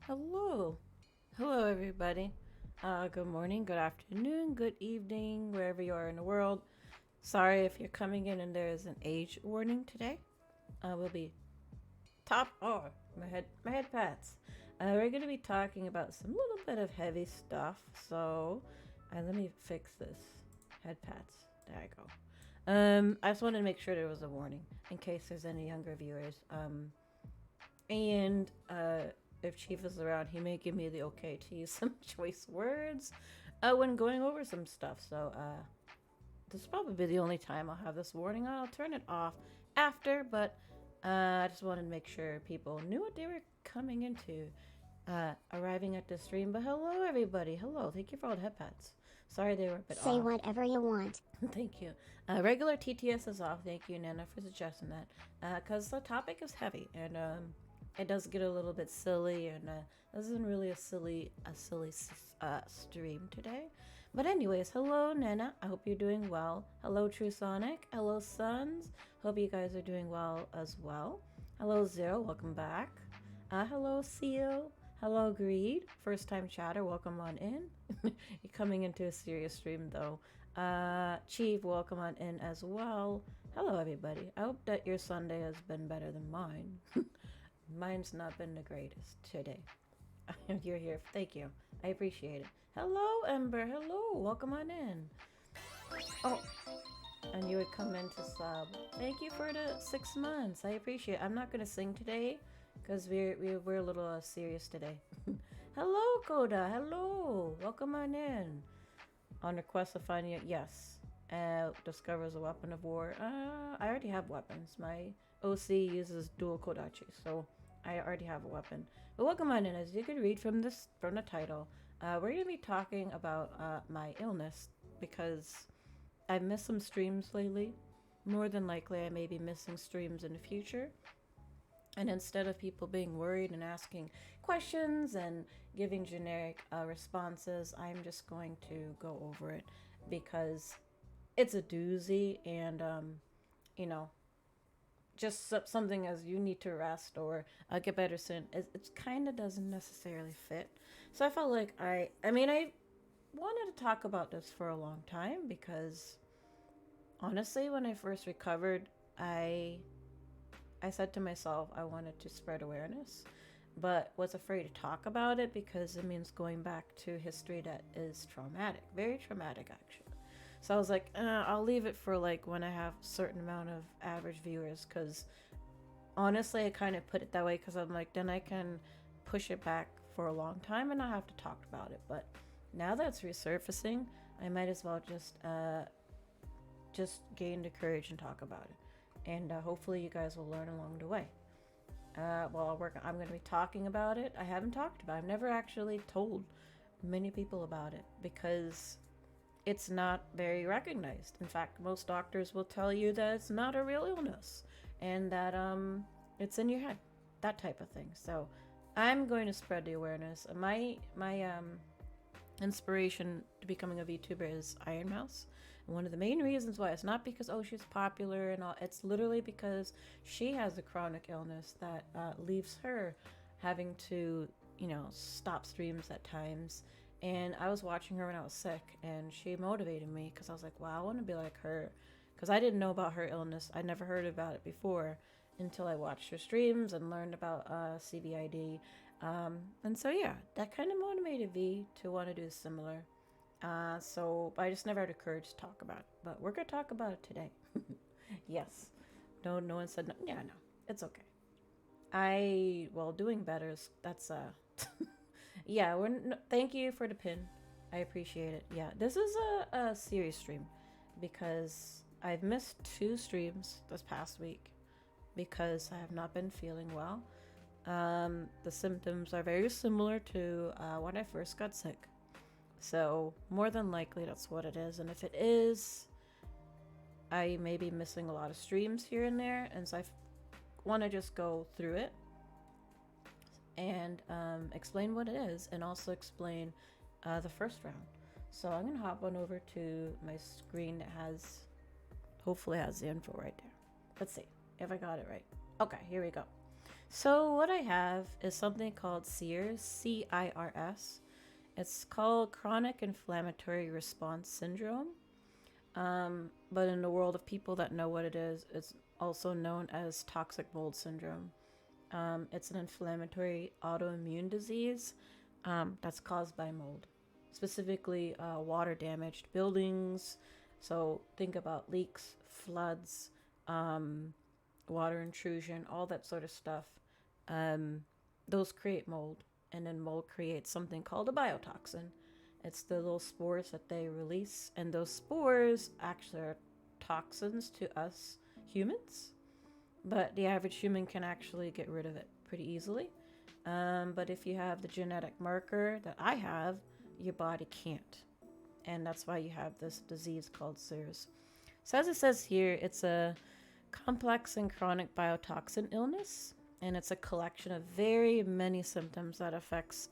Hello. Hello, everybody. Good morning, good afternoon, good evening, wherever you are in the world. Sorry if you're coming in and there is an age warning today. We'll be top. Oh, my head pats. We're gonna be talking about some little bit of heavy stuff. So, let me fix this. Head pats. There I go. I just wanted to make sure there was a warning in case there's any younger viewers. And if Chief is around, he may give me the okay to use some choice words when going over some stuff. So this will probably be the only time I'll have this warning on. I'll turn it off after, but I just wanted to make sure people knew what they were coming into arriving at the stream. But hello, everybody. Hello. Thank you for all the headpads. Sorry they were a bit Say off. whatever you want. Thank you. Regular TTS is off. Thank you, Nana, for suggesting that. Because the topic is heavy and it does get a little bit silly, and this isn't really a silly stream today. But anyways, hello, Nana. I hope you're doing well. Hello, True Sonic. Hello, Sons. Hope you guys are doing well as well. Hello, Zero. Welcome back. Hello, Seal. Hello, Greed. First time chatter. Welcome on in. You're coming into a serious stream though. Chief, welcome on in as well. Hello, everybody. I hope that your Sunday has been better than mine. Mine's not been the greatest today. You're here. Thank you. I appreciate it. Hello, Ember. Hello. Welcome on in. Oh, and you would come in to sub. Thank you for the 6 months. I appreciate it. I'm not gonna sing today because we're a little serious today. Hello, Koda. Hello. Welcome on in. On request to find you, yes. Discovers a weapon of war. I already have weapons. My OC uses dual kodachi, so I already have a weapon. But welcome on in. As you can read from the title, we're gonna be talking about my illness because I've missed some streams lately. More than likely, I may be missing streams in the future. And instead of people being worried and asking questions and giving generic responses, I'm just going to go over it because it's a doozy, and you know, just something as you need to rest or get better soon. It kind of doesn't necessarily fit. So I felt like I wanted to talk about this for a long time because honestly, when I first recovered, I said to myself I wanted to spread awareness, but was afraid to talk about it because it means going back to history that is traumatic, very traumatic actually. So I was like, I'll leave it for like when I have a certain amount of average viewers, because honestly, I kind of put it that way because I'm like, then I can push it back for a long time and not have to talk about it. But now that it's resurfacing, I might as well just gain the courage and talk about it. And hopefully you guys will learn along the way. While I'm going to be talking about it. I haven't talked about it. I've never actually told many people about it because it's not very recognized. In fact, most doctors will tell you that it's not a real illness and that it's in your head, that type of thing. So I'm going to spread the awareness. My inspiration to becoming a VTuber is Iron Mouse. And one of the main reasons why, it's not because she's popular and all, it's literally because she has a chronic illness that leaves her having to, stop streams at times. And I was watching her when I was sick, and she motivated me because I was like, wow, I want to be like her. Because I didn't know about her illness. I never heard about it before until I watched her streams and learned about CVID. And so, yeah, that kind of motivated me to want to do similar. So I just never had the courage to talk about it. But we're going to talk about it today. Yes. No one said no. Yeah, no. It's okay. Doing better is, that's, yeah, thank you for the pin. I appreciate it. Yeah, this is a serious stream because I've missed 2 streams this past week because I have not been feeling well. The symptoms are very similar to when I first got sick. So more than likely that's what it is. And if it is, I may be missing a lot of streams here and there. And so I want to just go through it and explain what it is, and also explain the first round. So I'm gonna hop on over to my screen that hopefully has the info right there. Let's see if I got it right. Okay, here we go. So what I have is something called CIRS, CIRS. It's called chronic inflammatory response syndrome. But in the world of people that know what it is, it's also known as toxic mold syndrome. It's an inflammatory autoimmune disease that's caused by mold, specifically water damaged buildings. So think about leaks, floods, um, water intrusion, all that sort of stuff. Um, those create mold, and then mold creates something called a biotoxin. It's the little spores that they release, and those spores actually are toxins to us humans, but the average human can actually get rid of it pretty easily. But if you have the genetic marker that I have, your body can't. And that's why you have this disease called CIRS. So, as it says here, it's a complex and chronic biotoxin illness, and it's a collection of very many symptoms that affects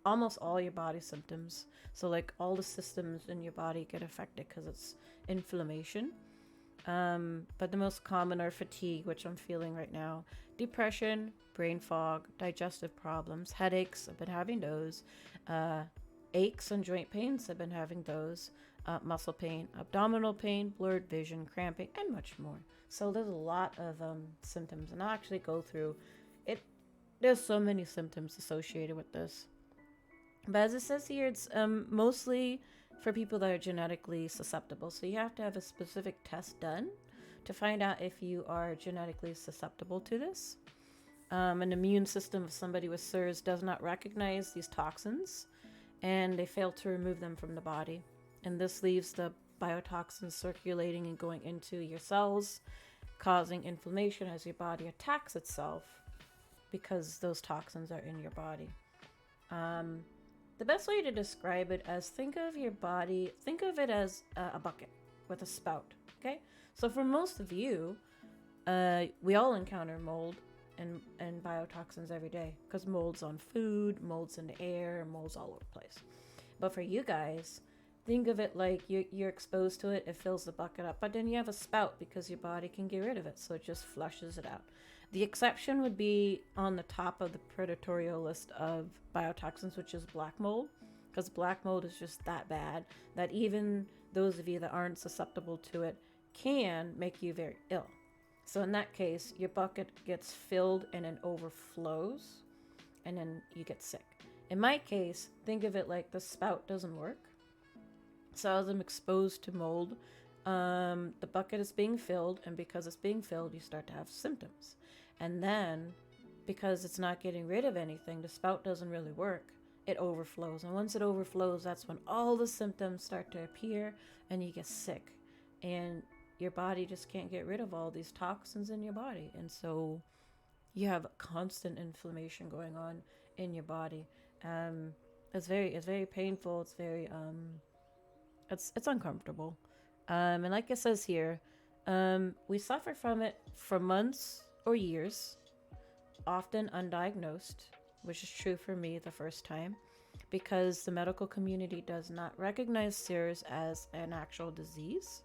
almost all your body symptoms. So, like all the systems in your body get affected because it's inflammation. But the most common are fatigue, which I'm feeling right now, depression, brain fog, digestive problems, headaches. I've been having those. Uh, Aches and joint pains. I've been having those. Muscle pain, abdominal pain, blurred vision, cramping, and much more. So there's a lot of symptoms, and I'll actually go through it. There's so many symptoms associated with this. But as it says here, it's mostly for people that are genetically susceptible. So you have to have a specific test done to find out if you are genetically susceptible to this. An immune system of somebody with CIRS does not recognize these toxins, and they fail to remove them from the body. And this leaves the biotoxins circulating and going into your cells, causing inflammation as your body attacks itself because those toxins are in your body. The best way to describe it as think of your body, think of it as a bucket with a spout, okay? So for most of you, we all encounter mold and biotoxins every day because mold's on food, mold's in the air, mold's all over the place. But for you guys, think of it like you're exposed to it, it fills the bucket up, but then you have a spout because your body can get rid of it, so it just flushes it out. The exception would be on the top of the predatorial list of biotoxins, which is black mold, because black mold is just that bad that even those of you that aren't susceptible to it can make you very ill. So in that case, your bucket gets filled and then overflows, and then you get sick. In my case, think of it like the spout doesn't work. So as I'm exposed to mold, the bucket is being filled, and because it's being filled, you start to have symptoms. And then, because it's not getting rid of anything, the spout doesn't really work. It overflows, and once it overflows, that's when all the symptoms start to appear, and you get sick, and your body just can't get rid of all these toxins in your body, and so you have constant inflammation going on in your body. It's very painful. It's very it's uncomfortable. And like it says here, we suffer from it for months or years, often undiagnosed, which is true for me the first time, because the medical community does not recognize CIRS as an actual disease.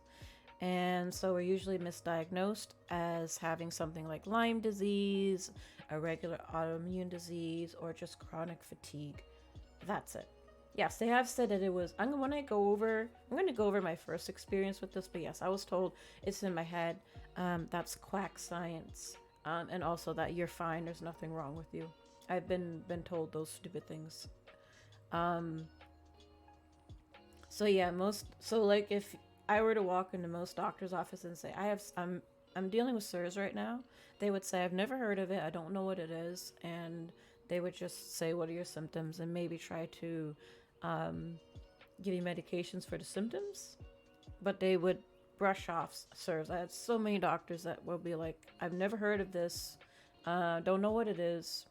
And so we're usually misdiagnosed as having something like Lyme disease, a regular autoimmune disease, or just chronic fatigue. That's it. Yes, they have said that it was. I'm going to go over my first experience with this, but yes, I was told it's in my head. That's quack science, and also that you're fine. There's nothing wrong with you. I've been told those stupid things. So yeah, like if I were to walk into most doctor's office and say I'm dealing with CIRS right now, they would say I've never heard of it. I don't know what it is, and they would just say what are your symptoms and maybe try to give you medications for the symptoms, but they would brush off CIRS. I had so many doctors that will be like, I've never heard of this, don't know what it is.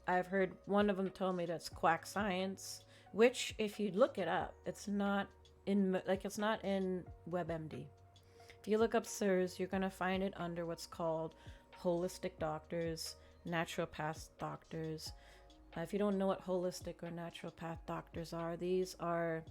I've heard one of them tell me that's quack science, which if you look it up, it's not in WebMD. If you look up CIRS, you're gonna find it under what's called holistic doctors, naturopath doctors. If you don't know what holistic or naturopath doctors are, these are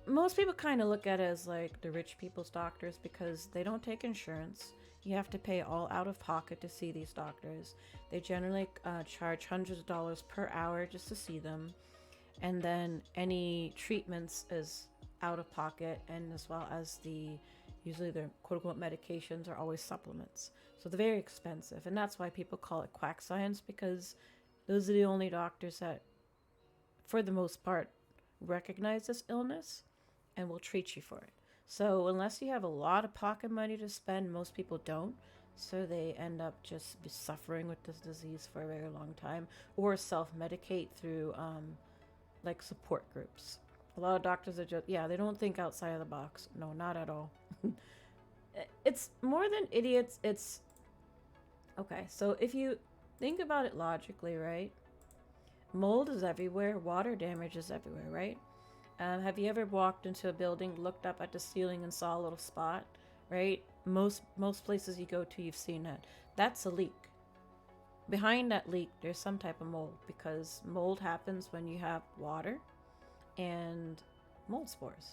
most people kind of look at it as like the rich people's doctors because they don't take insurance. You have to pay all out of pocket to see these doctors. They generally charge hundreds of dollars per hour just to see them. And then any treatments is out of pocket, and as well as the usually their quote unquote medications are always supplements. So they're very expensive. And that's why people call it quack science, because those are the only doctors that, for the most part, recognize this illness and will treat you for it. So unless you have a lot of pocket money to spend, most people don't. So they end up just suffering with this disease for a very long time, or self-medicate through like support groups. A lot of doctors are just, yeah, they don't think outside of the box. No, not at all. It's more than idiots. It's okay. So if you think about it logically, right? Mold is everywhere. Water damage is everywhere, right? Have you ever walked into a building, looked up at the ceiling, and saw a little spot? Right? Most places you go to, you've seen that. That's a leak. Behind that leak, there's some type of mold, because mold happens when you have water and mold spores.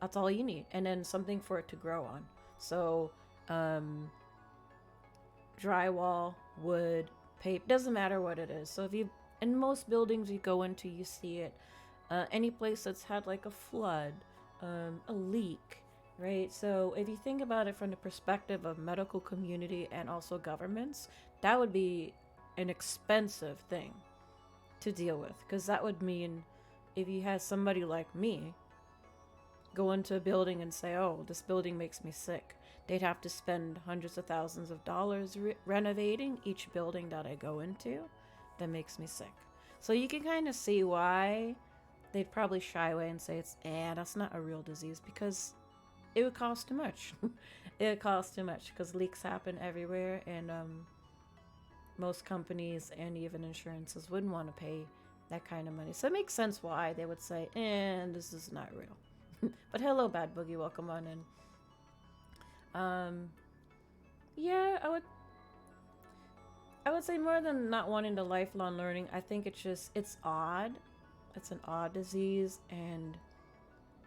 That's all you need, and then something for it to grow on. So, drywall, wood, paper, doesn't matter what it is. So if you, in most buildings you go into, you see it. Any place that's had like a flood, a leak, right? So if you think about it from the perspective of medical community and also governments, that would be an expensive thing to deal with, because that would mean if you had somebody like me go into a building and say, oh, this building makes me sick, they'd have to spend hundreds of thousands of dollars renovating each building that I go into that makes me sick. So you can kind of see why they'd probably shy away and say that's not a real disease, because it would cost too much. It would cost too much, because leaks happen everywhere, and most companies and even insurances wouldn't want to pay that kind of money. So it makes sense why they would say, this is not real. But hello, Bad Boogie, welcome on in. Yeah, I would say more than not wanting the lifelong learning, I think it's odd. It's an odd disease, and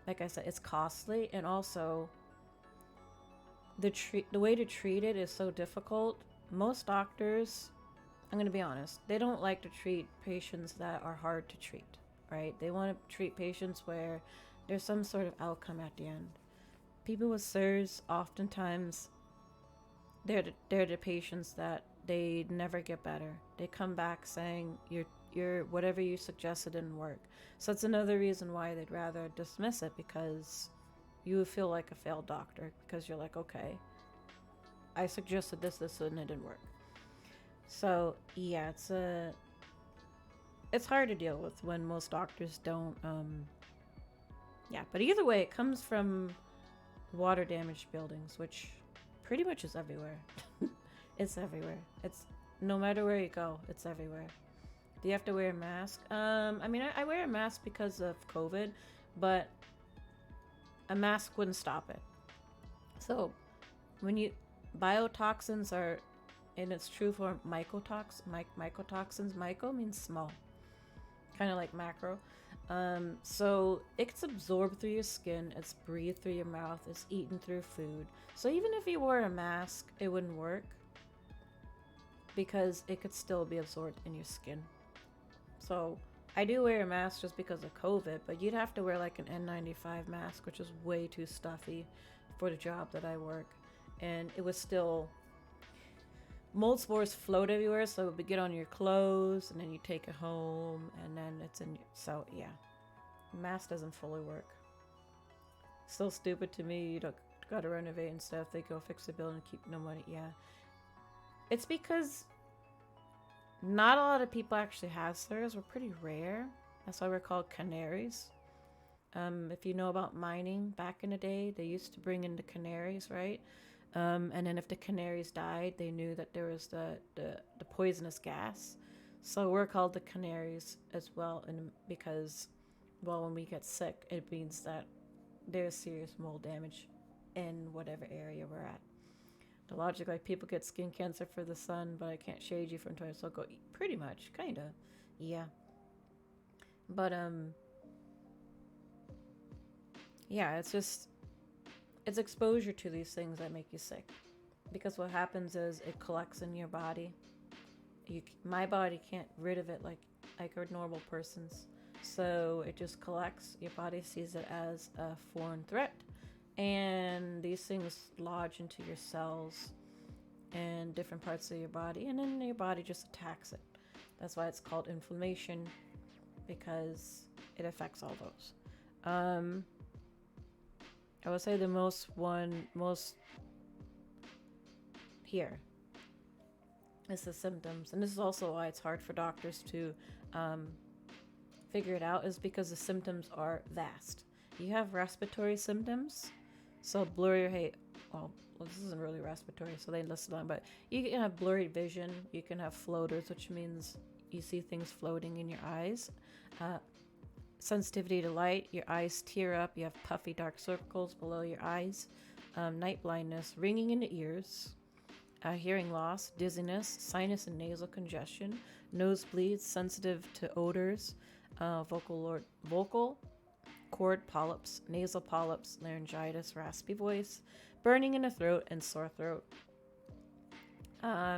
like I said, it's costly, and also the way to treat it is so difficult. Most doctors, I'm going to be honest, they don't like to treat patients that are hard to treat, right? They want to treat patients where there's some sort of outcome at the end. People with CIRS, oftentimes, they're the patients that they never get better. They come back saying your whatever you suggested didn't work. So that's another reason why they'd rather dismiss it, because you feel like a failed doctor, because you're like, okay, I suggested this, and it didn't work. So yeah, it's hard to deal with when most doctors don't. Yeah, but either way, it comes from water damaged buildings, which pretty much is everywhere. It's everywhere. It's no matter where you go, it's everywhere. Do you have to wear a mask? I mean, I wear a mask because of COVID, but a mask wouldn't stop it. So when biotoxins are, and it's true for mycotoxins. Myco means small, kind of like macro. So it's absorbed through your skin, it's breathed through your mouth, it's eaten through food. So even if you wore a mask, it wouldn't work, because it could still be absorbed in your skin. So I do wear a mask just because of COVID, but you'd have to wear like an N95 mask, which is way too stuffy for the job that I work. And it was still, mold spores float everywhere, so it would get on your clothes, and then you take it home, and then it's in. So yeah, mask doesn't fully work. Still stupid to me. You don't gotta renovate and stuff. They go fix the building and keep no money. Yeah, it's because not a lot of people actually have CIRS. We're pretty rare. That's why we're called canaries. If you know about mining back in the day, they used to bring in the canaries, right? And then if the canaries died, they knew that there was the poisonous gas. So we're called the canaries as well, and because, well, when we get sick, it means that there's serious mold damage in whatever area we're at. The logic, like, people get skin cancer for the sun, but I can't shade you from trying to, so go pretty much, kinda, yeah. But yeah, it's exposure to these things that make you sick. because what happens is it collects in your body. My body can't rid of it like a normal person's. So it just collects. Your body sees it as a foreign threat, and these things lodge into your cells and different parts of your body, and then your body just attacks it. That's why it's called inflammation, because it affects all those. I would say the most here is the symptoms, and this is also why it's hard for doctors to figure it out, is because the symptoms are vast. You have respiratory symptoms, so blurry, well, this isn't really respiratory, so they listed on, but you can have blurry vision, you can have floaters, which means you see things floating in your eyes. Sensitivity to light, your eyes tear up, you have puffy dark circles below your eyes. Night blindness, ringing in the ears, hearing loss, dizziness, sinus and nasal congestion, nosebleeds, sensitive to odors, vocal cord polyps, nasal polyps, laryngitis, raspy voice, burning in the throat, and sore throat.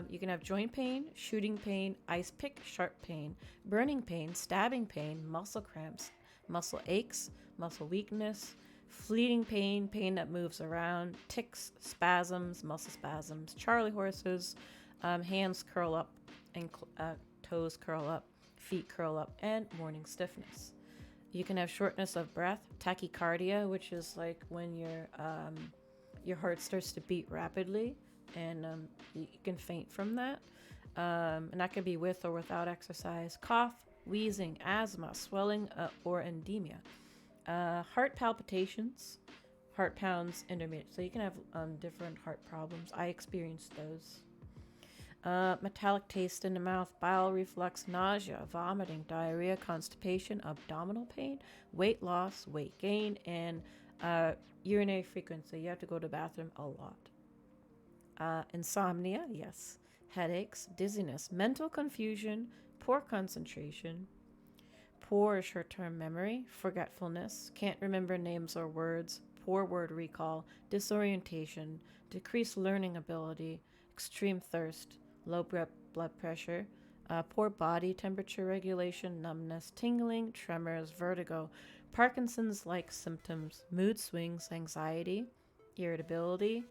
You can have joint pain, shooting pain, ice pick, sharp pain, burning pain, stabbing pain, muscle cramps, muscle aches, muscle weakness, fleeting pain, pain that moves around, tics, spasms, muscle spasms, Charlie horses, hands curl up and toes curl up, feet curl up, and morning stiffness. You can have shortness of breath, tachycardia, which is like when your heart starts to beat rapidly, and you can faint from that. And that could be with or without exercise. Cough, wheezing, asthma, swelling, or edema. Heart palpitations, heart pounds, intermittent. So you can have different heart problems. I experienced those. Metallic taste in the mouth, bile reflux, nausea, vomiting, diarrhea, constipation, abdominal pain, weight loss, weight gain, and urinary frequency. You have to go to the bathroom a lot. Insomnia, yes. Headaches, dizziness, mental confusion, poor concentration, poor short-term memory, forgetfulness, can't remember names or words, poor word recall, disorientation, decreased learning ability, extreme thirst, low blood pressure, poor body temperature regulation, numbness, tingling, tremors, vertigo, Parkinson's-like symptoms, mood swings, anxiety, irritability,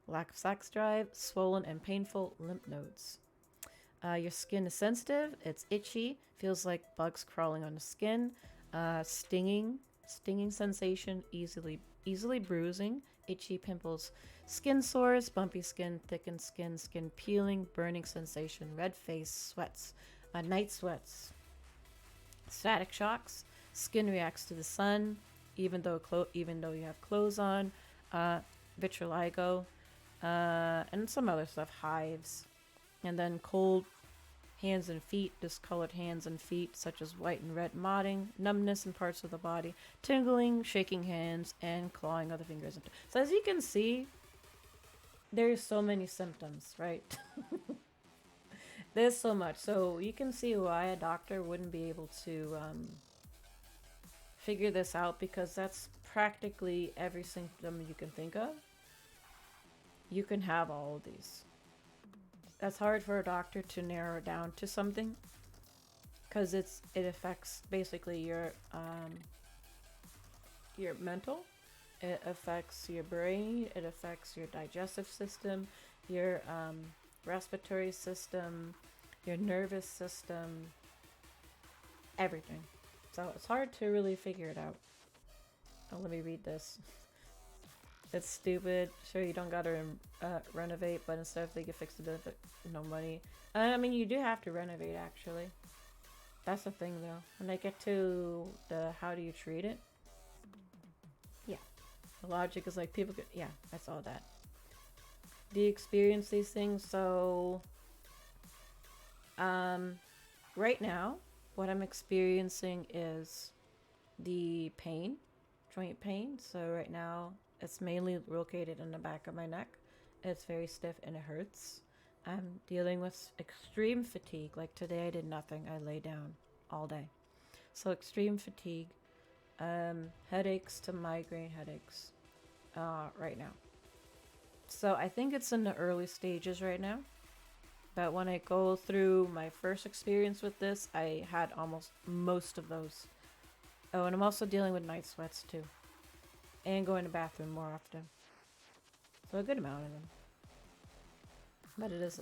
lack of sex drive, swollen and painful lymph nodes. Your skin is sensitive, it's itchy, feels like bugs crawling on the skin, stinging sensation, easily bruising, itchy pimples, skin sores, bumpy skin, thickened skin, skin peeling, burning sensation, red face, sweats, night sweats, static shocks, skin reacts to the sun, even though you have clothes on, vitiligo, and some other stuff, hives, and then cold hands and feet, discolored hands and feet, such as white and red mottling, numbness in parts of the body, tingling, shaking hands, and clawing of the fingers. So as you can see, there's so many symptoms, right? There's so much. So you can see why a doctor wouldn't be able to figure this out, because that's practically every symptom you can think of. You can have all of these. That's hard for a doctor to narrow down to something, because it affects basically your mental, it affects your brain, it affects your digestive system, your respiratory system, your nervous system, everything. So it's hard to really figure it out. Oh, let me read this. It's stupid. Sure, you don't gotta renovate, but instead if they get fixed, no money. I mean, you do have to renovate, actually. That's the thing, though. When they get to the how do you treat it, yeah, the logic is like people could, yeah, I saw that. Do you experience these things? So, right now, what I'm experiencing is the pain, joint pain. So right now, it's mainly located in the back of my neck. It's very stiff and it hurts. I'm dealing with extreme fatigue. Like today I did nothing. I lay down all day. So extreme fatigue, headaches to migraine headaches right now. So I think it's in the early stages right now. But when I go through my first experience with this, I had almost most of those. Oh, and I'm also dealing with night sweats too. And going to the bathroom more often. So a good amount of them. But it is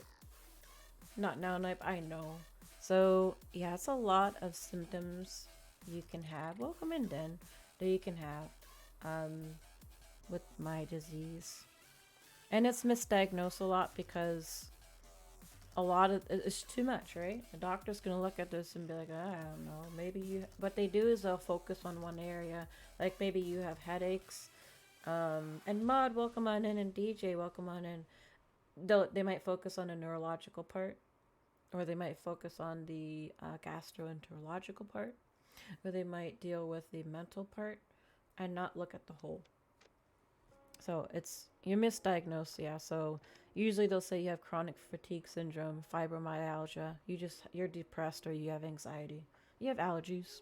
not now, I know. So yeah, it's a lot of symptoms you can have. Welcome in, Den. That you can have with my disease. And it's misdiagnosed a lot because a lot of it's too much, right? The doctor's gonna look at this and be like, I don't know, maybe you. What they do is they'll focus on one area, like maybe you have headaches. And Mud, welcome on in, and DJ, welcome on in. They might focus on the neurological part, or they might focus on the gastroenterological part, or they might deal with the mental part, and not look at the whole. So you're misdiagnosed, yeah. So usually they'll say you have chronic fatigue syndrome, fibromyalgia. You're depressed, or you have anxiety. You have allergies.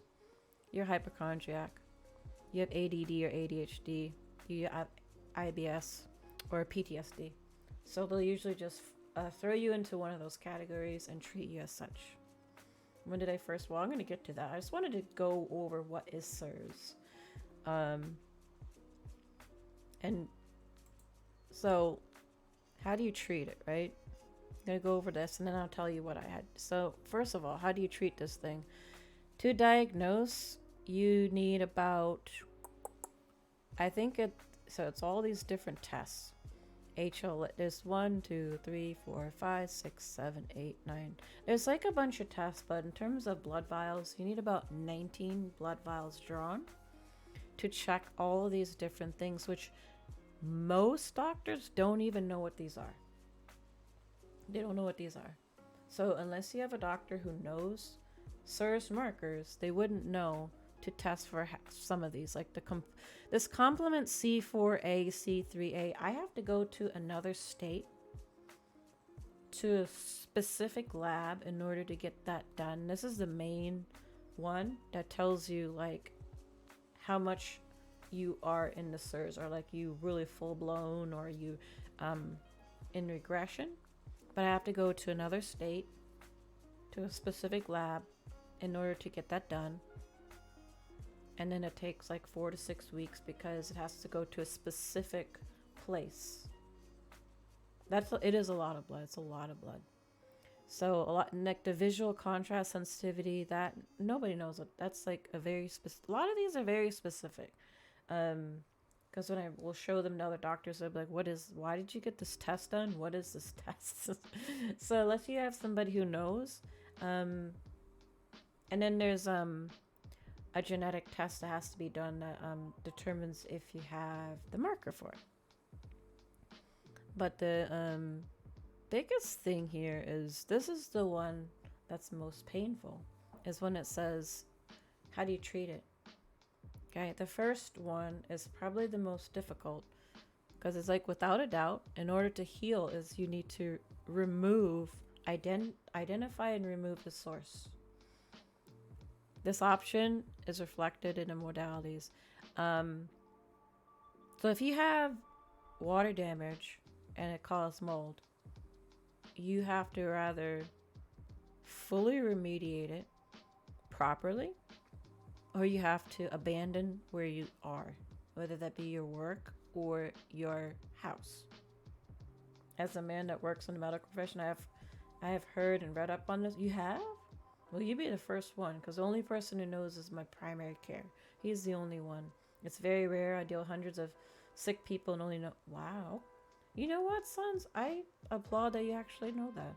You're hypochondriac. You have ADD or ADHD. You have IBS or PTSD. So they'll usually just throw you into one of those categories and treat you as such. When did I first? Well, I'm going to get to that. I just wanted to go over what is CIRS. And so, how do you treat it, right? I'm going to go over this and then I'll tell you what I had. So, first of all, how do you treat this thing? To diagnose, you need about, so it's all these different tests. There's 1, 2, 3, 4, 5, 6, 7, 8, 9. There's like a bunch of tests, but in terms of blood vials, you need about 19 blood vials drawn to check all of these different things, which most doctors don't even know what these are. They don't know what these are. So unless you have a doctor who knows CIRS markers, they wouldn't know to test for some of these. Like this complement C4A, C3A, I have to go to another state to a specific lab in order to get that done. This is the main one that tells you like how much you are in the CIRS, or like you really full blown, or you in regression. But I have to go to another state, to a specific lab in order to get that done. And then it takes like 4 to 6 weeks because it has to go to a specific place. It is a lot of blood. It's a lot of blood. So like the visual contrast sensitivity, that nobody knows what that's like. A lot of these are very specific. Because when I will show them to other doctors, they'll be like, why did you get this test done? What is this test? So unless you have somebody who knows, and then there's a genetic test that has to be done that determines if you have the marker for it. But the biggest thing here is, this is the one that's most painful, is when it says, how do you treat it? Okay, the first one is probably the most difficult, because it's like, without a doubt, in order to heal, is you need to identify and remove the source. This option is reflected in the modalities. So if you have water damage and it caused mold, you have to rather fully remediate it properly, or you have to abandon where you are, whether that be your work or your house. As a man that works in the medical profession, I have heard and read up on this. You have? Well, you be the first one, because the only person who knows is my primary care. He's the only one. It's very rare. I deal with hundreds of sick people and only know. Wow. You know what, sons? I applaud that you actually know that.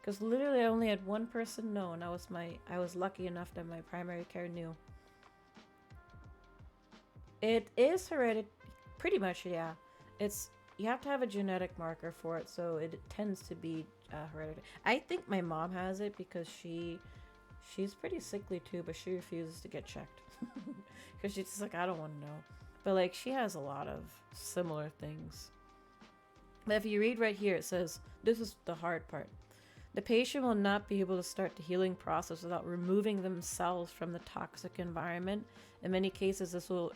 Because literally I only had one person know, and I was lucky enough that my primary care knew. It is hereditary, pretty much, yeah. You have to have a genetic marker for it, so it tends to be hereditary. I think my mom has it because she's pretty sickly too, but she refuses to get checked because she's just like, I don't want to know. But like, she has a lot of similar things. But if you read right here, it says, this is the hard part. The patient will not be able to start the healing process without removing themselves from the toxic environment. In many cases, this will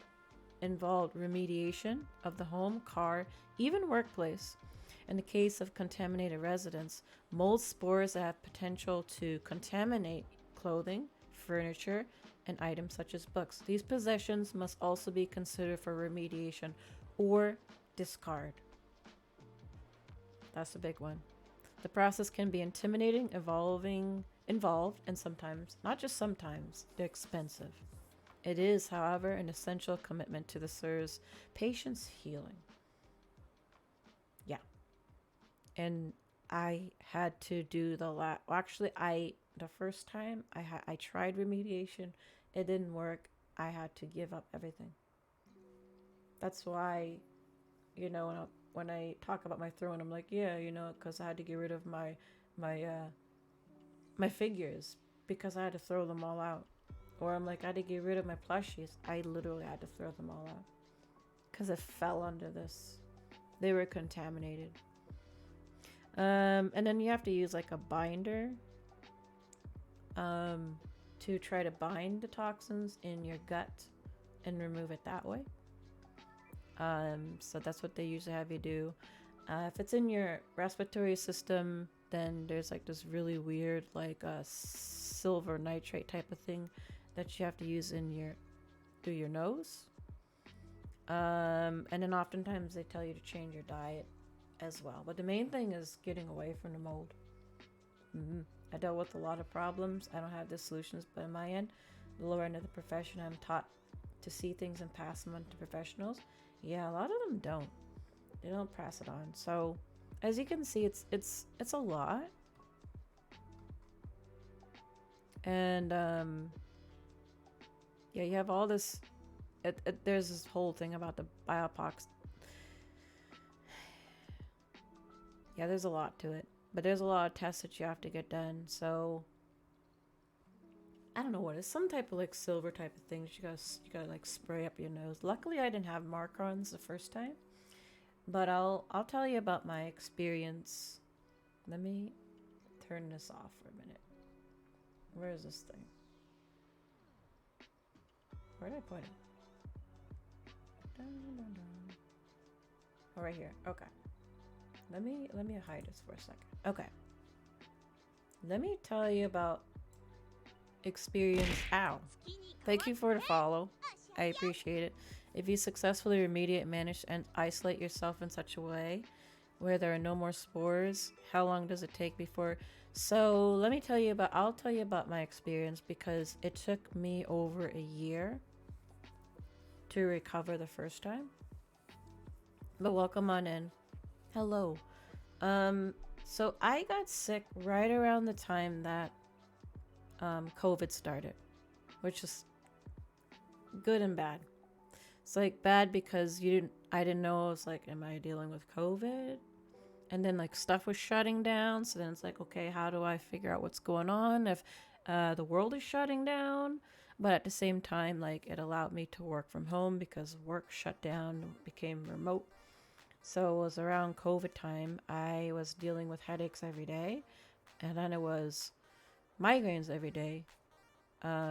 involved remediation of the home, car, even workplace. In the case of contaminated residents, mold spores have potential to contaminate clothing, furniture, and items such as books. These possessions must also be considered for remediation or discard. That's a big one. The process can be intimidating, involved, and sometimes, not just sometimes, they're expensive. It is, however, an essential commitment to the CIRS patient's healing. Yeah. And I had to do the first time I tried remediation, it didn't work. I had to give up everything. That's why, when I talk about my throne, I'm like, yeah, because I had to get rid of my my figures because I had to throw them all out. Or I'm like, I had to get rid of my plushies. I literally had to throw them all out because it fell under this. They were contaminated. And then you have to use like a binder to try to bind the toxins in your gut and remove it that way. So that's what they usually have you do. If it's in your respiratory system, then there's like this really weird like silver nitrate type of thing that you have to use through your nose. And then oftentimes they tell you to change your diet as well. But the main thing is getting away from the mold. I dealt with a lot of problems. I don't have the solutions, but on my end, the lower end of the profession, I'm taught to see things and pass them on to professionals. Yeah, a lot of them don't. They don't pass it on. So, as you can see, it's a lot. And yeah, you have all this. There's this whole thing about the biopox. Yeah, there's a lot to it, but there's a lot of tests that you have to get done. So I don't know what it's some type of like silver type of thing. You gotta like spray up your nose. Luckily, I didn't have mark-ons the first time, but I'll tell you about my experience. Let me turn this off for a minute. Where is this thing? Where did I put it? Dun, dun, dun. Oh, right here. Okay. Let me hide this for a second. Okay. Let me tell you about experience. Ow. Thank you for the follow. I appreciate it. If you successfully remediate, manage, and isolate yourself in such a way where there are no more spores, how long does it take before? So I'll tell you about my experience because it took me over a year to recover the first time. But welcome on in. Hello. So I got sick right around the time that COVID started, which is good and bad. It's like bad because I didn't know. I was like, am I dealing with COVID? And then like stuff was shutting down. So then it's like, okay, how do I figure out what's going on if the world is shutting down? But at the same time, like it allowed me to work from home because work shut down, became remote. So it was around COVID time. I was dealing with headaches every day. And then it was migraines every day,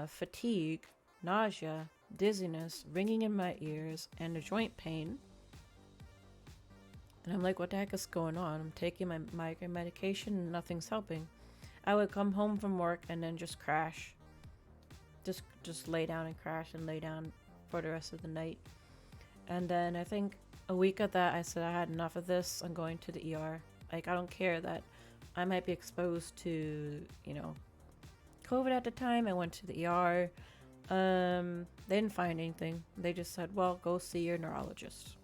fatigue, nausea, dizziness, ringing in my ears, and a joint pain. And I'm like, what the heck is going on? I'm taking my migraine medication and nothing's helping. I would come home from work and then just crash. Just lay down and crash and lay down for the rest of the night. And then I think a week of that, I said I had enough of this. I'm going to the ER. Like, I don't care that I might be exposed to, COVID at the time. I went to the ER. They didn't find anything. They just said, well, go see your neurologist.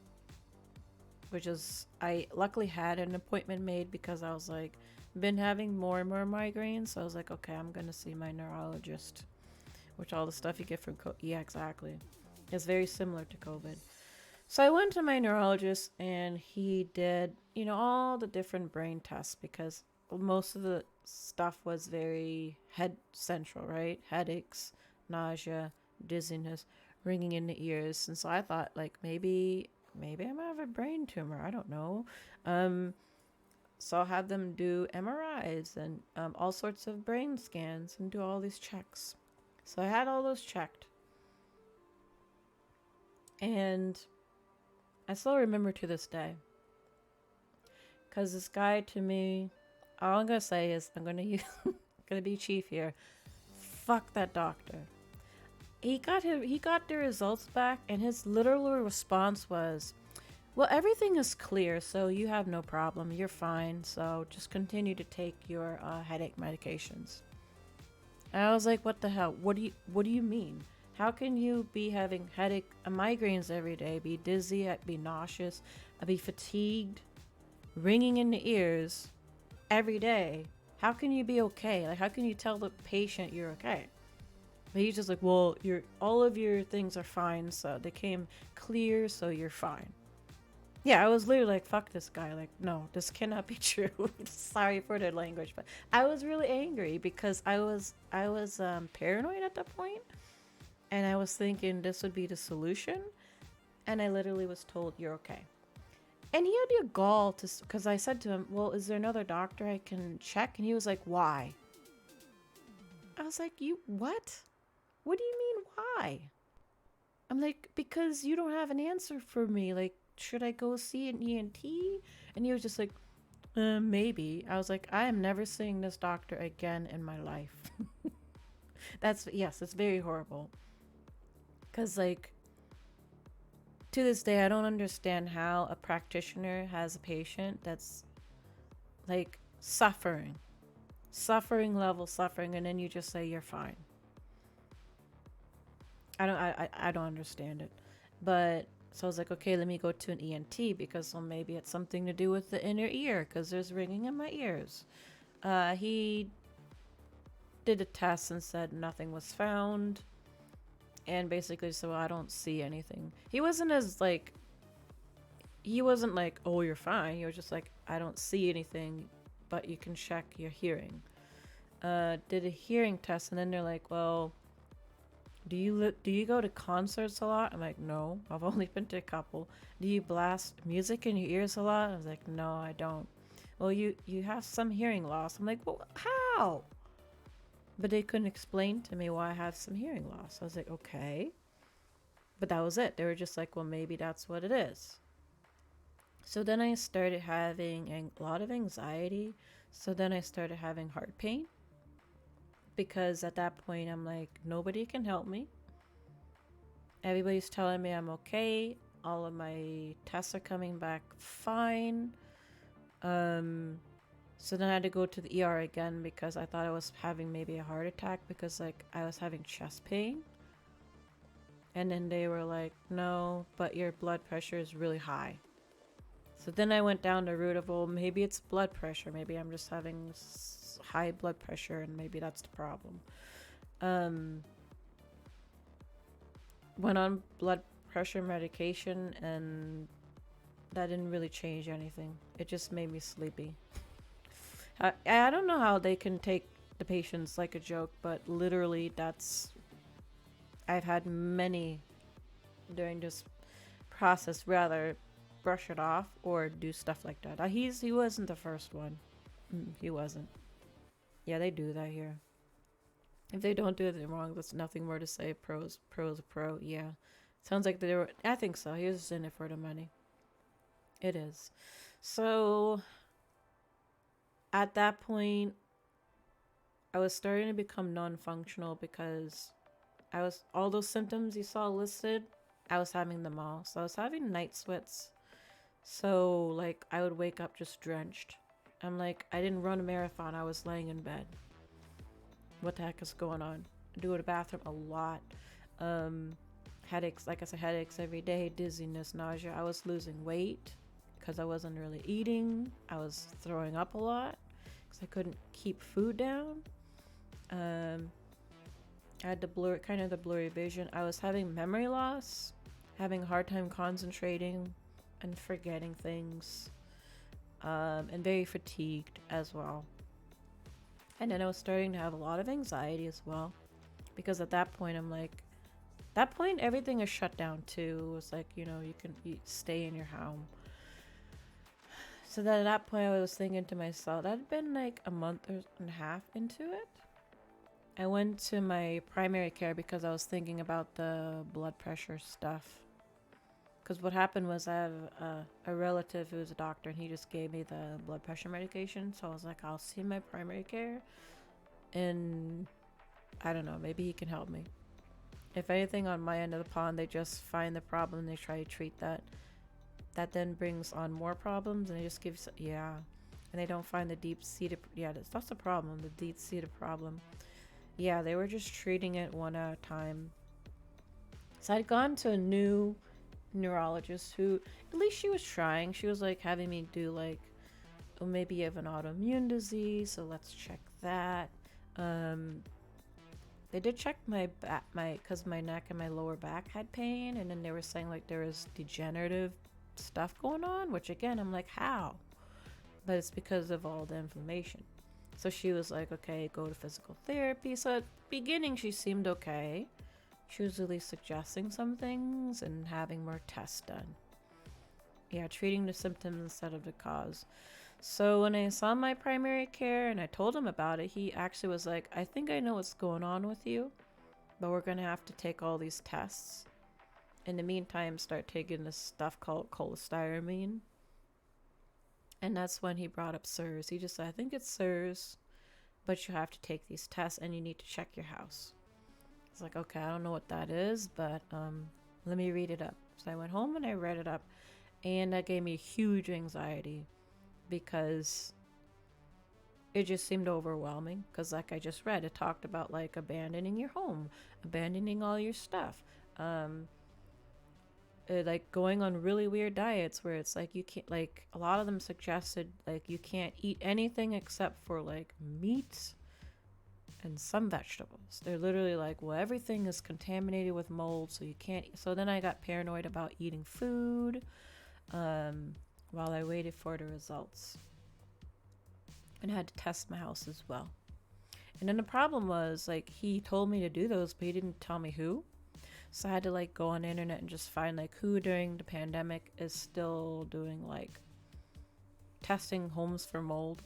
Which is, I luckily had an appointment made because I was like, been having more and more migraines. So I was like, okay, I'm going to see my neurologist. Which all the stuff you get from yeah, exactly. It's very similar to COVID. So I went to my neurologist and he did, all the different brain tests because most of the stuff was very head central, right? Headaches, nausea, dizziness, ringing in the ears. And so I thought like maybe I might have a brain tumor. I don't know. So I'll have them do MRIs and all sorts of brain scans and do all these checks. So I had all those checked. And I still remember to this day. Because this guy to me, all I'm going to say is, I'm going to use, gonna be chief here. Fuck that doctor. He got the results back, and his literal response was, well, everything is clear, so you have no problem. You're fine. So just continue to take your headache medications. And I was like, what the hell? What do you mean? How can you be having headache migraines every day, be dizzy, be nauseous, be fatigued, ringing in the ears every day? How can you be okay? Like, how can you tell the patient you're okay? But he's just like, well, all of your things are fine, so they came clear, so you're fine. Yeah, I was literally like, fuck this guy. Like, no, this cannot be true. Sorry for the language, but I was really angry because I was paranoid at that point, and I was thinking this would be the solution, and I literally was told you're okay. And he had the gall to, because I said to him, well, is there another doctor I can check? And he was like, why? I was like, you what? What do you mean why? I'm like, because you don't have an answer for me. Like, should I go see an ENT? And he was just like, maybe. I was like, I am never seeing this doctor again in my life. Yes, it's very horrible. Because, like, to this day, I don't understand how a practitioner has a patient that's, like, suffering level suffering, and then you just say you're fine. I don't understand it. But so I was like, okay, let me go to an ENT because, well, maybe it's something to do with the inner ear because there's ringing in my ears. He did a test and said nothing was found, and basically, so I don't see anything. He wasn't like, oh, you're fine. He was just like, I don't see anything, but you can check your hearing. Did a hearing test, and then they're like, well, do you go to concerts a lot? I'm like, no, I've only been to a couple. Do you blast music in your ears a lot? I was like, no, I don't. Well, you have some hearing loss. I'm like, well, how? But they couldn't explain to me why I have some hearing loss. I was like, okay. But that was it. They were just like, well, maybe that's what it is. So then I started having a lot of anxiety. So then I started having heart pain. Because at that point, I'm like, nobody can help me. Everybody's telling me I'm okay. All of my tests are coming back fine. So then I had to go to the ER again because I thought I was having maybe a heart attack because, like, I was having chest pain. And then they were like, no, but your blood pressure is really high. So then I went down the route of, well, maybe it's blood pressure. Maybe I'm just having high blood pressure and maybe that's the problem. Went on blood pressure medication and that didn't really change anything. It just made me sleepy. I don't know how they can take the patients like a joke, but literally I've had many during this process rather brush it off or do stuff like that. He wasn't the first one. He wasn't. Yeah, they do that here. If they don't do it wrong, there's nothing more to say. Pro's a pro. Yeah. Sounds like they were. I think so. He was just in it for the money. It is. So at that point, I was starting to become non-functional because all those symptoms you saw listed, I was having them all. So I was having night sweats. So, like, I would wake up just drenched. I'm like, I didn't run a marathon. I was laying in bed. What the heck is going on? I do go to the bathroom a lot. Headaches, like I said, headaches every day, dizziness, nausea. I was losing weight because I wasn't really eating. I was throwing up a lot because I couldn't keep food down. I had the blurry vision. I was having memory loss, having a hard time concentrating and forgetting things, and very fatigued as well. And then I was starting to have a lot of anxiety as well, because at that point everything is shut down too. It's like, you can stay in your home. So then at that point I was thinking to myself, that had been like a month and a half into it. I went to my primary care because I was thinking about the blood pressure stuff. Because what happened was I have a relative who's a doctor, and he just gave me the blood pressure medication. So I was like, I'll see my primary care, and I don't know, maybe he can help me. If anything, on my end of the pond, they just find the problem and they try to treat that. That then brings on more problems, and they just give, yeah. And they don't find the deep-seated, yeah, that's the problem, the deep-seated problem. Yeah, they were just treating it one at a time. So I'd gone to a new neurologist who, at least she was trying. She was like having me do like, oh, maybe you have an autoimmune disease, so let's check that. They did check my back, because my neck and my lower back had pain, and then they were saying like there was degenerative stuff going on, which again, I'm like, how? But it's because of all the inflammation. So she was like, okay, go to physical therapy. So at the beginning, she seemed okay. She was at least suggesting some things and having more tests done. Yeah, treating the symptoms instead of the cause. So when I saw my primary care and I told him about it, he actually was like, I think I know what's going on with you, but we're going to have to take all these tests. In the meantime, start taking this stuff called cholestyramine. And that's when he brought up CIRS. He just said, I think it's CIRS, but you have to take these tests and you need to check your house. It's like, okay, I don't know what that is, but let me read it up. So I went home and I read it up, and that gave me huge anxiety because it just seemed overwhelming. Because like I just read, it talked about like abandoning your home, abandoning all your stuff, like going on really weird diets where it's like you can't, like a lot of them suggested like you can't eat anything except for like meat and some vegetables. They're literally like, well, everything is contaminated with mold, so you can't. So then I got paranoid about eating food while I waited for the results, and I had to test my house as well. And then the problem was like he told me to do those, but he didn't tell me who. So I had to like go on the internet and just find like who during the pandemic is still doing like testing homes for mold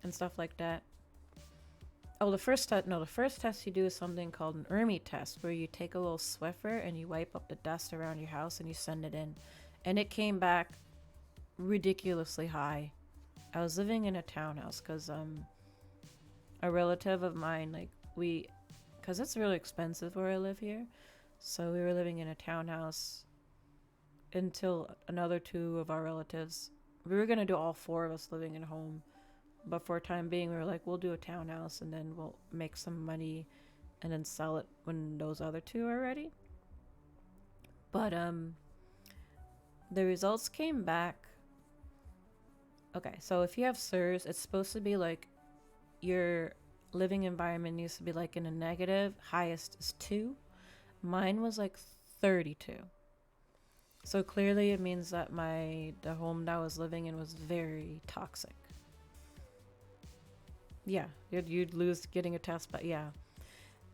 and stuff like that. Oh, the first test you do is something called an ERMI test, where you take a little Swiffer and you wipe up the dust around your house and you send it in. And it came back ridiculously high. I was living in a townhouse because a relative of mine, like because it's really expensive where I live here. So we were living in a townhouse until another two of our relatives, we were going to do all four of us living in a home. But for a time being, we were like, we'll do a townhouse and then we'll make some money and then sell it when those other two are ready. But the results came back. Okay, so if you have CIRS, it's supposed to be like your living environment needs to be like in a negative, highest is 2. Mine was like 32. So clearly it means that the home that I was living in was very toxic. Yeah, you'd lose getting a test, but yeah.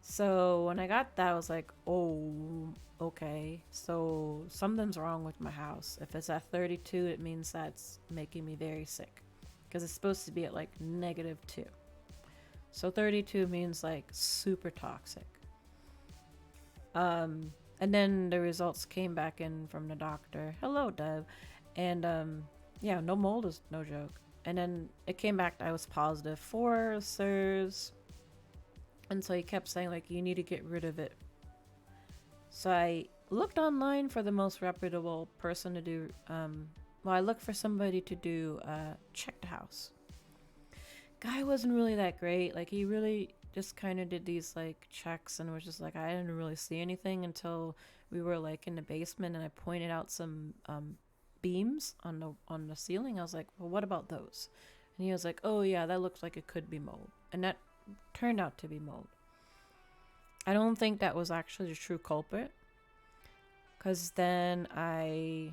So when I got that, I was like, oh, okay. So something's wrong with my house. If it's at 32, it means that's making me very sick. Because it's supposed to be at like -2. So 32 means like super toxic. And then the results came back in from the doctor. Hello, Dev. And yeah, no mold is no joke. And then it came back that I was positive for CIRS. And so he kept saying, like, you need to get rid of it. So I looked online for the most reputable person to do, I looked for somebody to do check the house. Guy wasn't really that great. Like, he really just kind of did these, like, checks and was just like, I didn't really see anything until we were, like, in the basement and I pointed out some beams on the ceiling. I was like, well, what about those? And he was like, oh yeah, that looks like it could be mold. And that turned out to be mold. I don't think that was actually the true culprit, because then I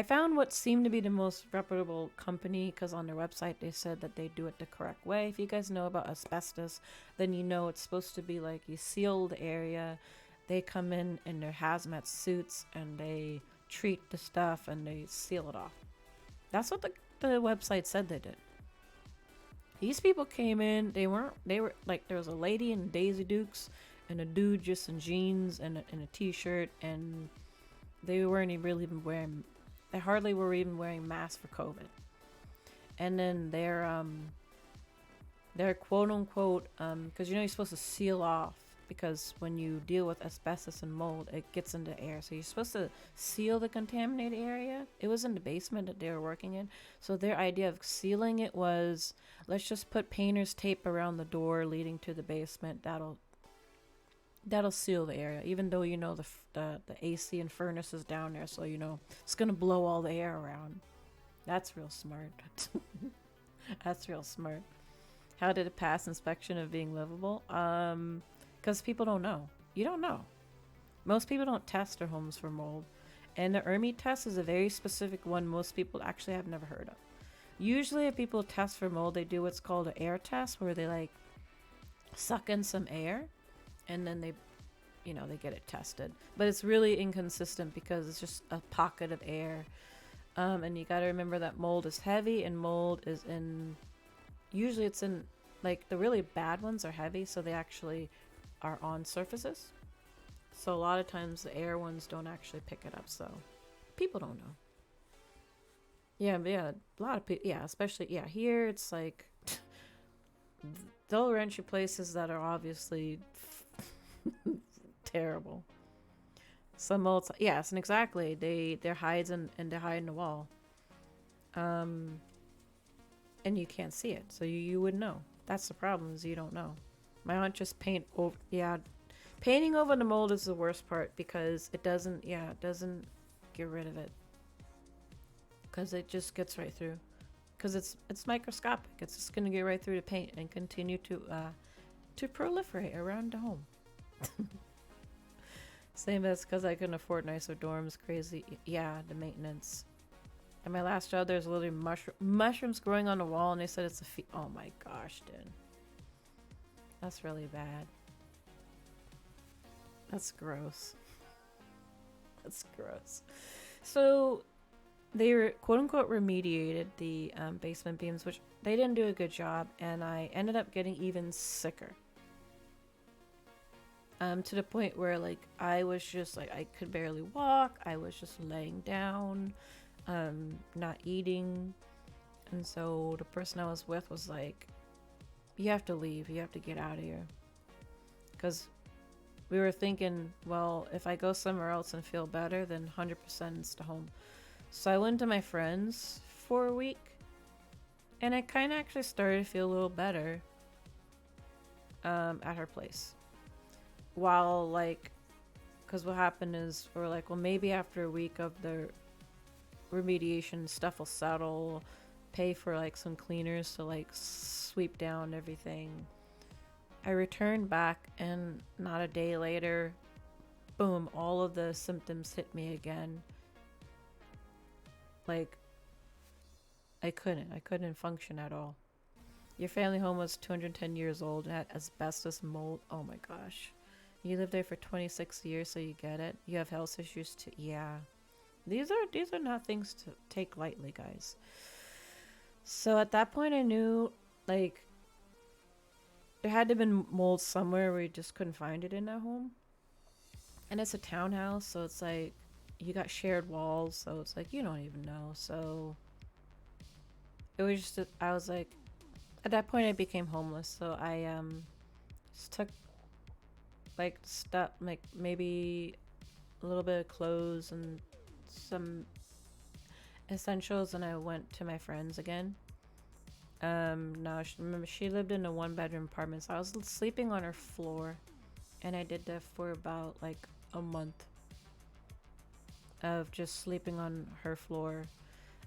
found what seemed to be the most reputable company, because on their website they said that they do it the correct way. If you guys know about asbestos, then you know it's supposed to be like you seal the area, they come in their hazmat suits and they treat the stuff and they seal it off. That's what the website said they did. These people came in, they were like, there was a lady in Daisy Dukes and a dude just in jeans and a t-shirt, and They weren't really even wearing. They hardly were even wearing masks for COVID. And then their quote unquote because you're supposed to seal off, because when you deal with asbestos and mold, it gets into air. So you're supposed to seal the contaminated area. It was in the basement that they were working in. So their idea of sealing it was, let's just put painter's tape around the door leading to the basement. That'll seal the area, even though the AC and furnace is down there, so it's gonna blow all the air around. That's real smart. That's real smart. How did it pass inspection of being livable? Because people don't know. You don't know. Most people don't test their homes for mold. And the ERMI test is a very specific one most people actually have never heard of. Usually if people test for mold, they do what's called an air test, where they like suck in some air and then they get it tested. But it's really inconsistent because it's just a pocket of air. And you got to remember that mold is heavy, and mold is usually it's in, like, the really bad ones are heavy, so they actually are on surfaces. So a lot of times the air ones don't actually pick it up, so people don't know. Yeah, but yeah, a lot of people, yeah, especially, yeah, here it's like, they'll rent you places that are obviously terrible. Some molds, yes, and exactly, they're hides and they're hiding the wall. And you can't see it, so you wouldn't know. That's the problem, is you don't know. My aunt just painting over the mold is the worst part, because it doesn't get rid of it, because it just gets right through, because it's microscopic. It's just gonna get right through the paint and continue to proliferate around the home. Same as because I couldn't afford nicer dorms. Crazy. Yeah, the maintenance. At my last job, there's literally mushrooms growing on the wall, and they said it's a oh my gosh, dude. That's really bad. That's gross. That's gross. So they were quote unquote remediated the basement beams, which they didn't do a good job, and I ended up getting even sicker. To the point where, like, I was just like, I could barely walk. I was just laying down, not eating. And so the person I was with was like, you have to leave. You have to get out of here. Because we were thinking, well, if I go somewhere else and feel better, then 100% it's to home. So I went to my friend's for a week, and I kind of actually started to feel a little better at her place. While, like, because what happened is, we're like, well, maybe after a week of the remediation, stuff will settle, pay for, like, some cleaners to, like, sweep down everything. I returned back, and not a day later, boom, all of the symptoms hit me again. Like, I couldn't function at all. Your family home was 210 years old and had asbestos mold. Oh my gosh. You lived there for 26 years, so you get it. You have health issues too. Yeah. These are not things to take lightly, guys. So at that point I knew, like, there had to have been mold somewhere. We just couldn't find it in that home. And it's a townhouse, so it's like, you got shared walls, so it's like, you don't even know. So it was just, I was like, at that point I became homeless, so I just took, like, stuff, like, maybe a little bit of clothes and some essentials, and I went to my friends again. Now, remember, she lived in a 1-bedroom apartment, so I was sleeping on her floor, and I did that for about, like, a month of just sleeping on her floor.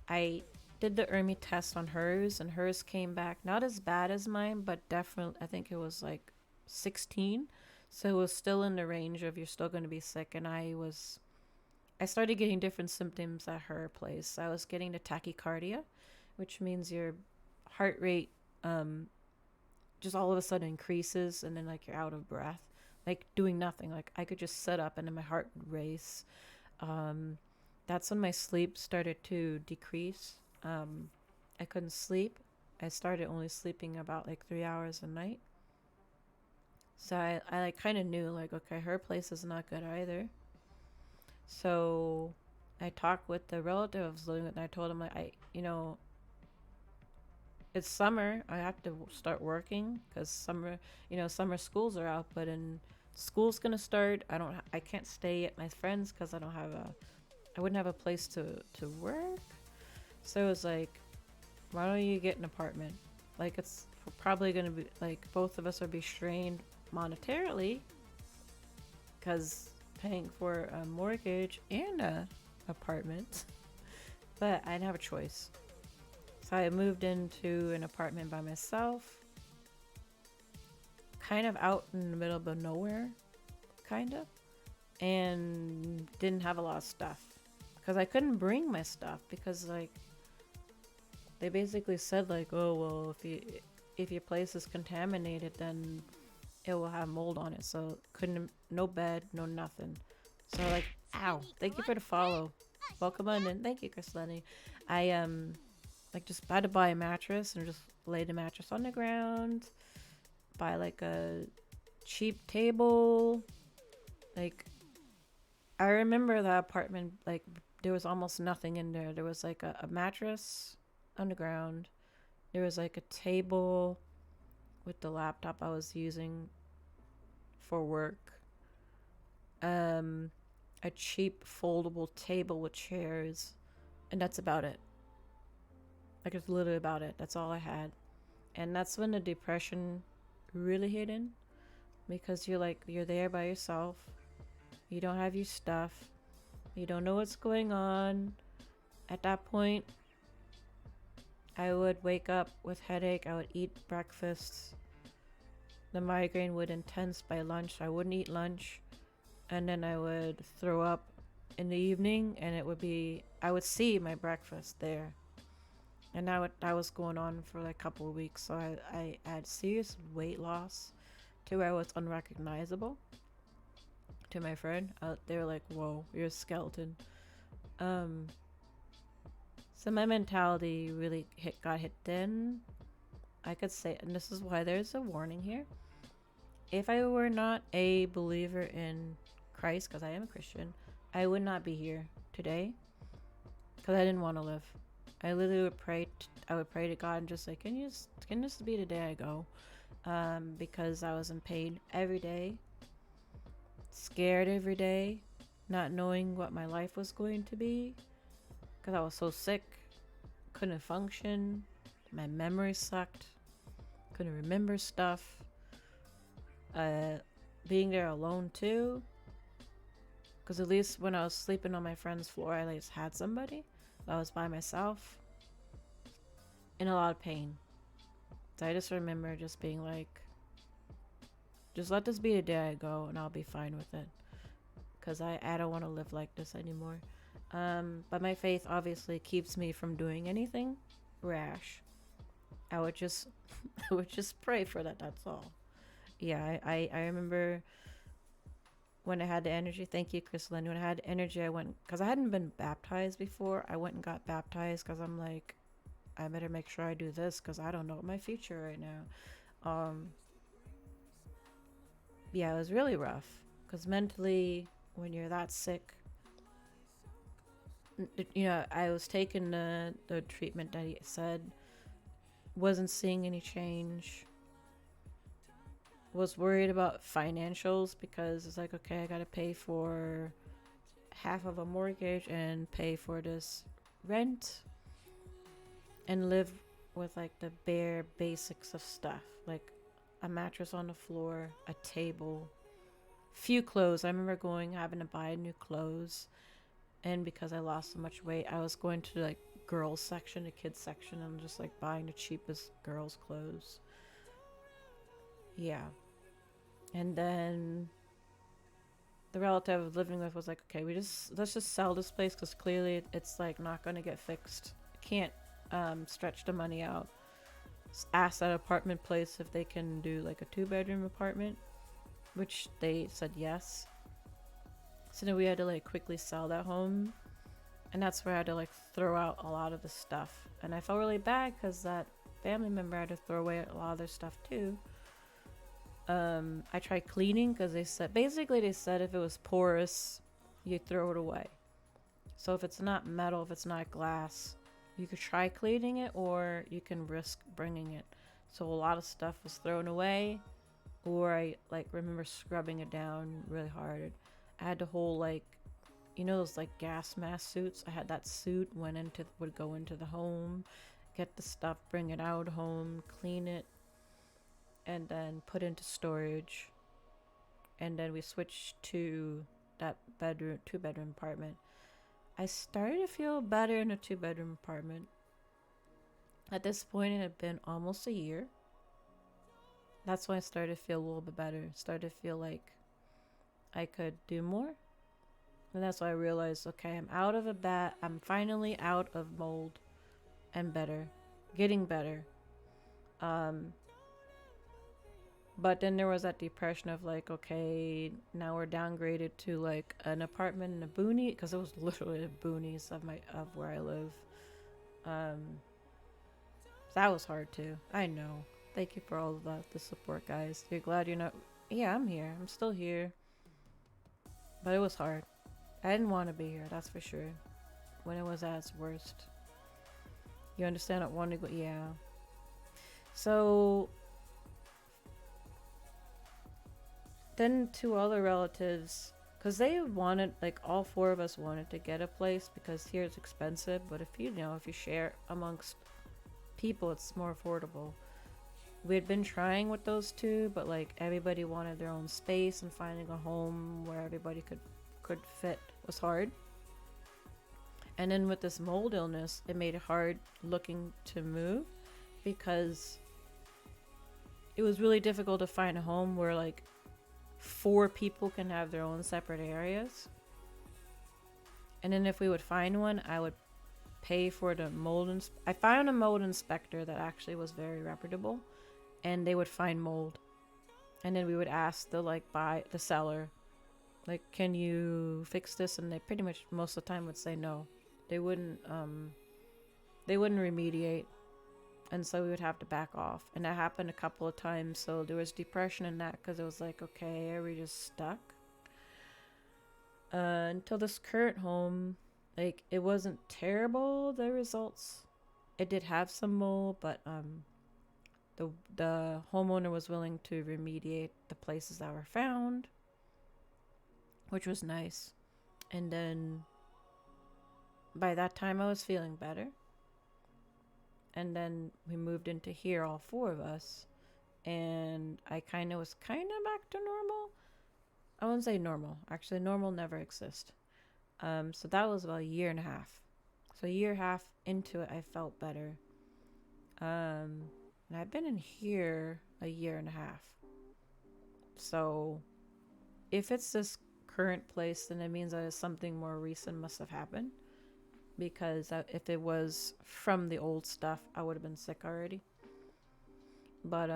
I did the ERMI test on hers, and hers came back not as bad as mine, but definitely, I think it was like 16. So it was still in the range of, you're still going to be sick. And I started getting different symptoms at her place. I was getting the tachycardia, which means your heart rate just all of a sudden increases, and then, like, you're out of breath, like doing nothing. Like, I could just sit up and then my heart would race. That's when my sleep started to decrease. I couldn't sleep. I started only sleeping about, like, 3 hours a night. So I like, kind of knew, like, okay, her place is not good either. So I talked with the relative I was living with, and I told him, like, it's summer. I have to start working because summer schools are out. But in school's gonna start. I can't stay at my friends because I wouldn't have a place to work. So it was like, why don't you get an apartment? Like, it's probably gonna be like both of us will be strained monetarily because paying for a mortgage and a apartment. But I didn't have a choice. So I moved into an apartment by myself, kind of out in the middle of nowhere, kind of, and didn't have a lot of stuff because I couldn't bring my stuff because, like, they basically said, like, oh well, if your place is contaminated, then it will have mold on it. So couldn't, no bed, no nothing. So, like, ow, thank you for the follow. Welcome on in. Thank you, Chris Lenny. I like, just had to buy a mattress and just lay the mattress on the ground. Buy like a cheap table. Like, I remember that apartment, like, there was almost nothing in there. There was like a mattress on the ground. There was like a table with the laptop I was using for work. A cheap foldable table with chairs, and that's about it. Like, it's literally about it. That's all I had. And that's when the depression really hit in, because you're there by yourself. You don't have your stuff. You don't know what's going on. At that point, I would wake up with headache. I would eat breakfast. The migraine would intense by lunch. I wouldn't eat lunch. And then I would throw up in the evening, and I would see my breakfast there. And that was going on for like a couple of weeks. So I had serious weight loss to where I was unrecognizable to my friend. They were like, whoa, you're a skeleton. So my mentality really got hit thin. I could say, and this is why there's a warning here. If I were not a believer in Christ, because I am a Christian, I would not be here today, because I didn't want to live. I literally would pray. I would pray to God and just like, can this be the day I go? Because I was in pain every day, scared every day, not knowing what my life was going to be, because I was so sick, couldn't function, my memory sucked, couldn't remember stuff. Being there alone too, because at least when I was sleeping on my friend's floor, I at least had somebody. I was by myself, in a lot of pain. So I just remember just being like, just let this be the day I go, and I'll be fine with it, because I don't want to live like this anymore. But my faith obviously keeps me from doing anything rash. I would just I would just pray for that. That's all. Yeah, I remember when I had the energy. Thank you, Chris Lynn. When I had energy, I went, because I hadn't been baptized before. I went and got baptized because I'm like, I better make sure I do this because I don't know my future right now. Yeah, it was really rough because mentally, when you're that sick, I was taking the treatment that he said, wasn't seeing any change. Was worried about financials because it's like, okay, I gotta pay for half of a mortgage and pay for this rent and live with like the bare basics of stuff, like a mattress on the floor, a table, few clothes. I remember having to buy new clothes, and because I lost so much weight, I was going to like girls section, the kids section, and just like buying the cheapest girls clothes. Yeah. And then the relative I was living with was like, okay, let's just sell this place because clearly it's like not gonna get fixed. Can't stretch the money out. Just ask that apartment place if they can do like a 2-bedroom apartment, which they said yes. So then we had to like quickly sell that home, and that's where I had to like throw out a lot of the stuff. And I felt really bad because that family member had to throw away a lot of their stuff too. I tried cleaning because they said if it was porous, you throw it away. So if it's not metal, if it's not glass, you could try cleaning it, or you can risk bringing it. So a lot of stuff was thrown away, or I like remember scrubbing it down really hard. I had to hold like, you know, those like gas mask suits. I had that suit, would go into the home, get the stuff, bring it out home, clean it, and then put into storage. And then we switched to that bedroom, 2-bedroom apartment. I started to feel better in a 2-bedroom apartment. At this point, it had been almost a year. That's when I started to feel a little bit better. Started to feel like I could do more. And that's why I realized, okay, I'm finally out of mold and better. Getting better. But then there was that depression of like, okay, now we're downgraded to like an apartment in a boonies, because it was literally the boonies of where I live. That was hard too. I know. Thank you for all of the support, guys. You're glad you're not. Yeah, I'm here. I'm still here. But it was hard. I didn't want to be here, that's for sure. When it was at its worst. You understand? I want to go. Yeah. So then 2 other relatives, because they wanted, like all 4 of us wanted to get a place, because here it's expensive, but if you share amongst people, it's more affordable. We had been trying with those 2, but like everybody wanted their own space, and finding a home where everybody could fit was hard. And then with this mold illness, it made it hard looking to move, because it was really difficult to find a home where like 4 people can have their own separate areas. And then if we would find one, I would pay for the mold. I found a mold inspector that actually was very reputable, and they would find mold. And then we would ask the seller, like, can you fix this? And they pretty much most of the time would say no. They wouldn't remediate. And so we would have to back off. And that happened a couple of times. So there was depression in that, because it was like, okay, are we just stuck? Until this current home, like, it wasn't terrible, the results. It did have some mold, but the homeowner was willing to remediate the places that were found, which was nice. And then by that time I was feeling better. And then we moved into here, all 4 of us, and I was back to normal. I wouldn't say normal. Actually, normal never exists. So that was about a year and a half. So a year and a half into it, I felt better. And I've been in here a year and a half. So if it's this current place, then it means that something more recent must have happened. Because if it was from the old stuff, I would have been sick already. But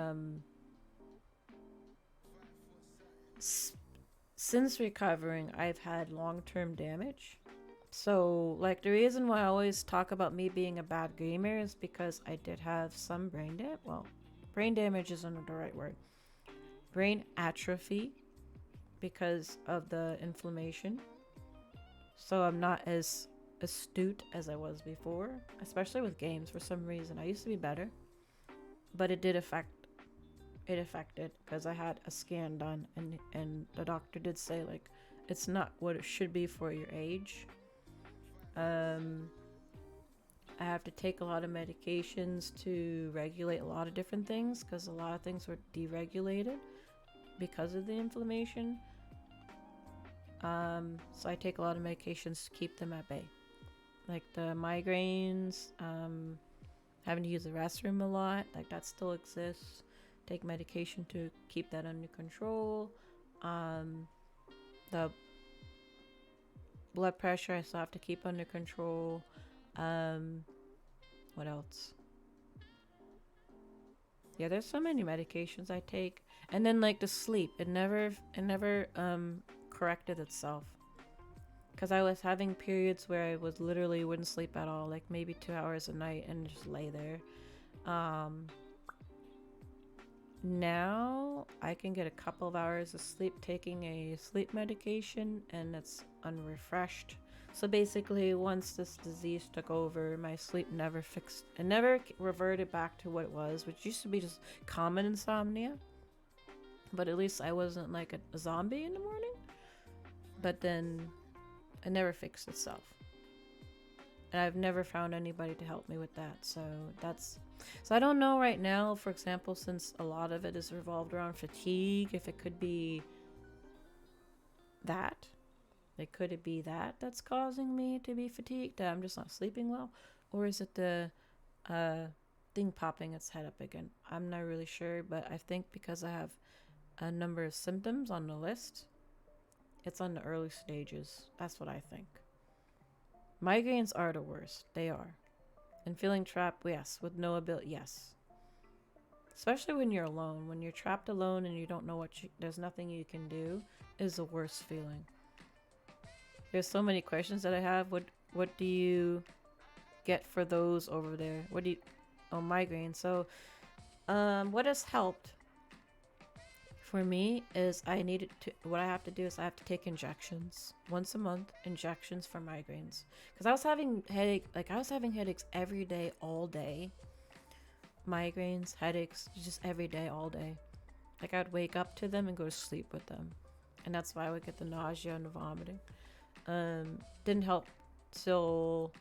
since recovering, I've had long-term damage. So like the reason why I always talk about me being a bad gamer is because I did have some brain damage. Well, brain damage isn't the right word. Brain atrophy, because of the inflammation. So I'm not as astute as I was before, especially with games. For some reason I used to be better, but it affected, because I had a scan done, and the doctor did say like it's not what it should be for your age. I have to take a lot of medications to regulate a lot of different things, because a lot of things were deregulated because of the inflammation. So I take a lot of medications to keep them at bay. Like the migraines, having to use the restroom a lot, like that still exists. Take medication to keep that under control. The blood pressure I still have to keep under control. What else? Yeah, there's so many medications I take. And then like the sleep, it never corrected itself. Because I was having periods where I was literally wouldn't sleep at all, like maybe 2 hours a night, and just lay there. Now I can get a couple of hours of sleep taking a sleep medication and it's unrefreshed. So basically, once this disease took over, my sleep never fixed and never reverted back to what it was, which used to be just common insomnia. But at least I wasn't like a zombie in the morning. But then it never fixed itself. And I've never found anybody to help me with that. So I don't know right now, for example, since a lot of it is revolved around fatigue, if it could be that. Like, could it be that that's causing me to be fatigued? That I'm just not sleeping well? Or is it the thing popping its head up again? I'm not really sure, but I think because I have a number of symptoms on the list, it's on the early stages. That's what I think. Migraines are the worst. They are. And feeling trapped, yes. With no ability, yes. Especially when you're alone. When you're trapped alone and you don't know there's nothing you can do, is the worst feeling. There's so many questions that I have. What do you get for those over there? What do you... Oh, migraine. So, what has helped for me is what I have to do is I have to take injections once a month, injections for migraines. Because I was having headaches every day, all day. Migraines, headaches, just every day, all day. Like I'd wake up to them and go to sleep with them. And that's why I would get the nausea and the vomiting. Didn't help till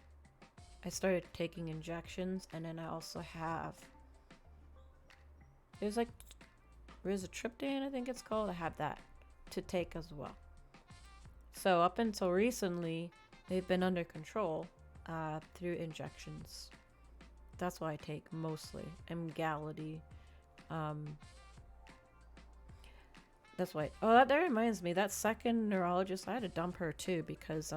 I started taking injections, and then I also have... There's like rizatriptan, I think it's called. I have that to take as well. So up until recently, they've been under control through injections. That's what I take mostly. Emgality. That's why. Oh, that reminds me. That second neurologist, I had to dump her too because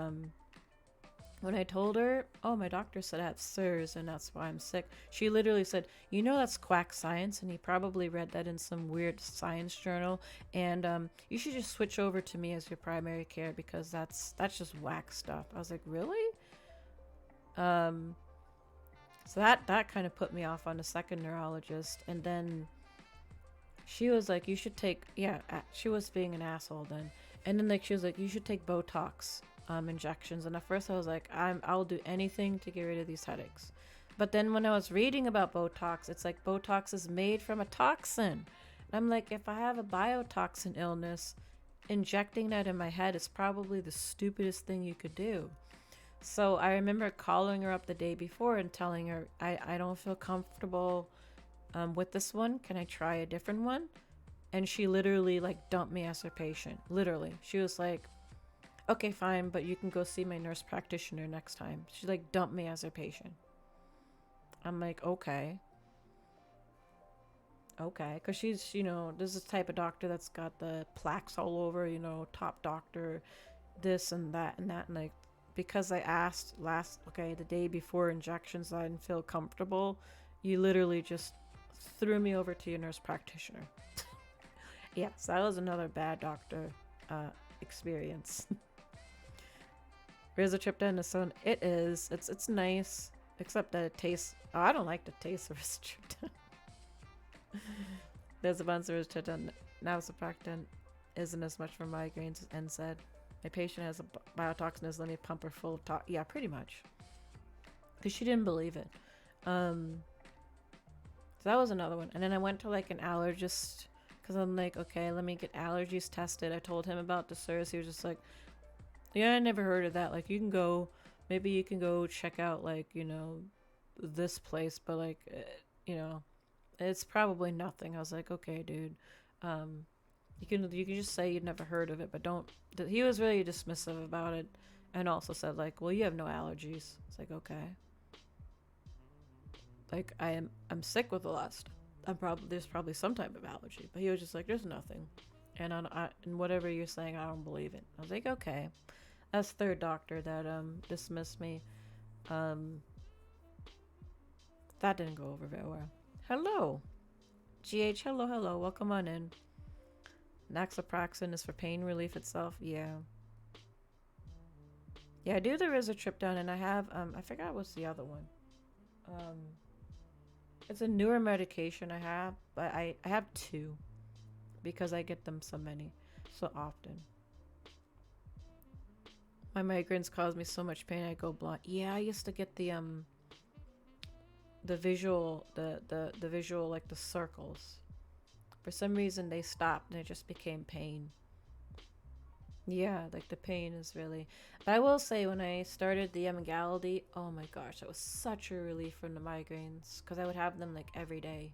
when I told her, oh, my doctor said I have CIRS and that's why I'm sick. She literally said, you know, that's quack science, and he probably read that in some weird science journal. And you should just switch over to me as your primary care because that's just whack stuff. I was like, really? So that kind of put me off on the second neurologist, and then she was like, you should take, she was being an asshole then. And then like she was like, you should take Botox injections. And at first I was like, I'll do anything to get rid of these headaches. But then when I was reading about Botox, it's like Botox is made from a toxin. And I'm like, if I have a biotoxin illness, injecting that in my head is probably the stupidest thing you could do. So I remember calling her up the day before and telling her, I don't feel comfortable with this one. Can I try a different one? And she literally like dumped me as her patient. Literally. She was like, okay, fine, but you can go see my nurse practitioner next time. She like dumped me as her patient. I'm like, okay. Because she's, this is the type of doctor that's got the plaques all over, top doctor, this and that and that. And like, because I asked the day before injections, I didn't feel comfortable. You literally just threw me over to your nurse practitioner. Yes, that was another bad doctor experience. Rizatriptan is so... It's nice, except that it tastes... Oh, I don't like the taste of rizatriptan. There's a bunch of rizatriptan. Navaciproctan isn't as much for migraines, and said... My patient has a biotoxin, let me pump her full of yeah, pretty much. Because she didn't believe it. So that was another one. And then I went to like an allergist because I'm like, okay, let me get allergies tested. I told him about the CIRS. He was just like, yeah, I never heard of that. Like, maybe you can go check out like, this place, but like, it's probably nothing. I was like, okay, dude. You can just say you'd never heard of it, but don't... He was really dismissive about it, and also said like, well, you have no allergies. It's like, okay. Like, I'm sick with a lot of stuff. There's probably some type of allergy, but he was just like, there's nothing. And and whatever you're saying, I don't believe it. I was like, okay. That's third doctor that dismissed me. That didn't go over very well. Hello. GH, hello. Welcome on in. Naxaproxen is for pain relief itself. Yeah, I do the rizatriptan, and I have I forgot what's the other one. It's a newer medication I have, but I have two because I get them so often. My migraines cause me so much pain I go blind. Yeah, I used to get the visual the visual like the circles. For some reason they stopped and it just became pain. Yeah, like the pain is really. But I will say when I started the Emgality, oh my gosh, that was such a relief from the migraines because I would have them like every day,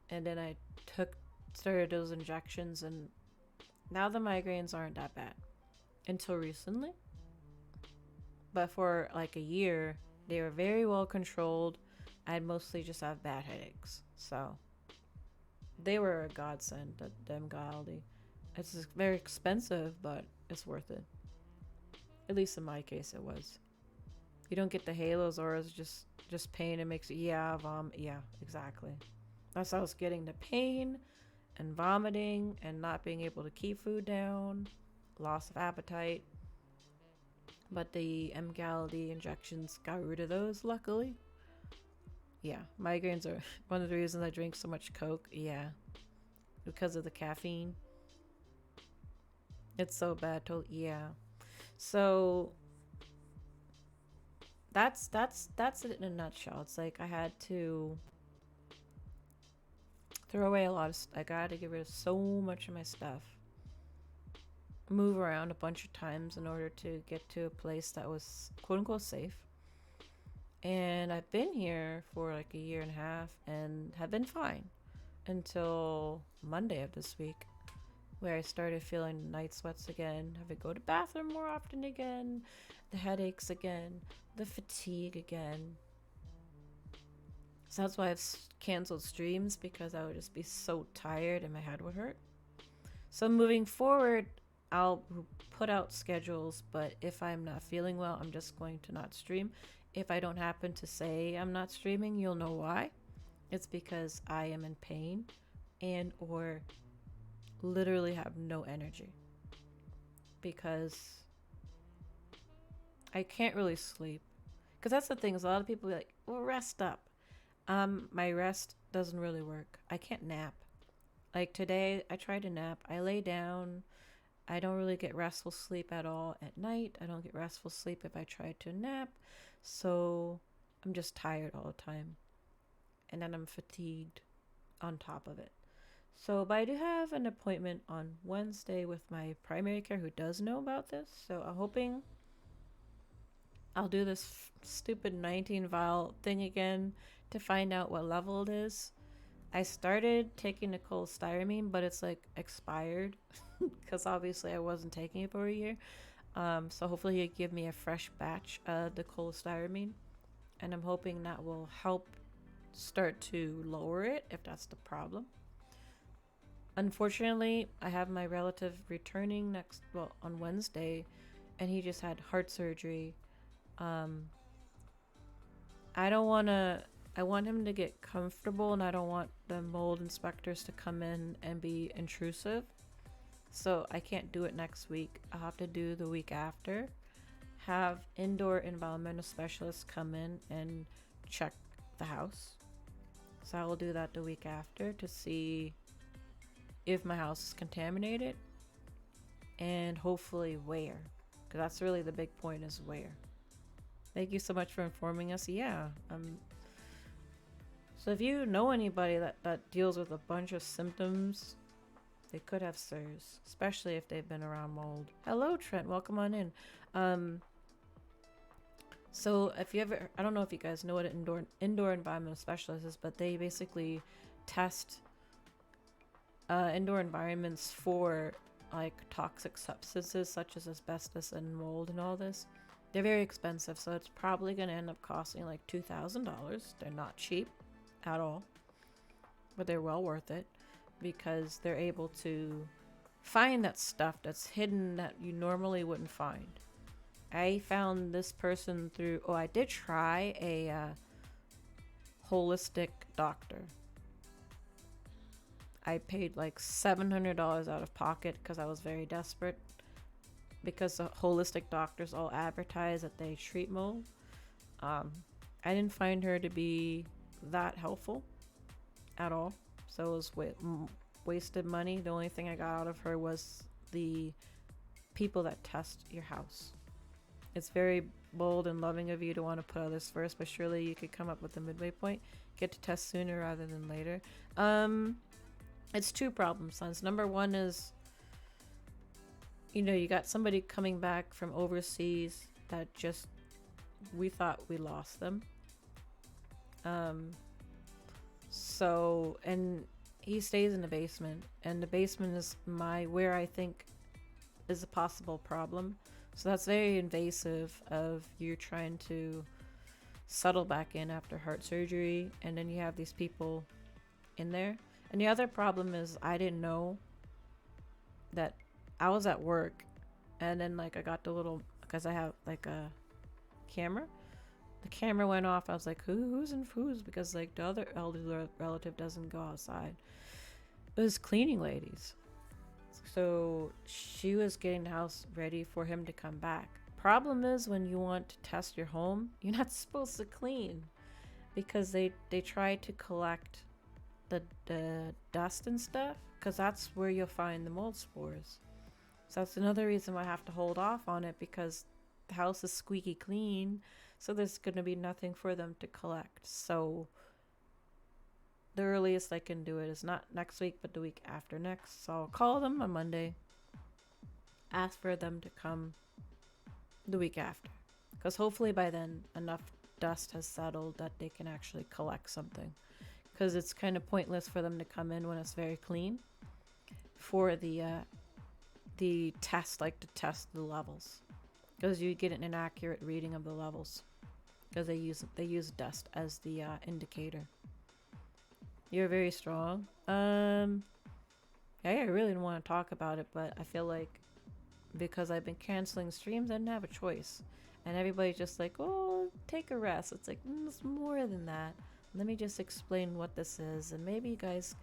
and then I took started those injections, and now the migraines aren't that bad until recently. But for like a year, they were very well controlled. I'd mostly just have bad headaches, so they were a godsend. The Emgality. It's very expensive, but it's worth it. At least in my case, it was. You don't get the halos, or it's just pain. It makes yeah, exactly. That's how I was getting the pain and vomiting and not being able to keep food down, loss of appetite. But the Emgality injections got rid of those, luckily. Yeah, migraines are one of the reasons I drink so much Coke. Yeah, because of the caffeine. It's so bad. Yeah. So that's it in a nutshell. It's like I had to throw away a lot of. I got to get rid of so much of my stuff. Move around a bunch of times in order to get to a place that was quote unquote safe. And I've been here for like a year and a half and have been fine until Monday of this week, where I started feeling night sweats again, have to go to the bathroom more often again, the headaches again, the fatigue again. So that's why I've canceled streams, because I would just be so tired and my head would hurt. So moving forward, I'll put out schedules, but if I'm not feeling well, I'm just going to not stream. If I don't happen to say I'm not streaming, you'll know why. It's because I am in pain and or literally have no energy, because I can't really sleep. Because that's the thing, is a lot of people be like, well, rest up. My rest doesn't really work. I can't nap. Like today, I tried to nap. I lay down. I don't really get restful sleep at all at night. I don't get restful sleep if I try to nap. So I'm just tired all the time. And then I'm fatigued on top of it. So, but I do have an appointment on Wednesday with my primary care who does know about this. So I'm hoping I'll do this stupid 19 vial thing again to find out what level it is. I started taking the cholestyramine, but it's like expired because obviously I wasn't taking it for a year. So hopefully he'll give me a fresh batch of the cholestyramine, and I'm hoping that will help start to lower it if that's the problem. Unfortunately, I have my relative returning on Wednesday, and he just had heart surgery. I don't want to. I want him to get comfortable, and I don't want the mold inspectors to come in and be intrusive. So I can't do it next week. I'll have to do the week after. Have indoor environmental specialists come in and check the house. So I will do that the week after to see if my house is contaminated, and hopefully where. Because that's really the big point, is where. Thank you so much for informing us. Yeah. So if you know anybody that deals with a bunch of symptoms, they could have CIRS, especially if they've been around mold. Hello, Trent. Welcome on in. So if you ever, I don't know if you guys know what an indoor environmental specialist is, but they basically test indoor environments for like toxic substances such as asbestos and mold and all this. They're very expensive, so it's probably going to end up costing like $2,000. They're not cheap at all, but they're well worth it because they're able to find that stuff that's hidden that you normally wouldn't find. I found this person through, I did try a holistic doctor. I paid like $700 out of pocket because I was very desperate, because the holistic doctors all advertise that they treat mold. I didn't find her to be that helpful. at all. So it was wasted money. The only thing I got out of her was the people that test your house. It's very bold and loving of you to want to put others first, but surely you could come up with a midway point. Get to test sooner rather than later. It's two problem sons. Number one is, you got somebody coming back from overseas that just, we thought we lost them. So, and he stays in the basement, and the basement is where I think is a possible problem. So that's very invasive of you trying to settle back in after heart surgery, and then you have these people in there. And the other problem is I didn't know that I was at work, and then like I got the little, because I have like a camera. The camera went off. I was like, who's in who's? Because like the other elderly relative doesn't go outside. It was cleaning ladies. So she was getting the house ready for him to come back. Problem is, when you want to test your home, you're not supposed to clean, because they try to collect the dust and stuff, because that's where you'll find the mold spores. So that's another reason why I have to hold off on it, because the house is squeaky clean, so there's going to be nothing for them to collect. So the earliest I can do it is not next week, but the week after next. So I'll call them on Monday, ask for them to come the week after, because hopefully by then enough dust has settled that they can actually collect something, because it's kind of pointless for them to come in when it's very clean for the test, like to test the levels, because you get an inaccurate reading of the levels, because they use dust as the indicator. You're very strong. I really didn't want to talk about it, but I feel like because I've been canceling streams, I didn't have a choice. And everybody's just like, oh, take a rest. It's like, it's more than that. Let me just explain what this is, and maybe you guys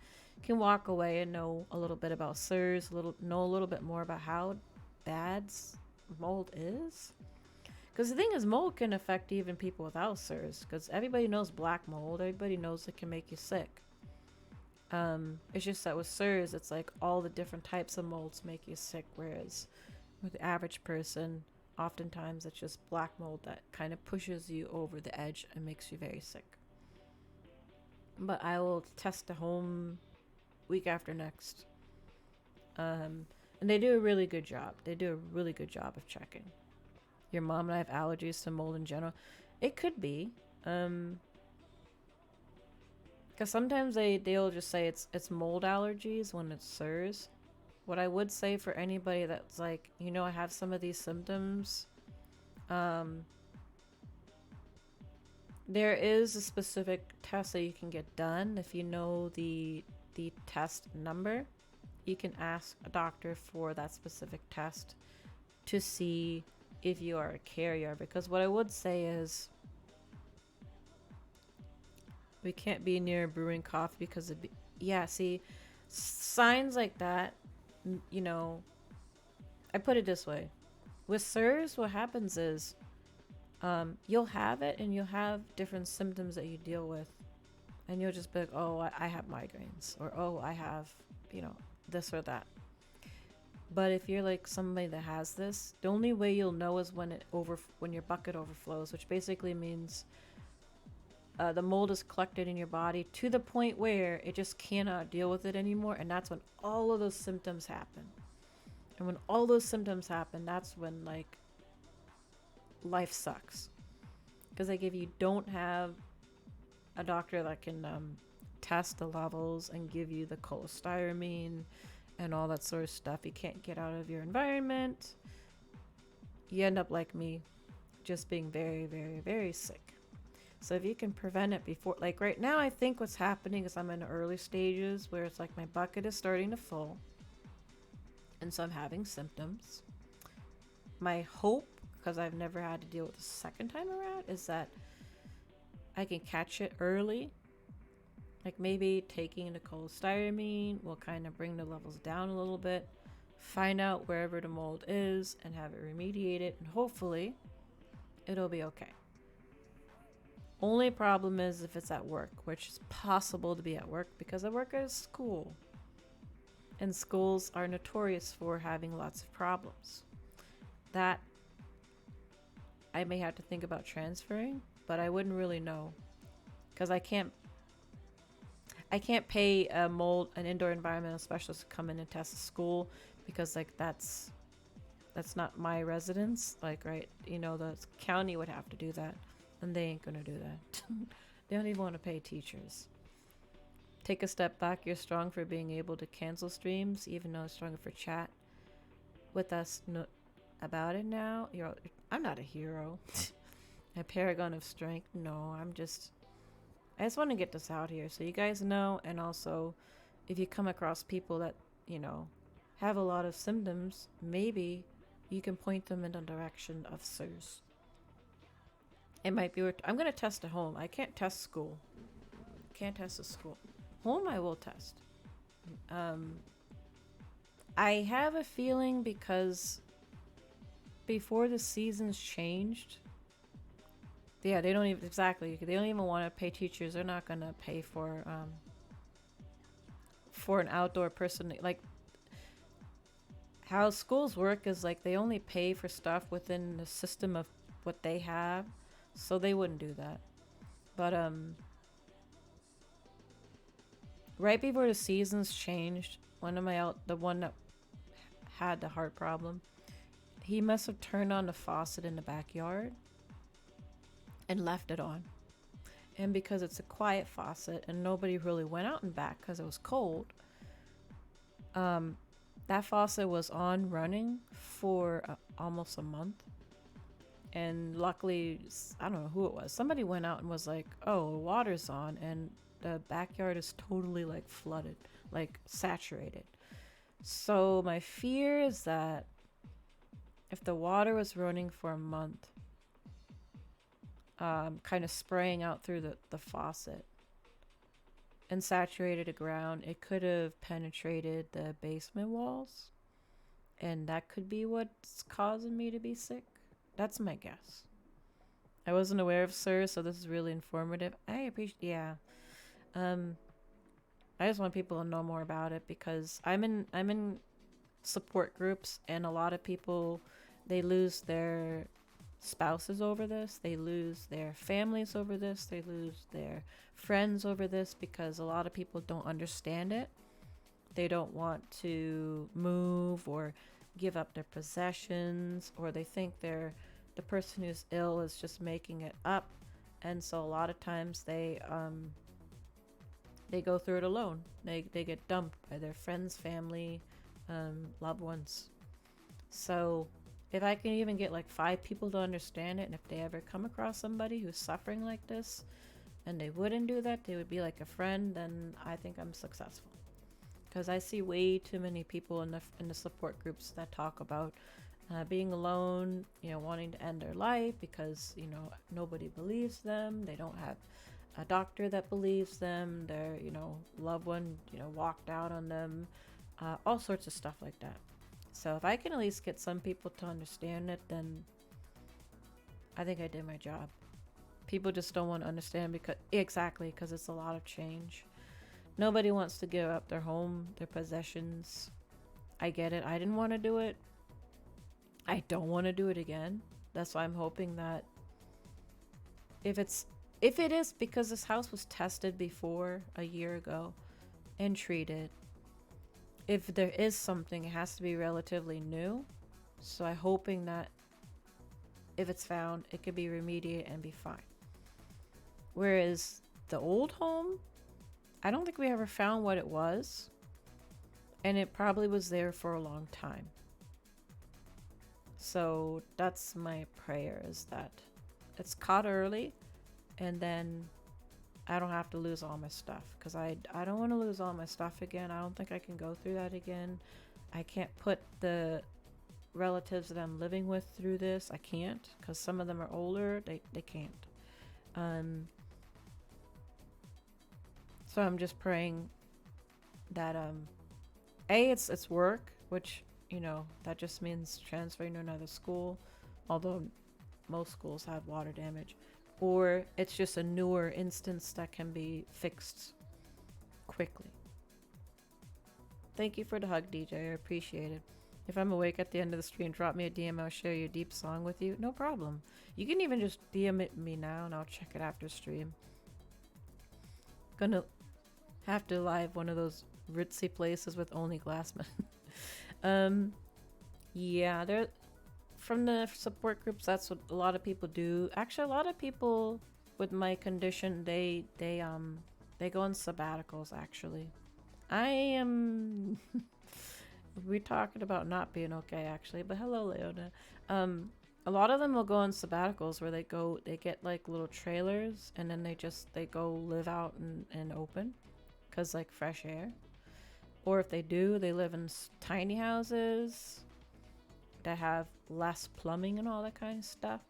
can walk away and know a little bit about CIRS, know a little bit more about how bad mold is. Because the thing is, mold can affect even people without CIRS, because everybody knows black mold. Everybody knows it can make you sick. It's just that with CIRS, it's like all the different types of molds make you sick, whereas with the average person, oftentimes it's just black mold that kind of pushes you over the edge and makes you very sick. But I will test the home week after next. And they do a really good job. They do a really good job of checking. Your mom and I have allergies to mold in general. It could be. Because sometimes they'll just say it's mold allergies when it's CIRS. What I would say for anybody that's like, I have some of these symptoms, there is a specific test that you can get done. If you know the test number, you can ask a doctor for that specific test to see if you are a carrier. Because what I would say is, we can't be near brewing coffee because of, see, signs like that, I put it this way. With CIRS, what happens is, you'll have it and you'll have different symptoms that you deal with. And you'll just be like, oh, I have migraines, or, oh, I have, this or that. But if you're like somebody that has this, the only way you'll know is when your bucket overflows, which basically means the mold is collected in your body to the point where it just cannot deal with it anymore. And that's when all of those symptoms happen. And when all those symptoms happen, that's when like life sucks. Because like if you don't have a doctor that can test the levels and give you the cholestyramine and all that sort of stuff, you can't get out of your environment. You end up like me, just being very, very, very sick. So if you can prevent it before, like right now, I think what's happening is I'm in the early stages where it's like my bucket is starting to full. And so I'm having symptoms. My hope, because I've never had to deal with the second time around, is that I can catch it early. Like maybe taking the cholestyramine will kind of bring the levels down a little bit, find out wherever the mold is and have it remediated, and hopefully it'll be okay. Only problem is if it's at work, which is possible to be at work because I work at a school. And schools are notorious for having lots of problems. That I may have to think about transferring, but I wouldn't really know because I can't pay an indoor environmental specialist to come in and test a school because like that's not my residence. Like, right, the county would have to do that, and they ain't gonna do that. They don't even want to pay teachers. Take a step back. You're strong for being able to cancel streams, even though it's stronger for chat with us about it now. I'm not a hero, a paragon of strength. No, I just want to get this out here so you guys know, and also if you come across people that, have a lot of symptoms, maybe you can point them in the direction of CIRS. It might be worth. I'm gonna test at home. I can't test school. Can't test a school. Home I will test. I have a feeling because before the seasons changed, yeah, they don't even exactly. They don't even want to pay teachers. They're not gonna pay for an outdoor person. Like how schools work is like they only pay for stuff within the system of what they have, so they wouldn't do that. But right before the seasons changed, the one that had the heart problem, he must have turned on the faucet in the backyard and left it on. And because it's a quiet faucet and nobody really went out and back because it was cold, that faucet was on running for almost a month. And luckily, I don't know who it was. Somebody went out and was like, oh, the water's on. And the backyard is totally like flooded, like saturated. So my fear is that if the water was running for a month, kind of spraying out through the faucet and saturated the ground, it could have penetrated the basement walls. And that could be what's causing me to be sick. That's my guess. I wasn't aware of CIRS, so this is really informative. I appreciate, yeah. I just want people to know more about it because I'm in support groups, and a lot of people, they lose their spouses over this, they lose their families over this, they lose their friends over this because a lot of people don't understand it. They don't want to move or give up their possessions, or they think the person who's ill is just making it up, and so a lot of times they go through it alone. They get dumped by their friends, family, loved ones. So if I can even get like 5 people to understand it, and if they ever come across somebody who's suffering like this and they wouldn't do that, they would be like a friend, then I think I'm successful. Because I see way too many people in the support groups that talk about being alone, wanting to end their life because nobody believes them. They don't have a doctor that believes them. Their loved one walked out on them. All sorts of stuff like that. So if I can at least get some people to understand it, then I think I did my job. People just don't want to understand because it's a lot of change. Nobody wants to give up their home, their possessions. I get it. I didn't want to do it. I don't want to do it again. That's why I'm hoping that if it is because this house was tested before a year ago and treated, if there is something, it has to be relatively new. So I'm hoping that if it's found, it could be remediated and be fine. Whereas the old home, I don't think we ever found what it was, and it probably was there for a long time. So that's my prayer, is that it's caught early, and then I don't have to lose all my stuff, because I don't want to lose all my stuff again. I don't think I can go through that again. I can't put the relatives that I'm living with through this. I can't, because some of them are older. They can't. So I'm just praying that it's work, which that just means transferring to another school, although most schools have water damage. or it's just a newer instance that can be fixed quickly. Thank you for the hug, DJ. I appreciate it. If I'm awake at the end of the stream, drop me a DM. I'll share your deep song with you. No problem. You can even just DM it me now and I'll check it after stream. Gonna have to live one of those ritzy places with only glass men. Yeah, they're from the support groups. That's what a lot of people do. Actually, a lot of people with my condition, they go on sabbaticals. Actually, I am. We're talking about not being okay, actually. But hello, Leona. A lot of them will go on sabbaticals where they get like little trailers, and then they go live out in open, cause like fresh air. Or if they do, they live in tiny houses that have less plumbing and all that kind of stuff.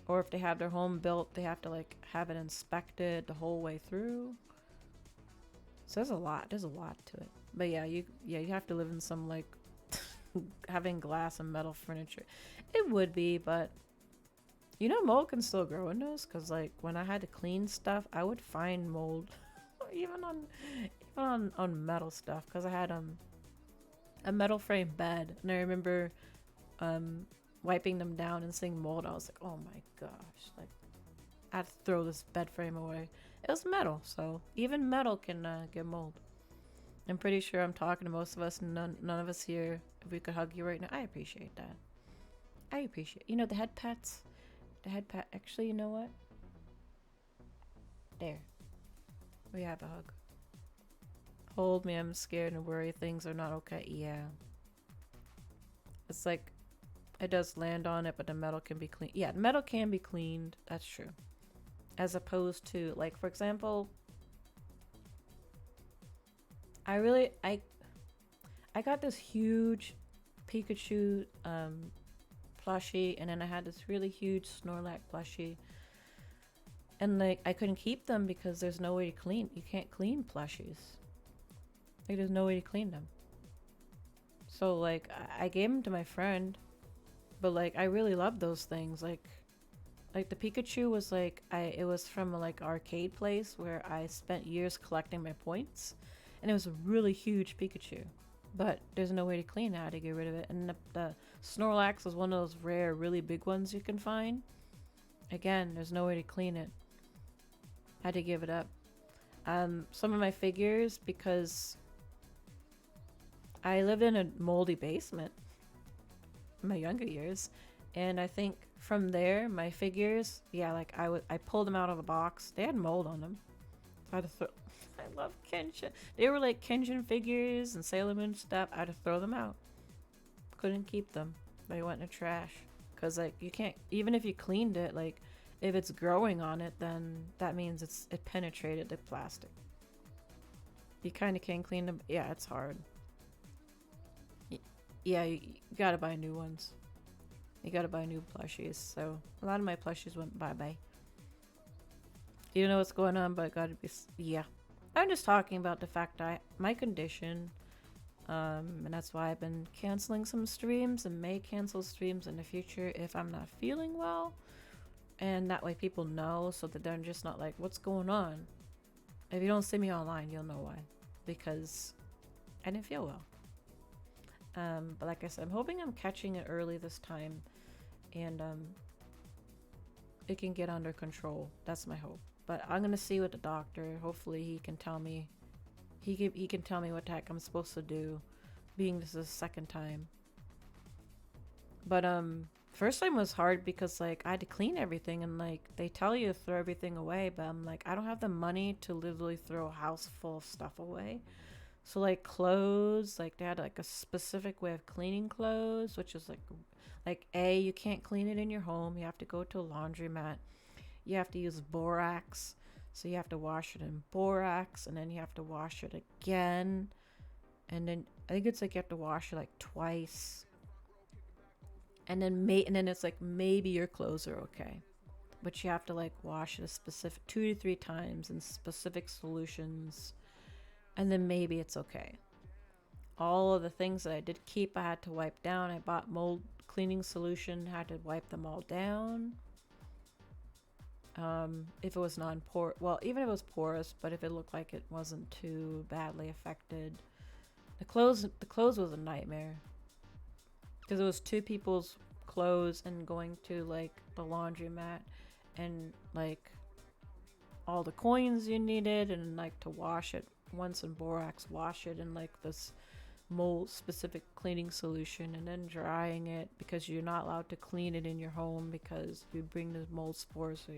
Or if they have their home built, they have to like have it inspected the whole way through. So there's a lot to it. But yeah, you have to live in some like having glass and metal furniture. It would be, but mold can still grow in those, because like when I had to clean stuff, I would find mold even on metal stuff, because I had a metal frame bed, and I remember wiping them down and seeing mold. I was like, oh my gosh, like I had to throw this bed frame away. It was metal, so even metal can get mold. I'm pretty sure I'm talking to most of us, and none of us here. If we could hug you right now, I appreciate that. I appreciate the head pats. The head pat. Actually, you know what? There. We have a hug. Hold me, I'm scared and worried things are not okay. Yeah. It's like, it does land on it, but the metal can be cleaned. Yeah, metal can be cleaned. That's true. As opposed to, like, for example, I got this huge Pikachu plushie, and then I had this really huge Snorlax plushie. And like I couldn't keep them because there's no way to clean. You can't clean plushies. Like there's no way to clean them. So like I gave them to my friend, but like I really love those things. Like the Pikachu was like it was from a like arcade place where I spent years collecting my points, and it was a really huge Pikachu. But there's no way to clean it. I had to get rid of it. And the Snorlax was one of those rare, really big ones you can find. Again, there's no way to clean it. I had to give it up. Some of my figures, because I lived in a moldy basement in my younger years, and I think from there, my figures, yeah, like I pulled them out of the box. They had mold on them. So I had to throw. I love Kenshin. They were like Kenshin figures and Sailor Moon stuff. I had to throw them out. Couldn't keep them. They went in the trash. Because like you can't, even if you cleaned it, like if it's growing on it, then that means it penetrated the plastic. You kind of can't clean them. Yeah, it's hard. Yeah, you gotta buy new ones. You gotta buy new plushies. So a lot of my plushies went bye-bye. You don't know what's going on, but it gotta be, yeah. I'm just talking about the fact that my condition, and that's why I've been canceling some streams and may cancel streams in the future if I'm not feeling well. And that way people know, so that they're just not like, what's going on? If you don't see me online, you'll know why. Because I didn't feel well. But like I said, I'm hoping I'm catching it early this time, and it can get under control. That's my hope. But I'm gonna see with the doctor. Hopefully he can tell me. He can tell me what the heck I'm supposed to do, being this is the second time. But first time was hard because like I had to clean everything, and like they tell you to throw everything away, but I'm like I don't have the money to literally throw a house full of stuff away. So like clothes, like they had like a specific way of cleaning clothes, which is like you can't clean it in your home. You have to go to a laundromat. You have to use borax, so you have to wash it in borax, and then you have to wash it again, and then I think it's like you have to wash it like twice, and then it's like maybe your clothes are okay, but you have to like wash it a specific 2 to 3 times in specific solutions, and then maybe it's okay. All of the things that I did keep, I had to wipe down. I bought mold cleaning solution had to wipe them all down. If it was non-porous, well, even if it was porous, but if it looked like it wasn't too badly affected. The clothes was a nightmare because it was two people's clothes and going to like the laundromat and like all the coins you needed and like to wash it once in borax, wash it in like this mold specific cleaning solution and then drying it because you're not allowed to clean it in your home because you bring the mold spores. So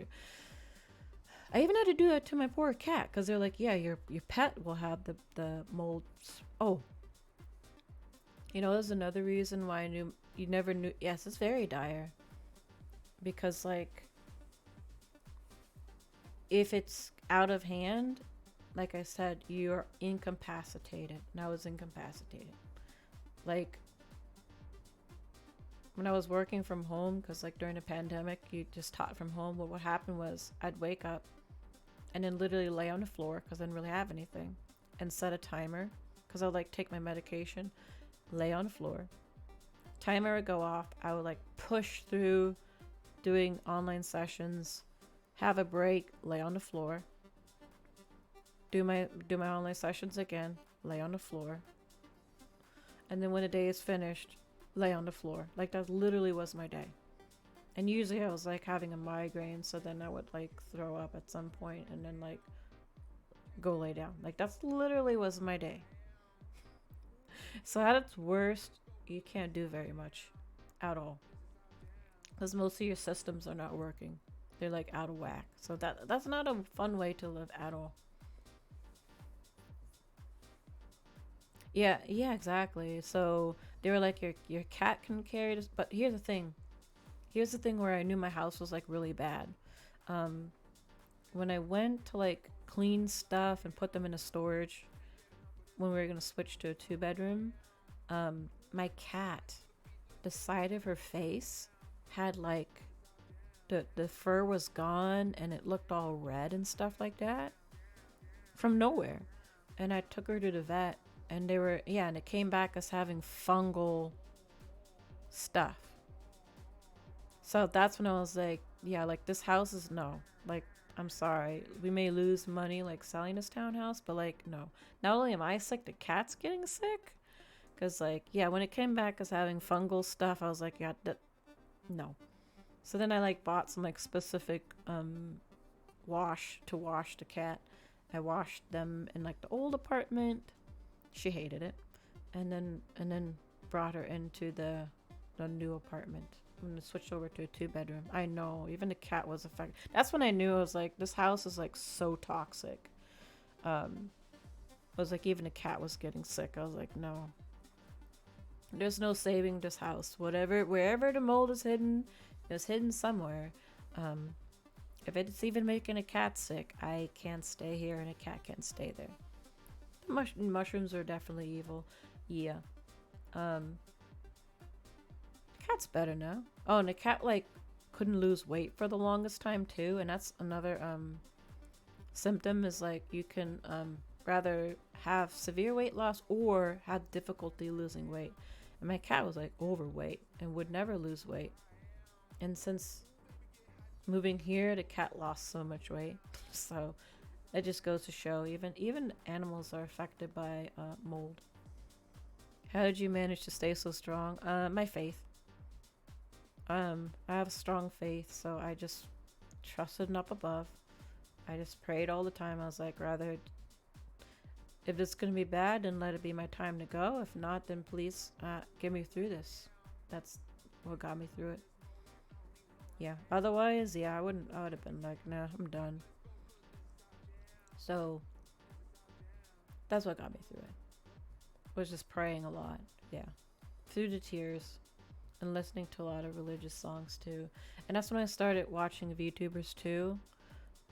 I even had to do that to my poor cat because they're like, yeah, your pet will have the molds. Oh, there's another reason why I knew you never knew. Yes, it's very dire because like if it's out of hand, like I said, you're incapacitated. And I was incapacitated. Like, when I was working from home, because like during the pandemic, you just taught from home. But what happened was I'd wake up and then literally lay on the floor because I didn't really have anything and set a timer because I would like take my medication, lay on the floor. Timer would go off. I would like push through doing online sessions, have a break, lay on the floor. Do my online sessions again, lay on the floor. And then when the day is finished, lay on the floor. Like that literally was my day. And usually I was like having a migraine, so then I would like throw up at some point and then like go lay down. Like that's literally was my day. So at its worst, you can't do very much at all. Because most of your systems are not working. They're like out of whack. So that's not a fun way to live at all. Yeah, exactly. So they were like, your cat can carry this. But here's the thing. Here's the thing where I knew my house was like really bad. When I went to like clean stuff and put them in a storage, when we were gonna switch to a 2-bedroom, my cat, the side of her face had like the fur was gone and it looked all red and stuff like that from nowhere. And I took her to the vet. And and it came back as having fungal stuff. So that's when I was like, yeah, like this house is no. Like, I'm sorry. We may lose money like selling this townhouse, but like, no. Not only am I sick, the cat's getting sick. Because like, yeah, when it came back as having fungal stuff, I was like, yeah, no. So then I like bought some like specific wash to wash the cat. I washed them in like the old apartment. She hated it, and then brought her into the new apartment when it switched over to a 2-bedroom. I know, even the cat was affected. That's when I knew I was like, this house is like so toxic. I was like, even the cat was getting sick. I was like, no, there's no saving this house. Wherever the mold is hidden, it's hidden somewhere. If it's even making a cat sick, I can't stay here, and a cat can't stay there. Mushrooms are definitely evil. Yeah. Cat's better now. Oh, and the cat like couldn't lose weight for the longest time too, and that's another symptom is like you can rather have severe weight loss or have difficulty losing weight. And my cat was like overweight and would never lose weight. And since moving here, the cat lost so much weight. So it just goes to show even animals are affected by mold. How did you manage to stay so strong? My faith. I have a strong faith, so I just trusted up above. I just prayed all the time. I was like, rather, if it's gonna be bad, then let it be my time to go. If not, then please get me through this. That's what got me through it. Yeah. Otherwise, yeah, I would have been like, nah, I'm done. So that's what got me through it. Was just praying a lot. Yeah. Through the tears. And listening to a lot of religious songs too. And that's when I started watching VTubers too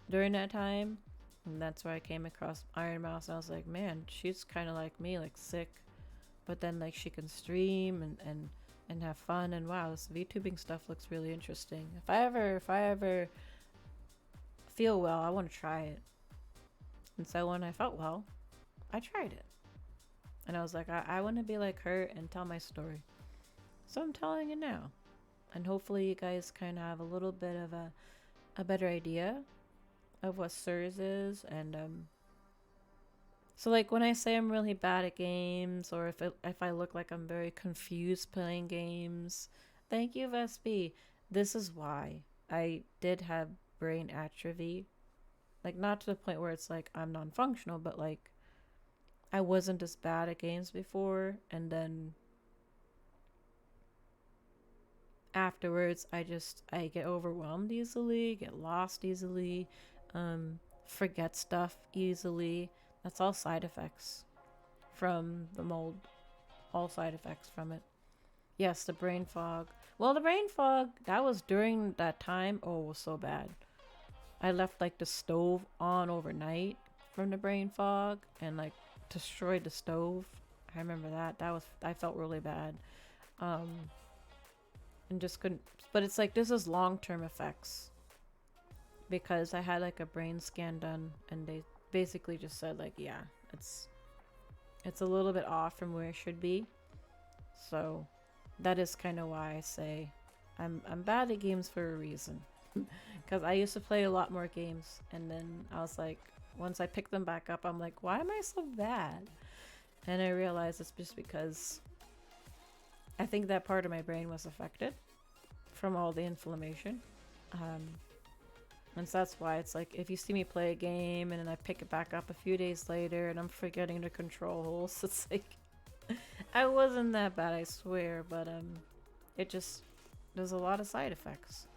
during that time. And that's where I came across Iron Mouse. And I was like, man, she's kind of like me, like sick. But then like she can stream and have fun. And wow, this VTubing stuff looks really interesting. If I ever feel well, I want to try it. And so when I felt well, I tried it. And I was like, I want to be like her and tell my story. So I'm telling you now. And hopefully you guys kind of have a little bit of a better idea of what CIRS is. And so like when I say I'm really bad at games, or if I look like I'm very confused playing games, thank you, VSB. This is why I did have brain atrophy. Like, not to the point where it's like I'm non-functional, but like I wasn't as bad at games before, and then afterwards I get overwhelmed easily, get lost easily, forget stuff easily. That's all side effects from the mold. All side effects from it. Yes, the brain fog. Well, the brain fog, that was during that time. Oh, it was so bad. I left like the stove on overnight from the brain fog and like destroyed the stove. I remember that. I felt really bad. Um and just couldn't, but it's like this is long-term effects because I had like a brain scan done and they basically just said like, yeah, it's a little bit off from where it should be. So that is kind of why I say I'm bad at games for a reason. Because I used to play a lot more games, and then I was like, once I picked them back up, I'm like, why am I so bad? And I realized it's just because I think that part of my brain was affected from all the inflammation. And so that's why it's like, if you see me play a game and then I pick it back up a few days later and I'm forgetting the controls, it's like, I wasn't that bad, I swear, but it just, there's a lot of side effects.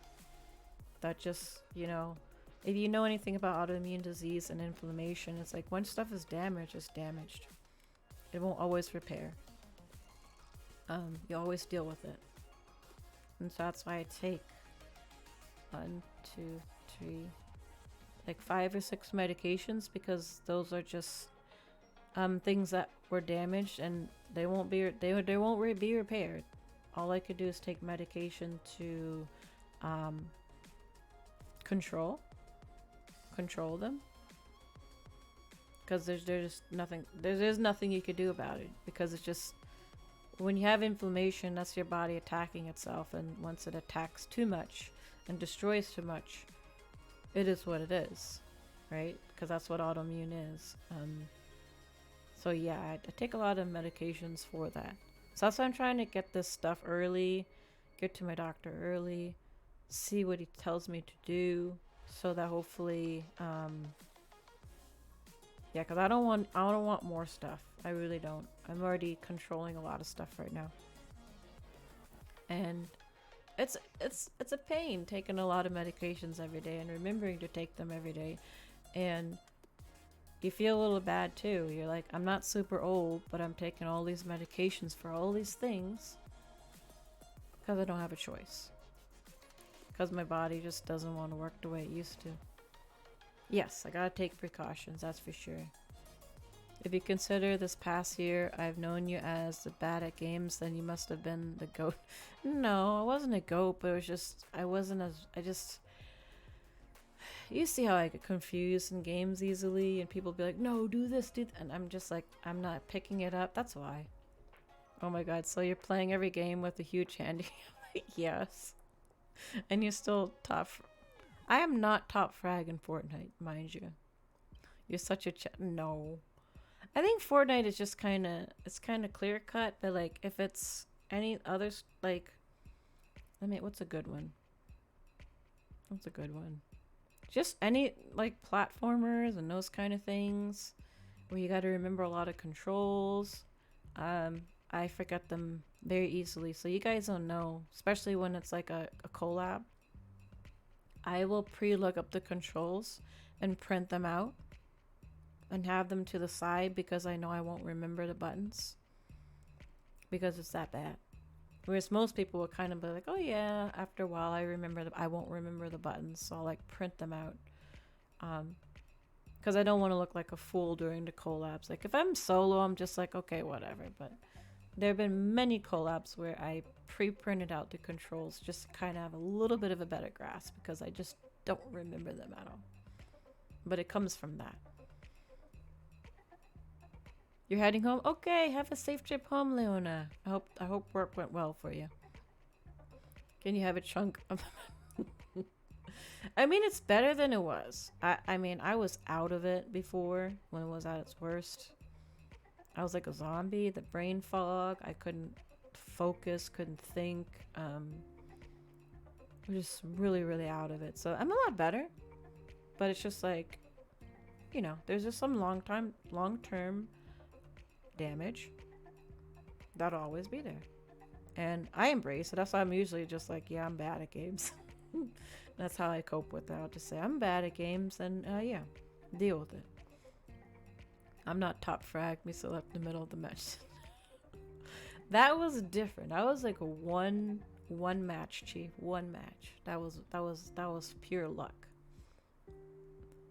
That just, if you know anything about autoimmune disease and inflammation, it's like when stuff is damaged, it's damaged. It won't always repair. You always deal with it. And so that's why I take 1, 2, 3, like 5 or 6 medications, because those are just things that were damaged and they won't be repaired. All I could do is take medication to control them, because there's just nothing, there's nothing you could do about it, because it's just, when you have inflammation, that's your body attacking itself, and once it attacks too much and destroys too much, it is what it is, right? Because that's what autoimmune is. So yeah, I take a lot of medications for that. So that's why I'm trying to get this stuff early, get to my doctor early, see what he tells me to do, so that hopefully, yeah, because I don't want more stuff. I really don't. I'm already controlling a lot of stuff right now, and it's a pain taking a lot of medications every day and remembering to take them every day, and you feel a little bad too. You're like, I'm not super old, but I'm taking all these medications for all these things because I don't have a choice. Because my body just doesn't want to work the way it used to. Yes, I gotta take precautions, that's for sure. If you consider this past year I've known you as the bad at games, then you must have been the goat. No, I wasn't a goat, but it was just, you see how I get confused in games easily, and people be like, no, do this, and I'm just like, I'm not picking it up, that's why. Oh my god, so you're playing every game with a huge handicap? Yes. And you're still top. I am not top frag in Fortnite, mind you. You're such a no. I think Fortnite is just it's kind of clear cut, but like if it's any others, like, what's a good one? What's a good one? Just any like platformers and those kind of things where you got to remember a lot of controls. I forget them very easily, so you guys don't know, especially when it's like a collab. I will pre-look up the controls and print them out and have them to the side, because I know I won't remember the buttons, because it's that bad. Whereas most people will kind of be like, oh yeah, after a while I won't remember the buttons, so I'll like print them out. Because I don't want to look like a fool during the collabs. Like if I'm solo, I'm just like, okay, whatever, but there have been many collabs where I pre-printed out the controls just to kind of have a little bit of a better grasp, because I just don't remember them at all. But it comes from that. You're heading home? Okay, have a safe trip home, Leona. I hope work went well for you. Can you have a chunk of I mean, it's better than it was. I mean, I was out of it before when it was at its worst. I was like a zombie, the brain fog. I couldn't focus, couldn't think. I'm just really, really out of it. So I'm a lot better, but it's just like, there's just some long term damage that'll always be there. And I embrace it. That's why I'm usually just like, yeah, I'm bad at games. That's how I cope with it. I'll just say I'm bad at games, and yeah, deal with it. I'm not top frag. Me select the middle of the match. That was different. I was like a one match, chief. One match. That was pure luck.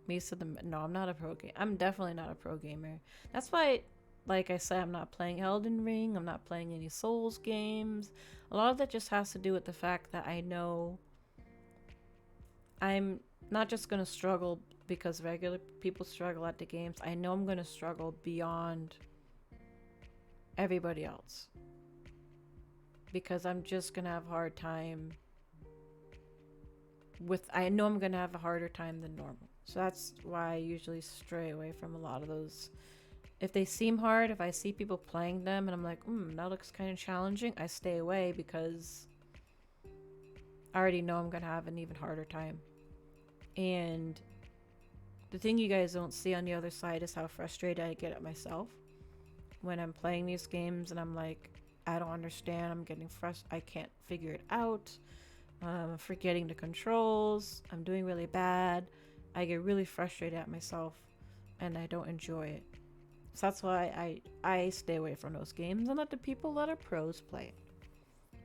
Me said no, I'm not a pro game. I'm definitely not a pro gamer. That's why, like I said, I'm not playing Elden Ring. I'm not playing any Souls games. A lot of that just has to do with the fact that I know I'm not just gonna struggle because regular people struggle at the games. I know I'm gonna struggle beyond everybody else because I'm just gonna have a hard time I know I'm gonna have a harder time than normal. So that's why I usually stray away from a lot of those. If they seem hard, if I see people playing them and I'm like, that looks kind of challenging, I stay away because I already know I'm gonna have an even harder time. And the thing you guys don't see on the other side is how frustrated I get at myself when I'm playing these games and I'm like, I don't understand. I'm getting frustrated. I can't figure it out. I'm forgetting the controls. I'm doing really bad. I get really frustrated at myself and I don't enjoy it. So that's why I stay away from those games and let the people that are pros play it.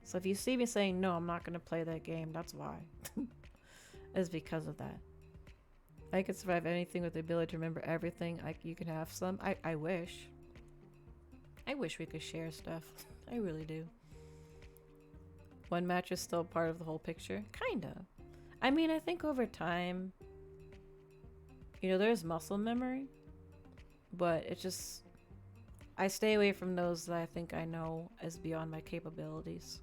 So if you see me saying, no, I'm not going to play that game, that's why. It's because of that. I could survive anything with the ability to remember everything. You can have some. I wish. I wish we could share stuff. I really do. One match is still part of the whole picture. Kinda. I mean, I think over time, there's muscle memory. But it just... I stay away from those that I think I know is beyond my capabilities.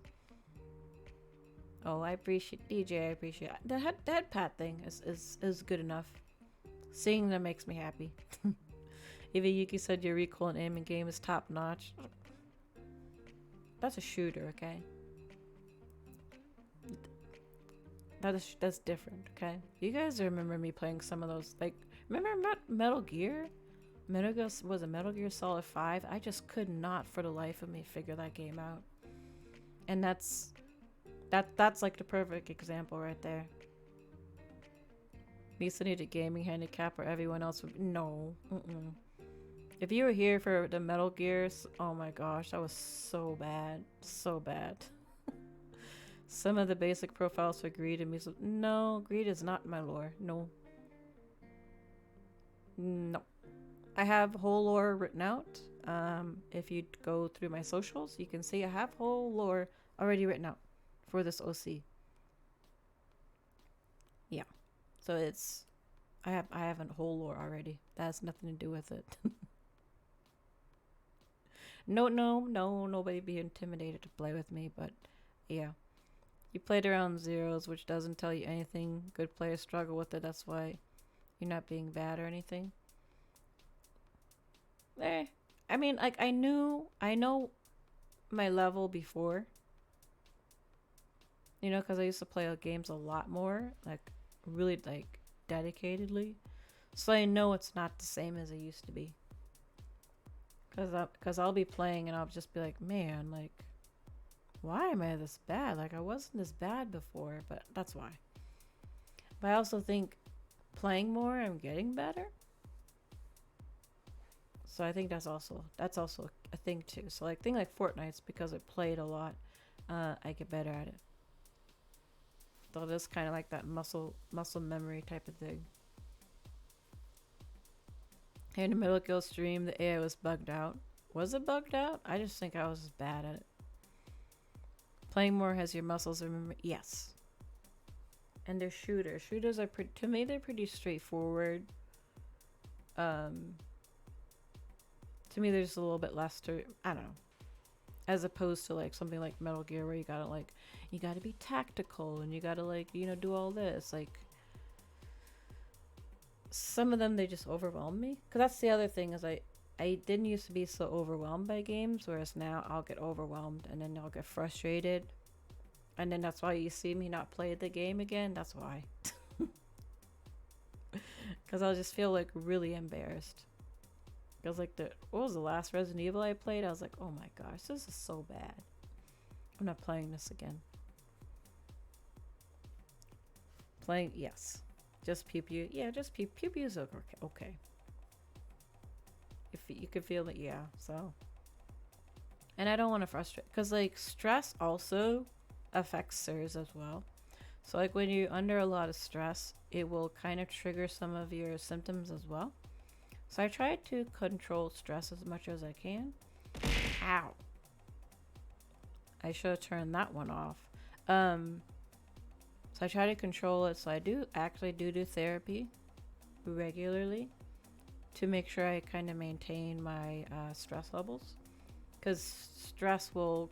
Oh, I appreciate DJ. I appreciate the head pat thing is good enough. Seeing them makes me happy. Even Yuki said your recoil and aim in game is top notch. That's a shooter, okay? That's different, okay? You guys remember me playing some of those, like, remember Metal Gear? Was a Metal Gear Solid 5? I just could not for the life of me figure that game out. And that's like the perfect example right there. Lisa needed a gaming handicap or everyone else would... No. If you were here for the Metal Gears, oh my gosh, that was so bad. So bad. Some of the basic profiles for Greed and Miso... No, Greed is not my lore. No. No. I have whole lore written out. If you go through my socials, you can see I have whole lore already written out for this OC. Yeah. So it's... I have a whole lore already. That has nothing to do with it. No, nobody be intimidated to play with me, but yeah. You played around zeros, which doesn't tell you anything. Good players struggle with it, that's why you're not being bad or anything. I mean, like, I know my level before. Because I used to play games a lot more, like, really, like, dedicatedly. So I know it's not the same as it used to be. Because I'll be playing and I'll just be like, man, like, why am I this bad? Like, I wasn't this bad before, but that's why. But I also think playing more, I'm getting better. So I think that's also a thing too. So like thing like Fortnite's because I played a lot, I get better at it. So this kind of like that muscle memory type of thing. Hey, in the Metal Gear stream, the AI was bugged out. Was it bugged out? I just think I was just bad at it. Playing more has your muscles remember. Yes. And they're shooters. Shooters are to me they're pretty straightforward. To me, there's a little bit less to... I don't know. as opposed to like something like Metal Gear where you gotta be tactical and you gotta do all this. Like some of them, they just overwhelm me. Cause that's the other thing is I didn't used to be so overwhelmed by games, whereas now I'll get overwhelmed and then I'll get frustrated, and then that's why you see me not play the game again. That's why. Cause I'll just feel like really embarrassed. Cause like what was the last Resident Evil I played? I was like, oh my gosh, this is so bad. I'm not playing this again. Yes. Just pew pew. Yeah, just pew pew is okay. If you could feel it, yeah. So, and I don't want to frustrate, because like stress also affects CIRS as well. So like when you're under a lot of stress, it will kind of trigger some of your symptoms as well. So I try to control stress as much as I can. Ow. I should have turned that one off. So I try to control it. So I do therapy regularly to make sure I kind of maintain my stress levels. Because stress will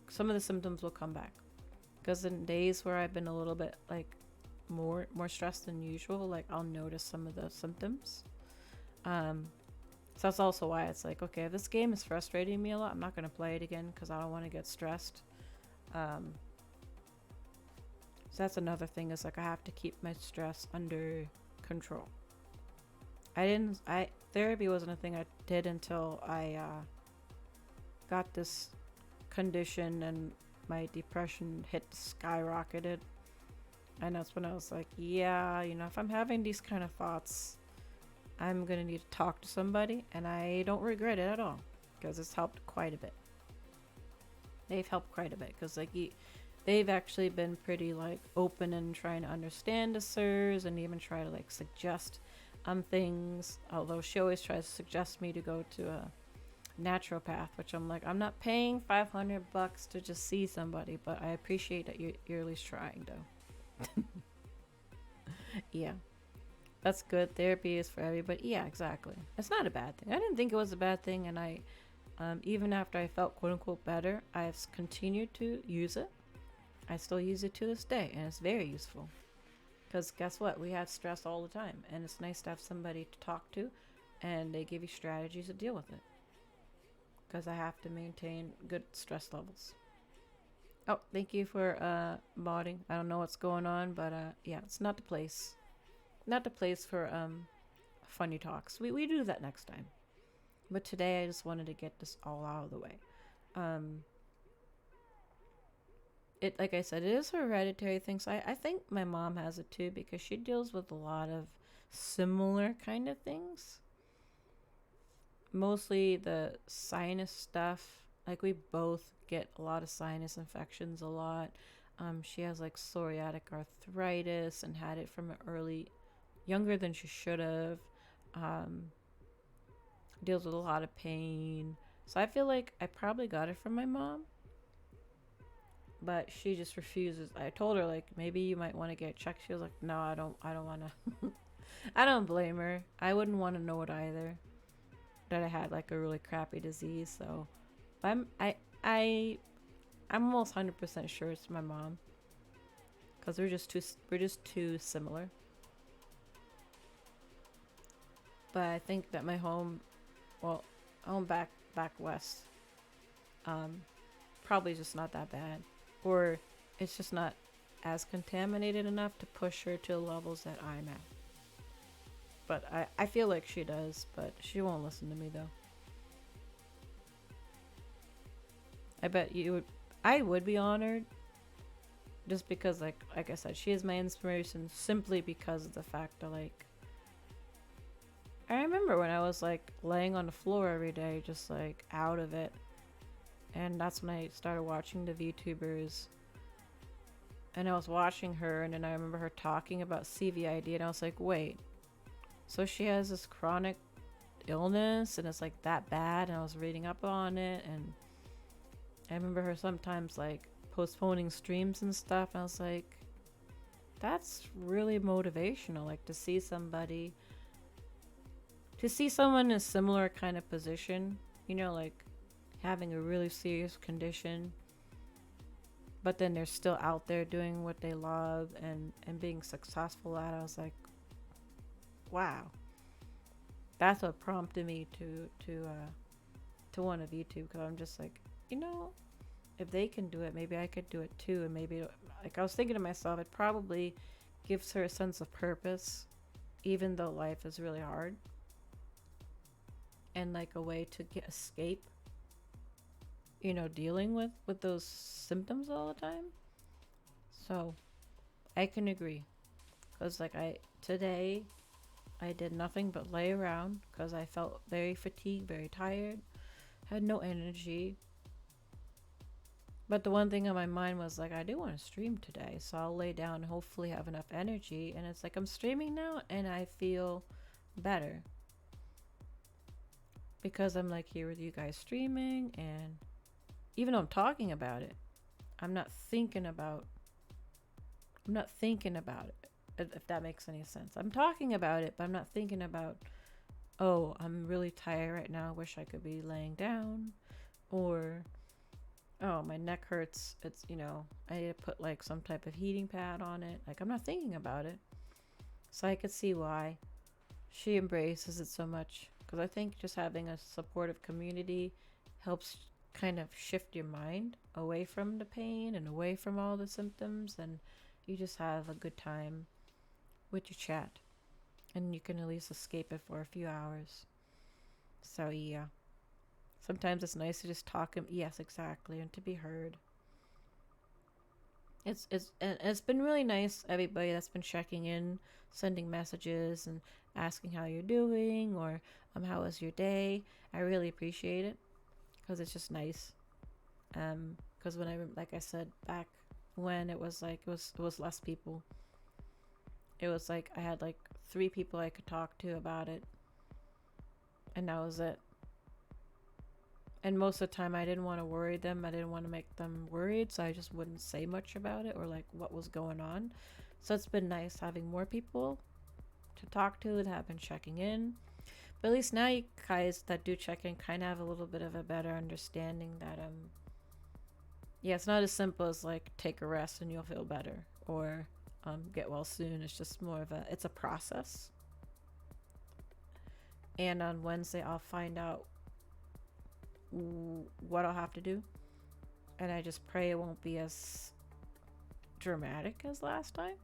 some of the symptoms will come back. Because in days where I've been a little bit like more stressed than usual, like I'll notice some of the symptoms. So that's also why it's like, okay, if this game is frustrating me a lot, I'm not going to play it again because I don't want to get stressed. So that's another thing, is like I have to keep my stress under control. Therapy wasn't a thing I did until I got this condition and my depression skyrocketed. And that's when I was like, yeah, if I'm having these kind of thoughts, I'm going to need to talk to somebody. And I don't regret it at all, because it's helped quite a bit. They've helped quite a bit, because like they've actually been pretty like open and trying to understand the CIRS and even try to like suggest things. Although she always tries to suggest me to go to a naturopath, which I'm like, I'm not paying $500 to just see somebody, but I appreciate that you're at least trying though. Yeah, that's good. Therapy is for everybody. Yeah, exactly. It's not a bad thing. I didn't think it was a bad thing, and I even after I felt quote unquote better, I've continued to use it. I still use it to this day, and it's very useful. Because guess what? We have stress all the time, and it's nice to have somebody to talk to, and they give you strategies to deal with it. Because I have to maintain good stress levels. Oh, thank you for modding. I don't know what's going on, but yeah, it's not the place. Not the place for funny talks. We do that next time. But today I just wanted to get this all out of the way. It, like I said, it is a hereditary thing. So I think my mom has it too, because she deals with a lot of similar kind of things. Mostly the sinus stuff. Like we both get a lot of sinus infections a lot. She has like psoriatic arthritis and had it from an younger than she should have. Deals with a lot of pain. So I feel like I probably got it from my mom, but she just refuses. I told her like, maybe you might want to get checked. She was like, no, I don't want to. I don't blame her. I wouldn't want to know it either, that I had like a really crappy disease. So I'm almost 100% sure it's my mom, because we're just too similar. But I think that my home back west, probably just not that bad, or it's just not as contaminated enough to push her to the levels that I'm at. But I feel like she does, but she won't listen to me though. I bet I would be honored, just because like I said, she is my inspiration, simply because of the fact that like, I remember when I was like laying on the floor every day, just like out of it. And that's when I started watching the VTubers. And I was watching her, and then I remember her talking about CVID, and I was like, wait, so she has this chronic illness and it's like that bad? And I was reading up on it, and I remember her sometimes like postponing streams and stuff, and I was like, that's really motivational, like to see somebody to see someone in a similar kind of position, like having a really serious condition, but then they're still out there doing what they love and being successful at. I was like, wow, that's what prompted me to want to YouTube, because I'm just like, if they can do it, maybe I could do it too. And maybe, like, I was thinking to myself, it probably gives her a sense of purpose, even though life is really hard, and like a way to escape, dealing with those symptoms all the time. So I can agree, because like today I did nothing but lay around because I felt very fatigued, very tired, had no energy. But the one thing on my mind was like, I do want to stream today, so I'll lay down and hopefully have enough energy. And it's like, I'm streaming now and I feel better because I'm like here with you guys streaming, and even though I'm talking about it, I'm not thinking about it, if that makes any sense. I'm talking about it, but I'm not thinking about, oh, I'm really tired right now, wish I could be laying down, or oh, my neck hurts, it's, I need to put like some type of heating pad on it. Like, I'm not thinking about it. So I could see why she embraces it so much, because I think just having a supportive community helps kind of shift your mind away from the pain and away from all the symptoms, and you just have a good time with your chat, and you can at least escape it for a few hours. So yeah, sometimes it's nice to just talk. Yes, exactly, and to be heard. It's been really nice, everybody that's been checking in, sending messages and asking how you're doing, or how was your day. I really appreciate it, because it's just nice. Because when like I said, back when it was like, it was less people. It was like I had like 3 people I could talk to about it, and that was it. And most of the time I didn't want to worry them. I didn't want to make them worried, so I just wouldn't say much about it or like what was going on. So it's been nice having more people to talk to that have been checking in. But at least now you guys that do check in kind of have a little bit of a better understanding that yeah, it's not as simple as like take a rest and you'll feel better, or get well soon. It's just more of it's a process. And on Wednesday I'll find out what I'll have to do, and I just pray it won't be as dramatic as last time.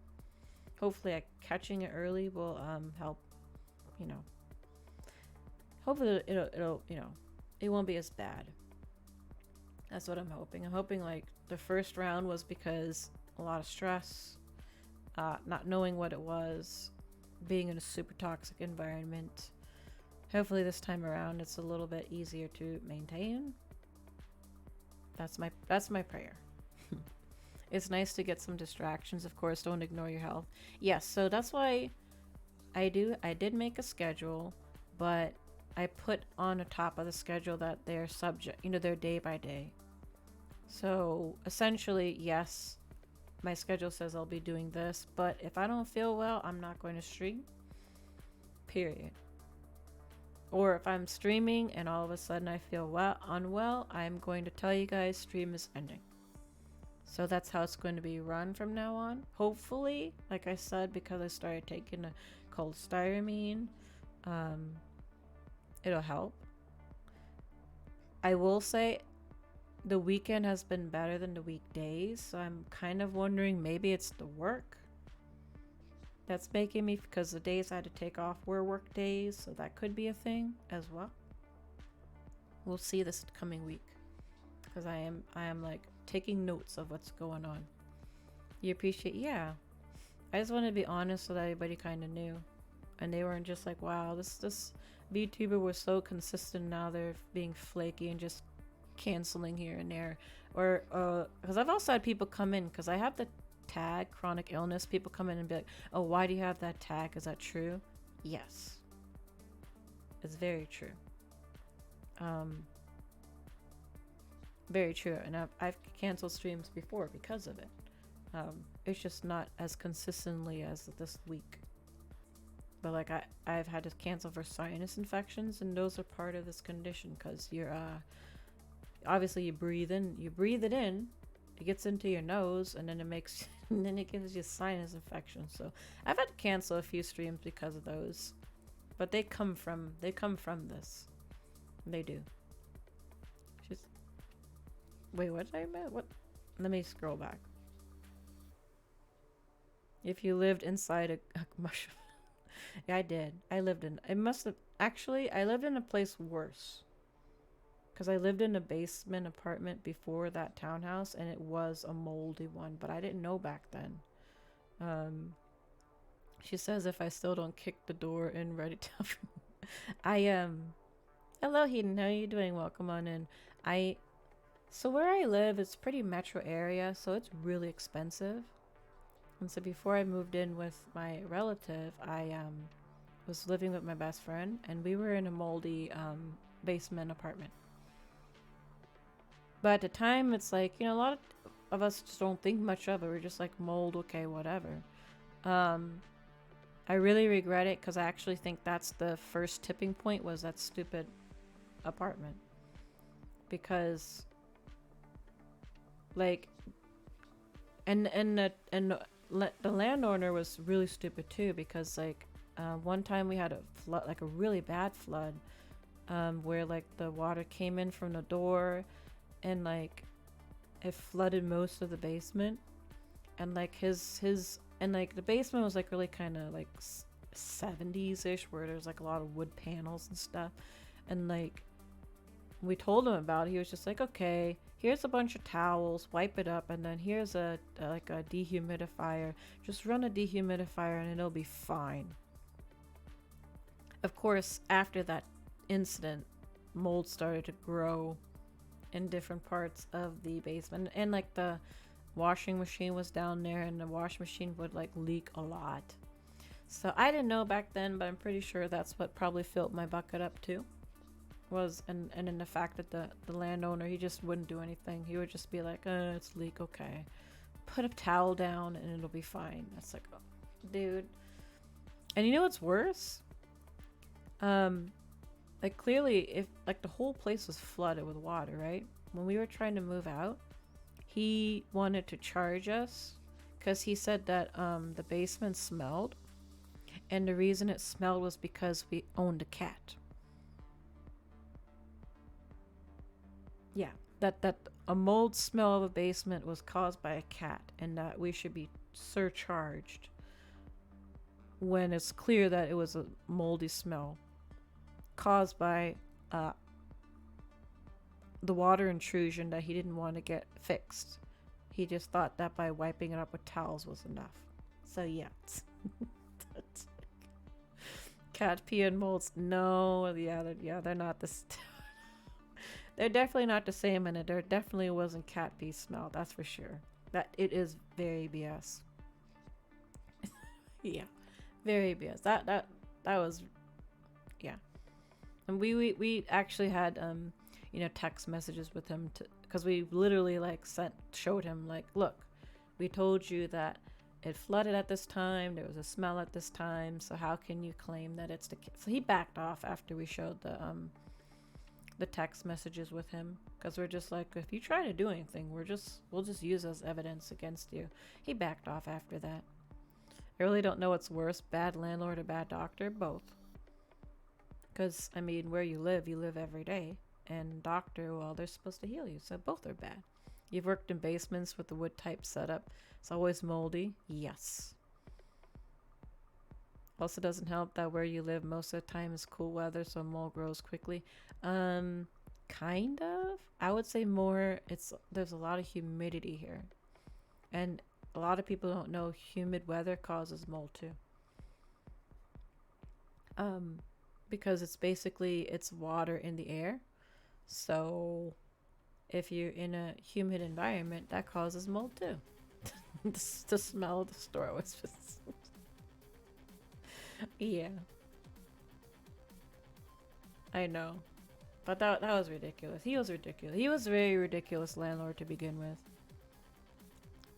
Hopefully, catching it early will help. You know, hopefully it'll it won't be as bad. That's what I'm hoping. I'm hoping like the first round was because a lot of stress, not knowing what it was, being in a super toxic environment. Hopefully this time around it's a little bit easier to maintain. That's my prayer. It's nice to get some distractions, of course. Don't ignore your health. Yes, so that's why I did make a schedule, but I put on the top of the schedule that they're subject, they're day by day. So essentially, yes, my schedule says I'll be doing this, but if I don't feel well, I'm not going to stream. Period. Or if I'm streaming and all of a sudden I feel unwell, I'm going to tell you guys stream is ending. So that's how it's going to be run from now on. Hopefully, like I said, because I started taking a cholestyramine, it'll help. I will say the weekend has been better than the weekdays, so I'm kind of wondering maybe it's the work that's making me, because the days I had to take off were work days, so that could be a thing as well. We'll see this coming week, because I am like taking notes of what's going on. You appreciate? Yeah, I just want to be honest so that everybody kind of knew, and they weren't just like, wow, this VTuber was so consistent, now they're being flaky and just canceling here and there. Or because I've also had people come in, because I have the tag chronic illness, people come in and be like, oh, why do you have that tag, is that true? Yes, it's very true. Very true. And I've canceled streams before because of it. It's just not as consistently as this week. But like I've had to cancel for sinus infections, and those are part of this condition because you're obviously you breathe it in, it gets into your nose, and then it makes and then it gives you sinus infections. So I've had to cancel a few streams because of those, but they come from this. They do. Just wait, what did I mean? What? Let me scroll back. If you lived inside a mushroom. Yeah, I did. I lived in. It must have. Actually, I lived in a place worse. Because I lived in a basement apartment before that townhouse, and it was a moldy one, but I didn't know back then. She says if I still don't kick the door in, ready to. I. Hello, Heaton. How are you doing? Welcome on in. So where I live, it's pretty metro area, so it's really expensive. And so before I moved in with my relative, I was living with my best friend, and we were in a moldy basement apartment. But at the time, it's like, a lot of us just don't think much of it. We're just like, mold, okay, whatever. I really regret it because I actually think that's the first tipping point, was that stupid apartment. Because, like, and the landowner was really stupid too, because like one time we had a flood, like a really bad flood, where like the water came in from the door, and like it flooded most of the basement, and like his and like the basement was like really kind of like 70s ish, where there's like a lot of wood panels and stuff, and like we told him about it. He was just like, okay, here's a bunch of towels, wipe it up, and then here's a dehumidifier. Just run a dehumidifier and it'll be fine. Of course, after that incident, mold started to grow in different parts of the basement, and like the washing machine was down there, and the washing machine would like leak a lot. So I didn't know back then, but I'm pretty sure that's what probably filled my bucket up too. And in the fact that the landowner, he just wouldn't do anything. He would just be like, it's leak, okay, put a towel down and it'll be fine. That's like, oh, dude. And you know what's worse? Like clearly, if like the whole place was flooded with water, right? When we were trying to move out, he wanted to charge us because he said that the basement smelled, and the reason it smelled was because we owned a cat. Yeah, that a mold smell of a basement was caused by a cat, and that we should be surcharged when it's clear that it was a moldy smell caused by the water intrusion that he didn't want to get fixed. He just thought that by wiping it up with towels was enough. So yeah. Cat pee and molds. No, they're not this. They're definitely not the same, and there definitely wasn't cat pee smell. That's for sure. That it is very BS. Yeah, very BS. That was, yeah. And we actually had text messages with him because we literally like showed him like, look, we told you that it flooded at this time. There was a smell at this time. So how can you claim that it's the kid? So he backed off after we showed the text messages with him, because we're just like, if you try to do anything, we'll just use as evidence against you. He backed off after that. I really don't know what's worse, bad landlord or bad doctor. Both. Because I mean, where you live every day, and doctor, well, they're supposed to heal you, so both are bad. You've worked in basements with the wood type setup. It's always moldy. Yes. Also doesn't help that where you live most of the time is cool weather, so mold grows quickly. Kind of. I would say more, there's a lot of humidity here. And a lot of people don't know humid weather causes mold too. Because it's water in the air. So if you're in a humid environment, that causes mold too. The smell of the store was just yeah. I know. But that was ridiculous. He was ridiculous. He was a very ridiculous landlord to begin with.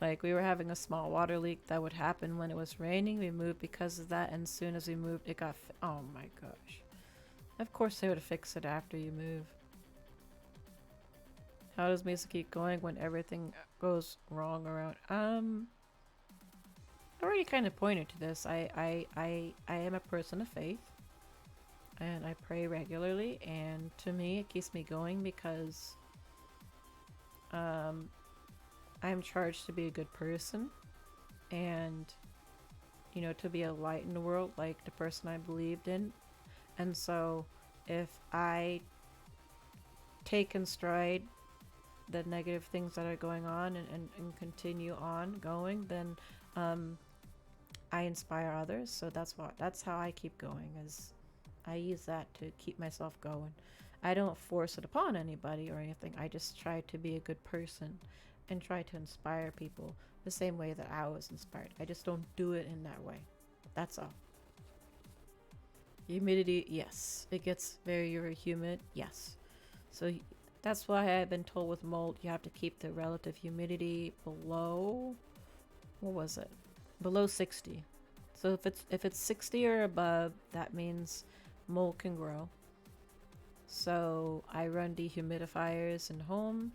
Like we were having a small water leak that would happen when it was raining. We moved because of that, and as soon as we moved, it got. Oh my gosh! Of course they would fix it after you move. How does Mesa keep going when everything goes wrong around? I already kind of pointed to this. I am a person of faith, and I pray regularly, and to me it keeps me going because I'm charged to be a good person and, you know, to be a light in the world like the person I believed in. And so if I take in stride the negative things that are going on and continue on going, then I inspire others. So that's how I keep going, is I use that to keep myself going. I don't force it upon anybody or anything. I just try to be a good person and try to inspire people the same way that I was inspired. I just don't do it in that way. That's all. Humidity, yes. It gets very, very humid, yes. So that's why I've been told with mold, you have to keep the relative humidity below, what was it? Below 60. So if it's 60 or above, that means mold can grow. So I run dehumidifiers in home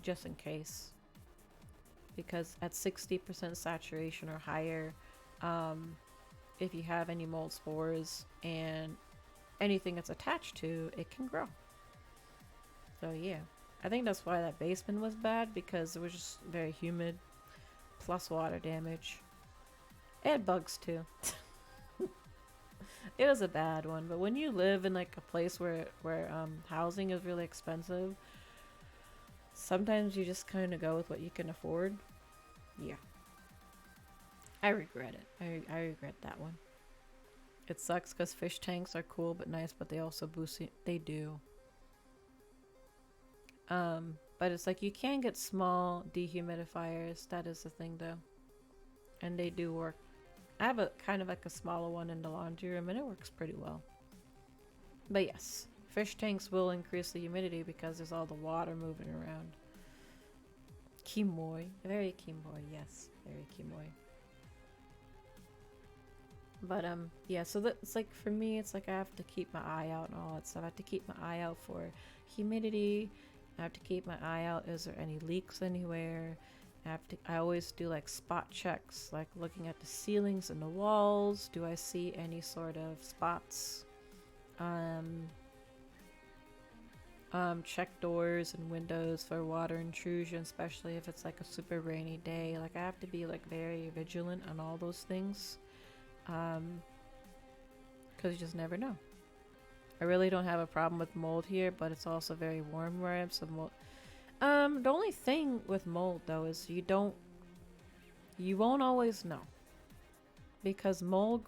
just in case. Because at 60% saturation or higher, if you have any mold spores and anything it's attached to, it can grow. So yeah, I think that's why that basement was bad, because it was just very humid, plus water damage. It had bugs too. It was a bad one, but when you live in like a place where housing is really expensive, sometimes you just kind of go with what you can afford. Yeah. I regret it. I regret that one. It sucks because fish tanks are cool but nice, but they also boost it. They do. But it's like you can get small dehumidifiers. That is the thing though. And they do work. I have a kind of like a smaller one in the laundry room and it works pretty well. But yes, fish tanks will increase the humidity because there's all the water moving around. Kimoy. Very kimoy, yes. Very kimoy. But yeah, so that's like, for me, it's like I have to keep my eye out and all that stuff. I have to keep my eye out for humidity. I have to keep my eye out, is there any leaks anywhere? I always do like spot checks, like looking at the ceilings and the walls. Do I see any sort of spots? Check doors and windows for water intrusion, especially if it's like a super rainy day. Like I have to be like very vigilant on all those things. Because you just never know. I really don't have a problem with mold here, but it's also very warm where I am, so mold. The only thing with mold though is you won't always know, because mold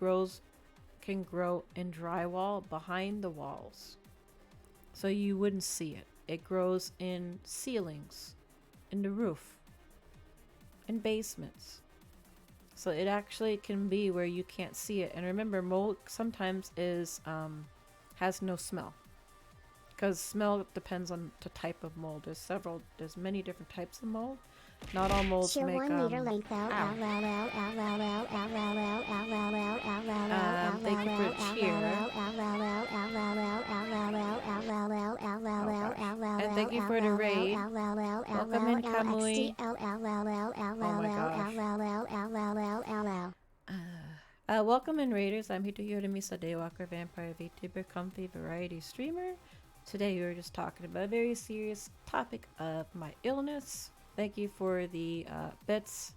can grow in drywall behind the walls, so you wouldn't see it. It grows in ceilings, in the roof, in basements. So it actually can be where you can't see it. And remember, mold sometimes has no smell. Because smell depends on the type of mold. There's many different types of mold. Not all molds make Thank you for the cheer. And thank you for the raid. Welcome in, Kamui. Welcome in, Raiders. I'm Hitoyori Misa, Daywalker, Vampire, VTuber, Comfy, Variety Streamer. Today we were just talking about a very serious topic of my illness. Thank you for the bits,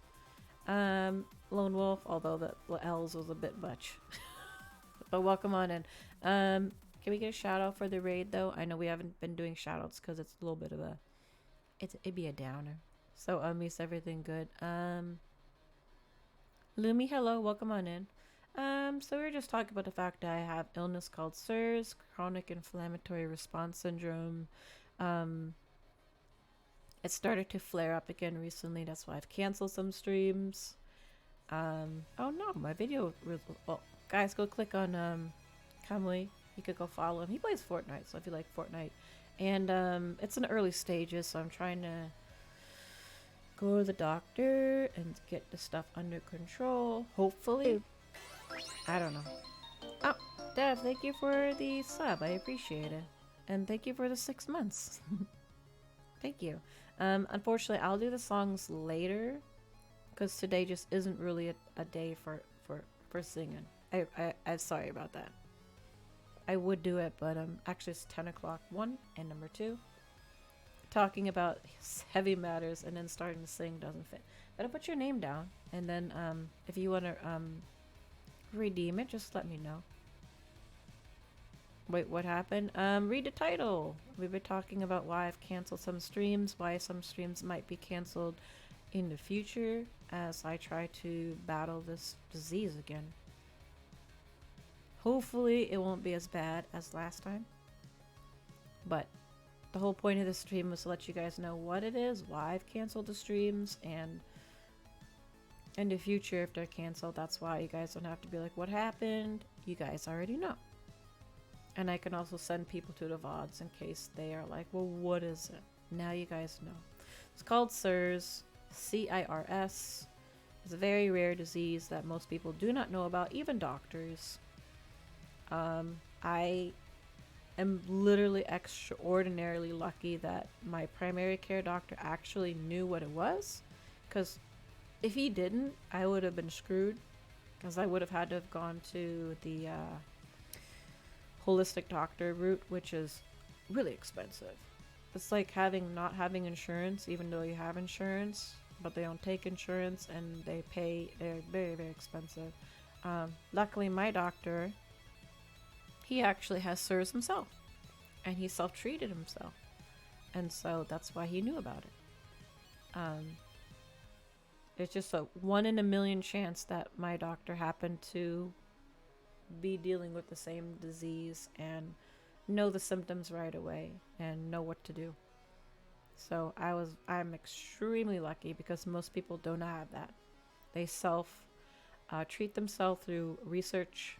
Lone Wolf, although the L's was a bit much. But welcome on in. Can we get a shout out for the raid though? I know we haven't been doing shout outs because it's a little bit of it'd be a downer. So Miss, everything good? Lumi, hello, welcome on in. So we were just talking about the fact that I have illness called CIRS, chronic inflammatory response syndrome. It started to flare up again recently. That's why I've canceled some streams. Oh no, my video. Well, guys, go click on Kamui. You could go follow him. He plays Fortnite, so if you like Fortnite, and it's in the early stages, so I'm trying to go to the doctor and get the stuff under control. Hopefully. I don't know. Oh, Dev, thank you for the sub. I appreciate it. And thank you for the 6 months. Thank you. Unfortunately, I'll do the songs later because today just isn't really a day for singing. I'm sorry about that. I would do it, but actually it's 10 o'clock, one, and number two, talking about heavy matters and then starting to sing doesn't fit. Better put your name down, and then if you want to redeem it, just let me know. Wait, what happened? Read the title. We've been talking about why I've canceled some streams, why some streams might be canceled in the future as I try to battle this disease again. Hopefully it won't be as bad as last time. But the whole point of the stream was to let you guys know what it is, why I've canceled the streams, and in the future if they're canceled, that's why you guys don't have to be like, what happened? You guys already know. And I can also send people to the VODs in case they are like, well, what is it? Now you guys know. It's called CIRS, CIRS. It's a very rare disease that most people do not know about, even doctors. I am literally extraordinarily lucky that my primary care doctor actually knew what it was. Because if he didn't, I would have been screwed. Because I would have had to have gone to the holistic doctor route, which is really expensive. It's like not having insurance, even though you have insurance, but they don't take insurance and they're very, very expensive. Luckily, my doctor, he actually has CIRS himself, and he self-treated himself, and so that's why he knew about it. It's just a 1 in a million chance that my doctor happened to be dealing with the same disease and know the symptoms right away and know what to do. So I'm extremely lucky because most people don't have that. They treat themselves through research,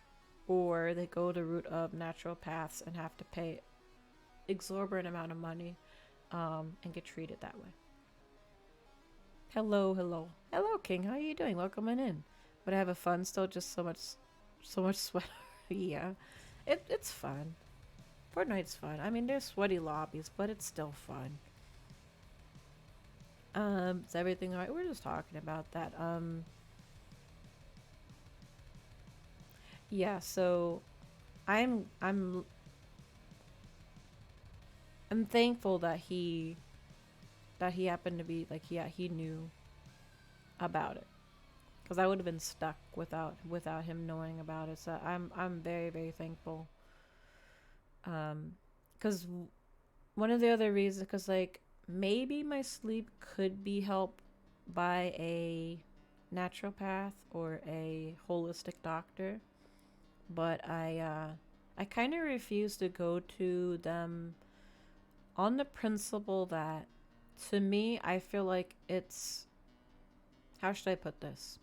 or they go the route of naturopaths and have to pay exorbitant amount of money and get treated that way. Hello King, how are you doing? Welcome in. But I have a fun still, just so much sweat. Yeah, it's fun. Fortnite's fun. I mean, there's sweaty lobbies, but it's still fun. Is everything alright? We're just talking about that. Yeah, so I'm thankful that he happened to be like, yeah, he knew about it. Because I would have been stuck without him knowing about it. So I'm very, very thankful. Because one of the other reasons, because like maybe my sleep could be helped by a naturopath or a holistic doctor, but I kind of refuse to go to them on the principle that, to me, I feel like it's, how should I put this?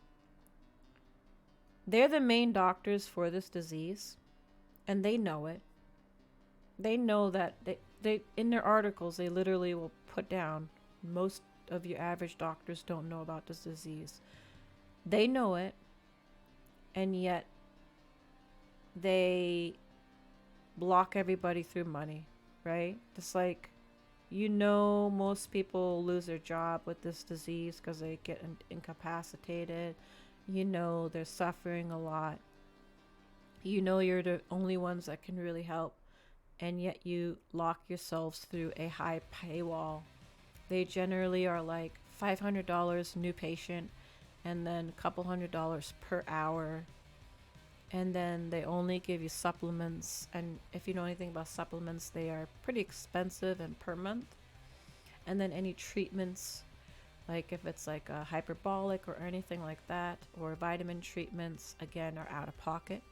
They're the main doctors for this disease, and they know it. They know that they in their articles, they literally will put down, most of your average doctors don't know about this disease. They know it, and yet they block everybody through money, right? Just like, most people lose their job with this disease because they get incapacitated. They're suffering a lot. You're the only ones that can really help, and yet you lock yourselves through a high paywall. They generally are like $500 new patient, and then a couple $100 per hour, and then they only give you supplements, and if you know anything about supplements, they are pretty expensive and per month. And then any treatments, like if it's like a hyperbolic or anything like that, or vitamin treatments, again, are out of pocket.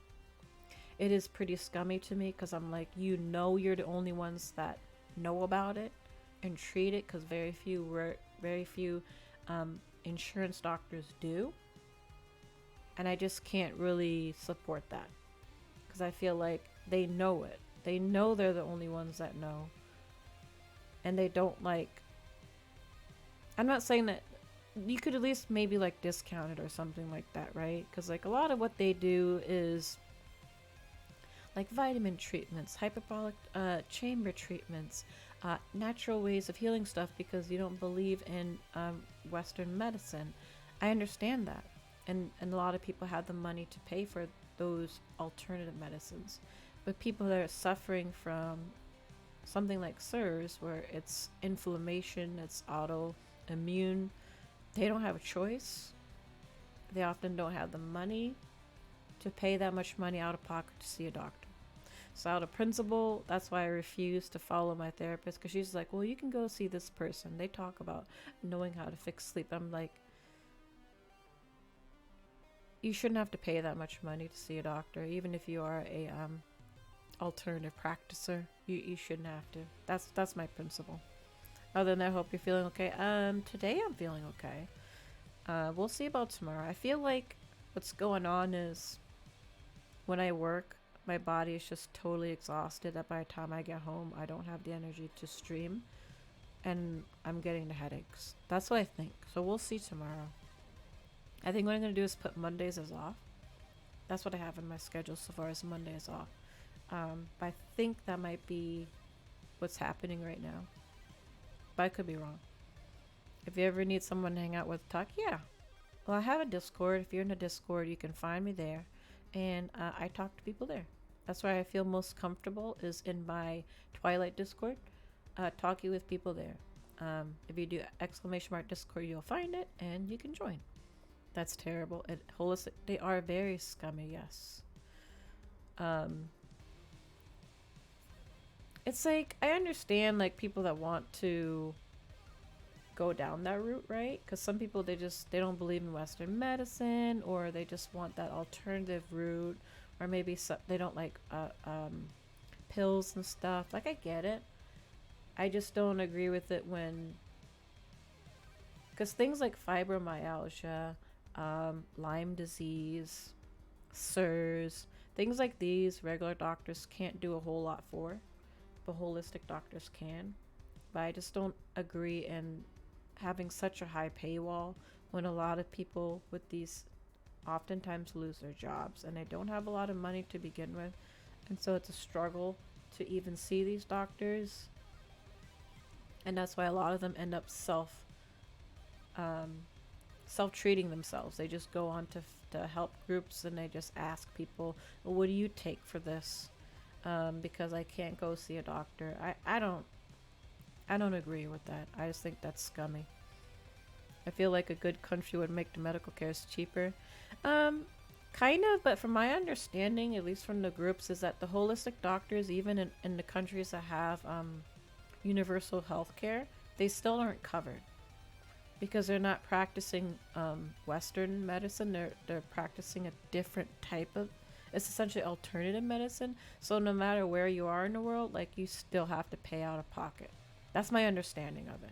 It is pretty scummy to me because I'm like, you're the only ones that know about it and treat it, because very few insurance doctors do. And I just can't really support that, because I feel like they know it. They know they're the only ones that know. And they don't like, I'm not saying that you could at least maybe like discount it or something like that, right? Because like a lot of what they do is like vitamin treatments, hyperbolic chamber treatments, natural ways of healing stuff because you don't believe in Western medicine. I understand that. And a lot of people have the money to pay for those alternative medicines. But people that are suffering from something like CIRS, where it's inflammation, it's autoimmune, they don't have a choice. They often don't have the money to pay that much money out of pocket to see a doctor. So out of principle, that's why I refuse to follow my therapist because she's like, well, you can go see this person. They talk about knowing how to fix sleep. I'm like, you shouldn't have to pay that much money to see a doctor, even if you are a alternative practicer. You shouldn't have to. That's my principle. Other than that, I hope you're feeling okay. Today I'm feeling okay. We'll see about tomorrow. I feel like what's going on is when I work, my body is just totally exhausted that by the time I get home, I don't have the energy to stream and I'm getting the headaches. That's what I think. So we'll see tomorrow. I think what I'm going to do is put Mondays as off. That's what I have in my schedule so far as Monday is off. But I think that might be what's happening right now. But I could be wrong. If you ever need someone to hang out with, talk, yeah. Well, I have a Discord. If you're in a Discord, you can find me there. And I talk to people there. That's where I feel most comfortable is in my Twilight Discord, talking with people there. If you do !mark Discord, you'll find it and you can join. That's terrible. Holistic, they are very scummy, yes. It's like, I understand like people that want to go down that route, right? Because some people, they don't believe in Western medicine, or they just want that alternative route, or maybe they don't like pills and stuff. Like, I get it. I just don't agree with it when, because things like fibromyalgia, Lyme disease, CIRS, things like these, regular doctors can't do a whole lot for, but holistic doctors can. But I just don't agree in having such a high paywall when a lot of people with these oftentimes lose their jobs and they don't have a lot of money to begin with, and so it's a struggle to even see these doctors, and that's why a lot of them end up self-treating themselves. They just go on to help groups and they just ask people, well, what do you take for this, because I can't go see a doctor. I don't agree with that. I just think that's scummy. I feel like a good country would make the medical care cheaper. Kind of, but from my understanding, at least from the groups, is that the holistic doctors, even in the countries that have universal health care, they still aren't covered. Because they're not practicing Western medicine. They're practicing a different type of, it's essentially alternative medicine. So no matter where you are in the world, like, you still have to pay out of pocket. That's my understanding of it.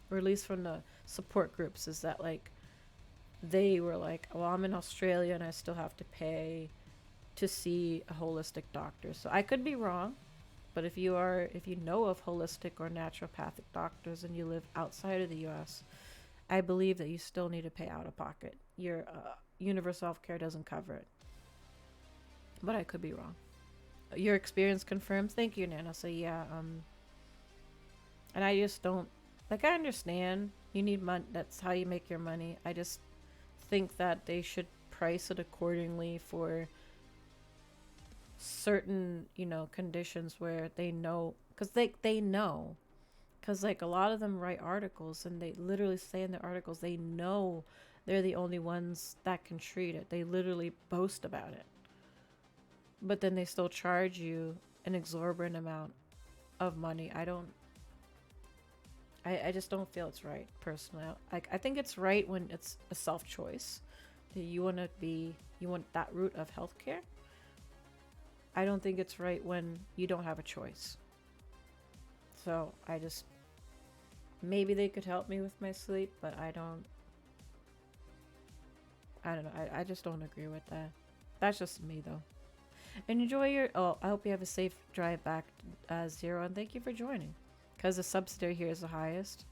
Or at least from the support groups, is that like they were like, well, I'm in Australia and I still have to pay to see a holistic doctor. So I could be wrong, but if you know of holistic or naturopathic doctors and you live outside of the US, I believe that you still need to pay out of pocket. Your universal health care doesn't cover it. But I could be wrong. Your experience confirms. Thank you, Nana. So yeah, and I just don't, like, I understand you need money. That's how you make your money. I just think that they should price it accordingly for certain, conditions where they know, because they know. Because, like, a lot of them write articles and they literally say in their articles they know they're the only ones that can treat it. They literally boast about it. But then they still charge you an exorbitant amount of money. I just don't feel it's right, personally. I think it's right when it's a self-choice. You want that route of healthcare. I don't think it's right when you don't have a choice. So maybe they could help me with my sleep, but I don't know. I just don't agree with that. That's just me, though. And enjoy I hope you have a safe drive back, Zero, and thank you for joining. Because the subsidiary here is the highest.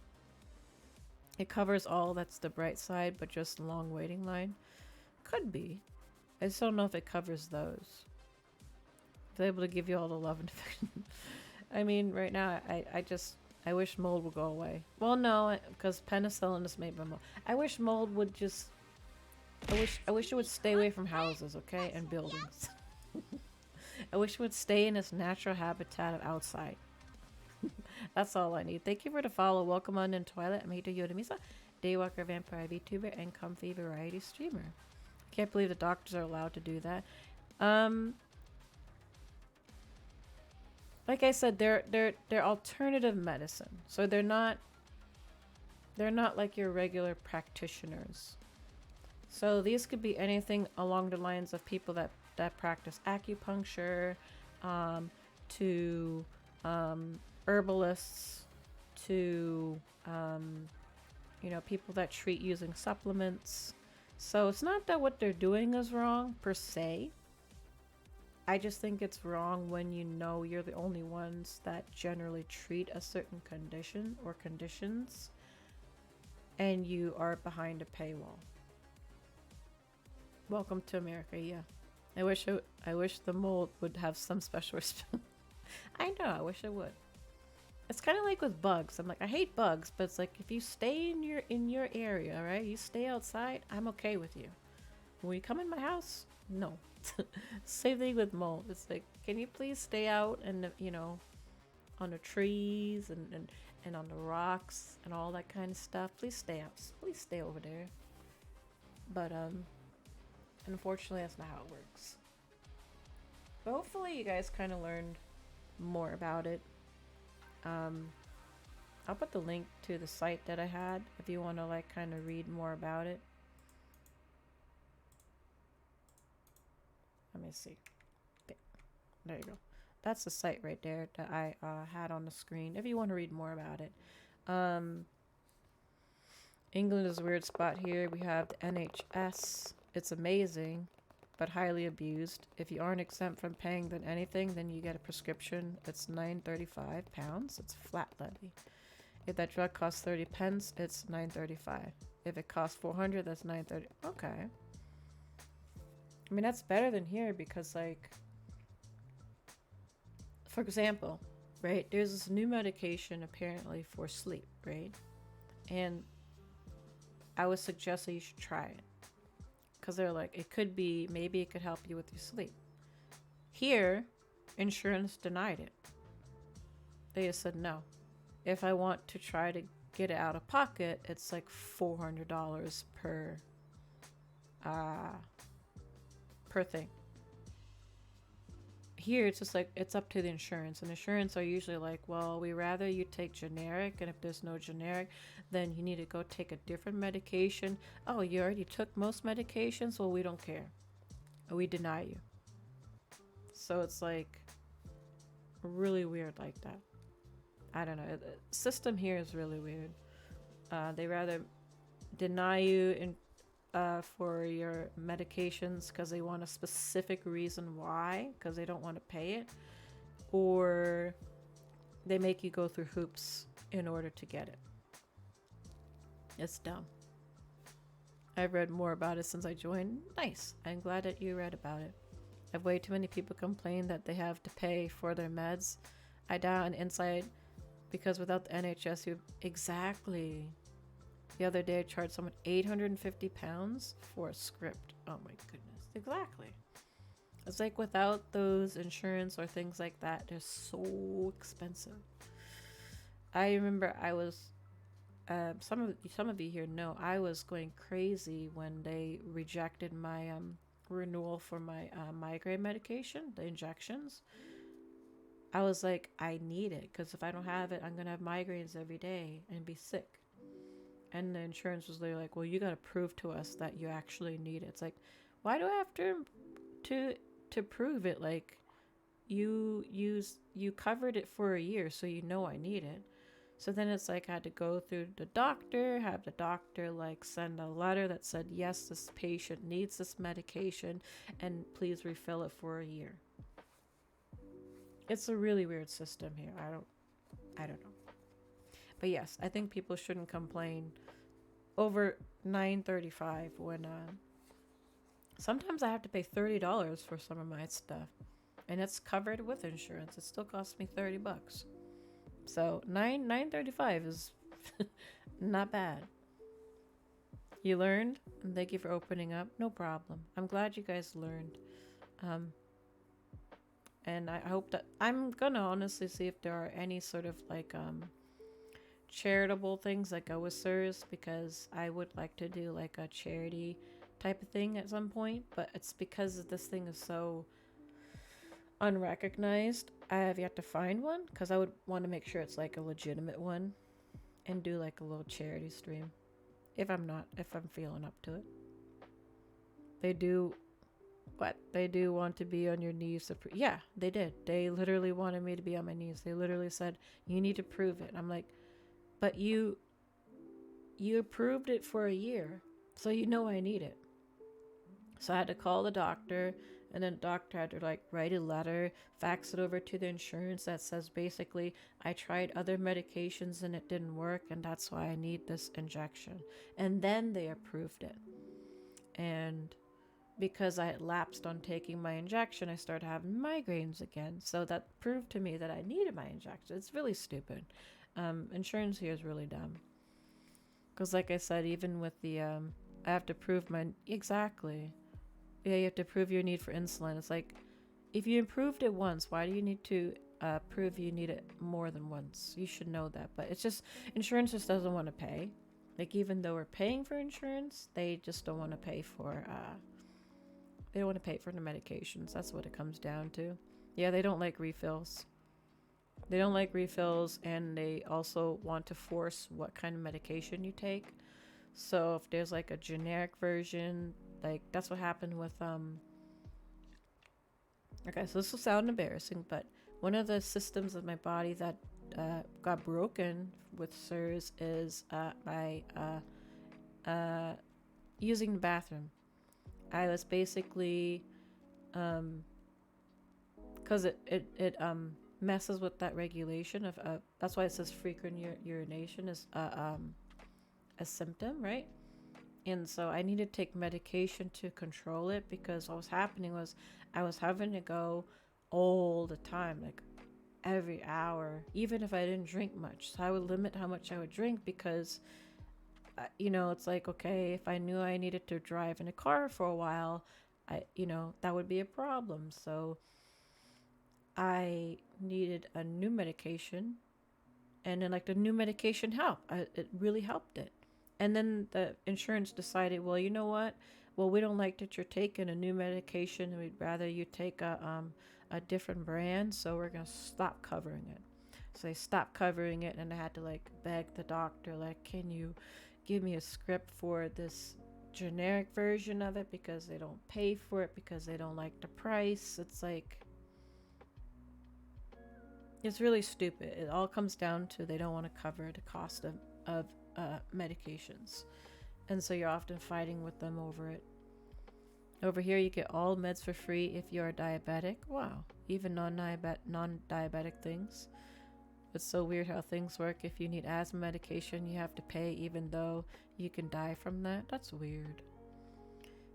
It covers all that's the bright side, but just a long waiting line. Could be. I just don't know if it covers those. It's able to give you all the love and affection. I mean, right now, I wish mold would go away. Well, no, because penicillin is made by mold. I wish mold would just, I wish it would stay away from houses, okay, and buildings. I wish it would stay in its natural habitat of outside. That's all I need. Thank you for the follow. Welcome on in Twilight. I'm Hito Yodamisa, Daywalker Vampire VTuber, and Comfy Variety Streamer. Can't believe the doctors are allowed to do that. Like I said, they're alternative medicine. So they're not like your regular practitioners. So these could be anything along the lines of people that practice acupuncture, to herbalists, to you know, people that treat using supplements. So it's not that what they're doing is wrong per se. I just think it's wrong when you know you're the only ones that generally treat a certain condition or conditions and you are behind a paywall. Welcome to America, yeah. I wish the mold would have some special respect. I know, I wish it would. It's kind of like with bugs. I'm like, I hate bugs, but it's like if you stay in your area, right? You stay outside, I'm okay with you. When you come in my house, no. Same thing with mold. It's like, can you please stay out and, you know, on the trees and on the rocks and all that kind of stuff. Please stay out. Please stay over there. But unfortunately, that's not how it works. But hopefully, you guys kind of learned more about it. I'll put the link to the site that I had if you want to like kind of read more about it. Let me see. There you go. That's the site right there that I had on the screen if you want to read more about it. England is a weird spot here. We have the NHS. It's amazing, but highly abused. If you aren't exempt from paying than anything, then you get a prescription. It's £9.35. It's flat levy. If that drug costs 30 pence, it's £9.35. If it costs 400, that's £9.30. Okay. I mean, that's better than here because, like, for example, right, there's this new medication apparently for sleep, right? And I would suggest that you should try it because they're like, it could be, maybe it could help you with your sleep. Here, insurance denied it. They just said no. If I want to try to get it out of pocket, it's like $400 per thing. Here it's just like it's up to the insurance, and insurance are usually like, well, we rather you take generic, and if there's no generic, then you need to go take a different medication. Oh, you already took most medications? Well, we don't care. We deny you. So it's like really weird like that. I don't know. The system here is really weird. They rather deny you in for your medications because they want a specific reason why, because they don't want to pay it, or they make you go through hoops in order to get it. It's dumb. I've read more about it since I joined. Nice. I'm glad that you read about it. I've way too many people complain that they have to pay for their meds. I doubt an inside because without the NHS, you exactly. The other day, I charged someone £850 for a script. Oh my goodness. Exactly. It's like without those insurance or things like that, they're so expensive. I remember I was, some of you here know, I was going crazy when they rejected my renewal for my migraine medication, the injections. I was like, I need it because if I don't have it, I'm going to have migraines every day and be sick. And the insurance was literally like, well, you got to prove to us that you actually need it. It's like, why do I have to prove it? Like, you covered it for a year, so you know I need it. So then it's like I had to go through the doctor, have the doctor like send a letter that said, yes, this patient needs this medication and please refill it for a year. It's a really weird system here. I don't know. But yes, I think people shouldn't complain over $9.35 when sometimes I have to pay $30 for some of my stuff, and it's covered with insurance. It still costs me $30. So $9.35 is not bad. You learned, and thank you for opening up. No problem. I'm glad you guys learned. Um, and I hope that I'm gonna honestly see if there are any sort of like charitable things that go with CIRS, because I would like to do like a charity type of thing at some point, but it's because this thing is so unrecognized. I have yet to find one because I would want to make sure it's like a legitimate one and do like a little charity stream if I'm feeling up to it. They do what? They do want to be on your knees. Yeah, they did. They literally wanted me to be on my knees. They literally said, you need to prove it. I'm like, but you approved it for a year, so you know I need it. So I had to call the doctor, and then the doctor had to like write a letter, fax it over to the insurance that says basically I tried other medications and it didn't work, and that's why I need this injection. And then they approved it. And because I had lapsed on taking my injection, I started having migraines again. So that proved to me that I needed my injection. It's really stupid. Insurance here is really dumb. Because, like I said, even with the, I have to prove my, exactly. Yeah, you have to prove your need for insulin. It's like, if you improved it once, why do you need to prove you need it more than once? You should know that. But it's just, insurance just doesn't want to pay. Like, even though we're paying for insurance, they just don't want to pay for, they don't want to pay for the medications. That's what it comes down to. Yeah, they don't like refills. They don't like refills, and they also want to force what kind of medication you take. So if there's like a generic version, like that's what happened with okay, so this will sound embarrassing, but one of the systems of my body that got broken with CIRS is by using the bathroom. I was basically because it messes with that regulation of that's why it says frequent urination is a symptom, right? And so I needed to take medication to control it, because what was happening was I was having to go all the time, like every hour, even if I didn't drink much. So I would limit how much I would drink, because it's like, okay, if I knew I needed to drive in a car for a while, that would be a problem. So I needed a new medication, and then like the new medication helped. It really helped it. And then the insurance decided, well, you know what? Well, we don't like that you're taking a new medication, and we'd rather you take a different brand, so we're gonna stop covering it. So they stopped covering it, and I had to like beg the doctor, like, can you give me a script for this generic version of it, because they don't pay for it, because they don't like the price. It's like, it's really stupid. It all comes down to they don't want to cover the cost of medications. And so you're often fighting with them over it. Over here, you get all meds for free if you're diabetic. Wow. Even non-diabetic things. It's so weird how things work. If you need asthma medication, you have to pay even though you can die from that. That's weird.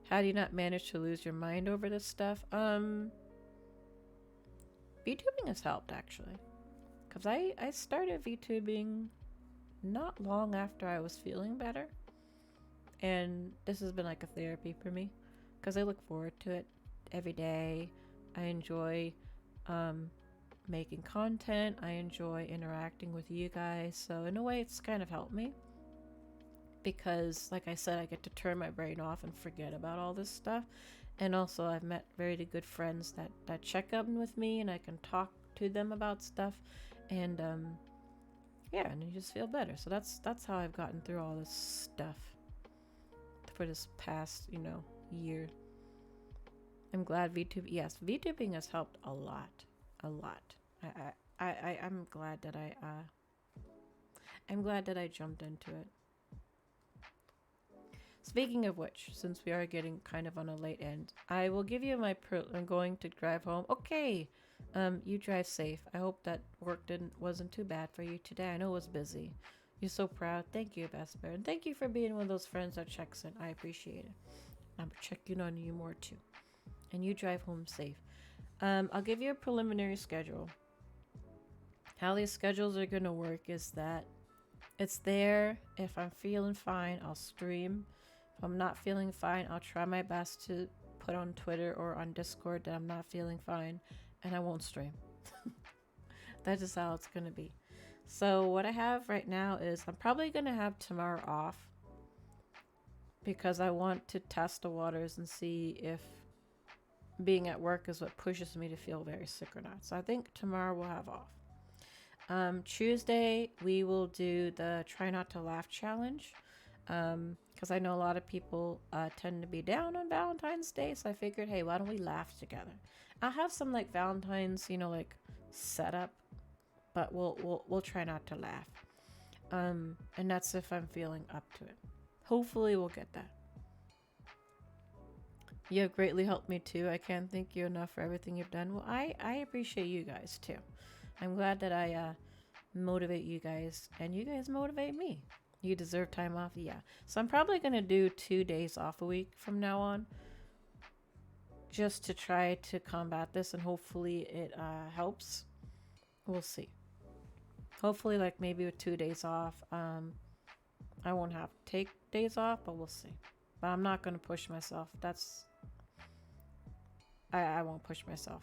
How do you not manage to lose your mind over this stuff? VTubing has helped, actually. Because I started VTubing not long after I was feeling better. And this has been like a therapy for me, because I look forward to it every day. I enjoy making content. I enjoy interacting with you guys. So in a way, it's kind of helped me, because like I said, I get to turn my brain off and forget about all this stuff. And also I've met very good friends that check up with me, and I can talk to them about stuff. And yeah, and you just feel better. So that's how I've gotten through all this stuff for this past, year. I'm glad VTubing has helped a lot. I'm glad that I'm glad that I jumped into it. Speaking of which, since we are getting kind of on a late end, I will give you I'm going to drive home. Okay. You drive safe. I hope that work wasn't too bad for you today. I know it was busy. You're so proud. Thank you, Best Bear. And thank you for being one of those friends that checks in. I appreciate it. I'm checking on you more too. And you drive home safe. I'll give you a preliminary schedule. How these schedules are going to work is that it's there. If I'm feeling fine, I'll stream. If I'm not feeling fine, I'll try my best to put on Twitter or on Discord that I'm not feeling fine, and I won't stream. That's just how it's going to be. So what I have right now is I'm probably going to have tomorrow off because I want to test the waters and see if being at work is what pushes me to feel very sick or not. So I think tomorrow we'll have off. Tuesday, we will do the Try Not to Laugh challenge. Because I know a lot of people tend to be down on Valentine's Day. So I figured, hey, why don't we laugh together? I'll have some like Valentine's, like setup, but we'll try not to laugh. And that's if I'm feeling up to it. Hopefully we'll get that. You have greatly helped me too. I can't thank you enough for everything you've done. Well, I appreciate you guys too. I'm glad that I motivate you guys, and you guys motivate me. You deserve time off, yeah. So I'm probably gonna do 2 days off a week from now on, just to try to combat this, and hopefully it helps. We'll see. Hopefully, like maybe with 2 days off, I won't have to take days off, but we'll see. But I'm not gonna push myself. I won't push myself.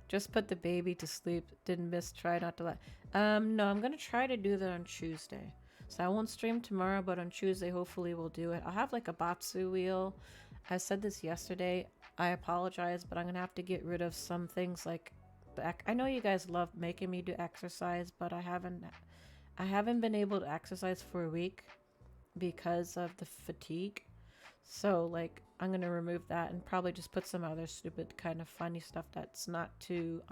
Just put the baby to sleep. Didn't miss. Try not to let. No, I'm gonna try to do that on Tuesday. So I won't stream tomorrow, but on Tuesday, hopefully we'll do it. I'll have like a Batsu wheel. I said this yesterday. I apologize, but I'm gonna have to get rid of some things like. I know you guys love making me do exercise, but I haven't been able to exercise for a week because of the fatigue. So like I'm gonna remove that and probably just put some other stupid kind of funny stuff that's not too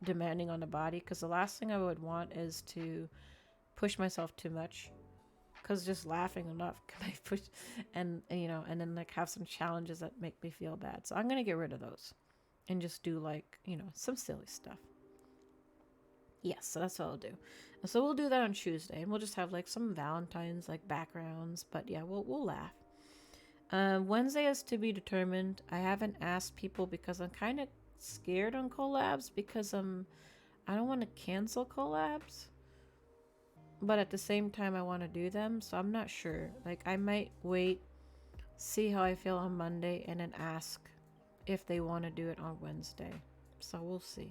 demanding on the body, because the last thing I would want is to push myself too much, because just laughing enough can I push and then like have some challenges that make me feel bad. So I'm gonna get rid of those and just do like some silly stuff. Yes, so that's what I'll do. And so we'll do that on Tuesday, and we'll just have like some Valentine's like backgrounds, but yeah, we'll laugh. Wednesday is to be determined. I haven't asked people because I'm kind of scared on collabs, because I don't want to cancel collabs, but at the same time I want to do them, so I'm not sure. Like I might wait, see how I feel on Monday, and then ask if they want to do it on Wednesday. So we'll see.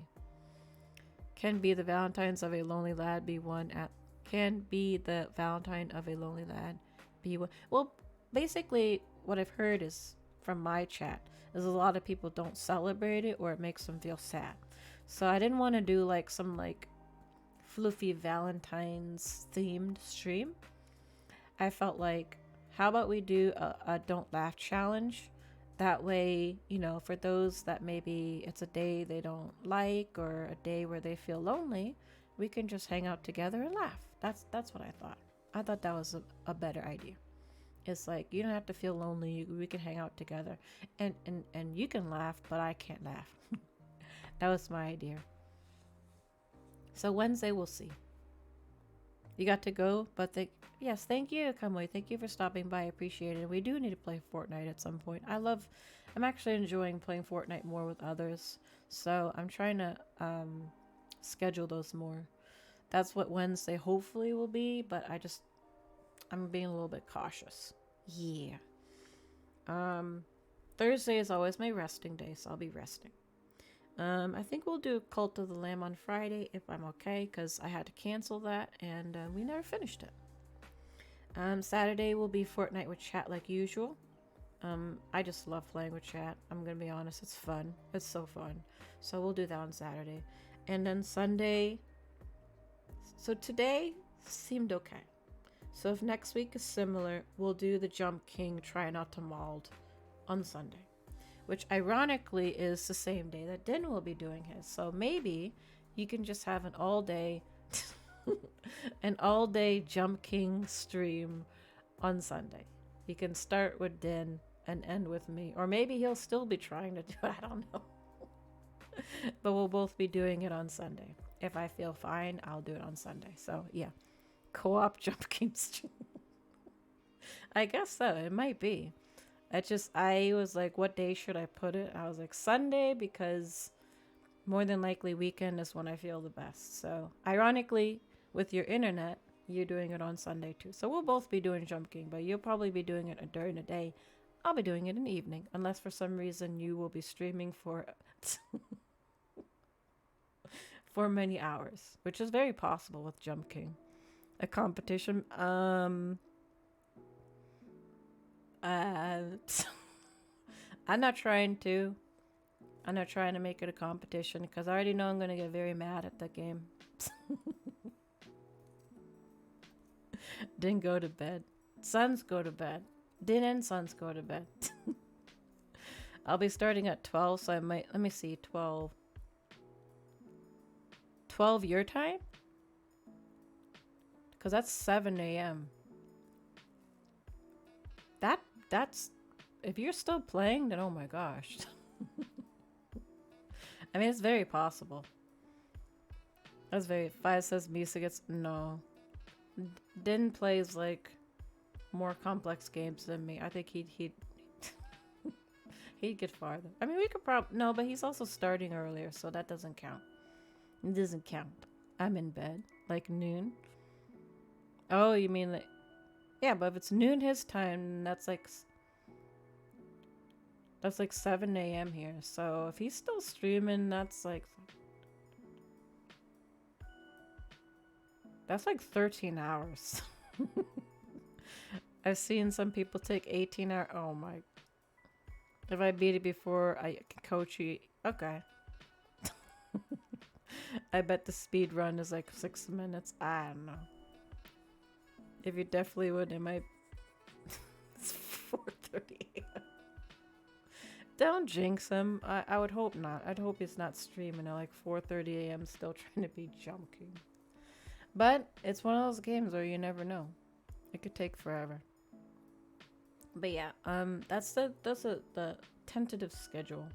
Can be the Valentines of a lonely lad be one at can be the Valentine of a lonely lad be one. Well, basically what I've heard is from my chat is a lot of people don't celebrate it, or it makes them feel sad. So I didn't want to do like some like fluffy Valentine's themed stream. I felt like, how about we do a don't laugh challenge? That way, for those that maybe it's a day they don't like, or a day where they feel lonely, we can just hang out together and laugh. That's what I thought. I thought that was a better idea. It's like, you don't have to feel lonely. We can hang out together, and you can laugh, but I can't laugh. That was my idea. So Wednesday we'll see. You got to go, but yes, thank you, Kamui. Thank you for stopping by. I appreciate it. We do need to play Fortnite at some point. I'm actually enjoying playing Fortnite more with others, so I'm trying to schedule those more. That's what Wednesday hopefully will be, but I'm being a little bit cautious. Yeah. Thursday is always my resting day, so I'll be resting. I think we'll do Cult of the Lamb on Friday if I'm okay, because I had to cancel that and we never finished it. Saturday will be Fortnite with chat like usual. I just love playing with chat. I'm gonna be honest, it's fun. It's so fun. So we'll do that on Saturday. And then Sunday. So today seemed okay. So if next week is similar, we'll do the Jump King Try Not to Mauled on Sunday, which ironically is the same day that Din will be doing his. So maybe you can just have an all day Jump King stream on Sunday. You can start with Din and end with me, or maybe he'll still be trying to do it. I don't know. But we'll both be doing it on Sunday. If I feel fine, I'll do it on Sunday. So yeah, Co-op jump games. I guess so. It might be. I was like, what day should I put it? I was like, Sunday, because more than likely weekend is when I feel the best. So, ironically, with your internet, you're doing it on Sunday too. So, we'll both be doing Jump King, but you'll probably be doing it during the day. I'll be doing it in the evening, unless for some reason you will be streaming for for many hours, which is very possible with Jump King. A competition. I'm not trying to. I'm not trying to make it a competition because I already know I'm gonna get very mad at that game. Didn't go to bed. Sons go to bed. Din and sons go to bed. I'll be starting at 12, so I might. Let me see. 12. 12 your time? Because that's 7 a.m. That's. If you're still playing, then oh my gosh. I mean, it's very possible. That's very. Five says Misa gets. No. Din plays like more complex games than me. I think he'd he'd get farther. I mean, we could probably no, but he's also starting earlier, so that doesn't count. It doesn't count. I'm in bed like noon. Oh, you mean like yeah? But if it's noon his time, that's like 7 a.m. here. So if he's still streaming, that's like 13 hours. I've seen some people take 18 hours. Oh my. If I beat it before, I can coach you. Okay. I bet the speed run is like 6 minutes. I don't know. If you definitely would, it might. It's 4:30 a.m. Don't jinx him. I would hope not. I'd hope he's not streaming at like 4:30 a.m. still trying to be junking. But it's one of those games where you never know. It could take forever. But yeah, that's the tentative schedule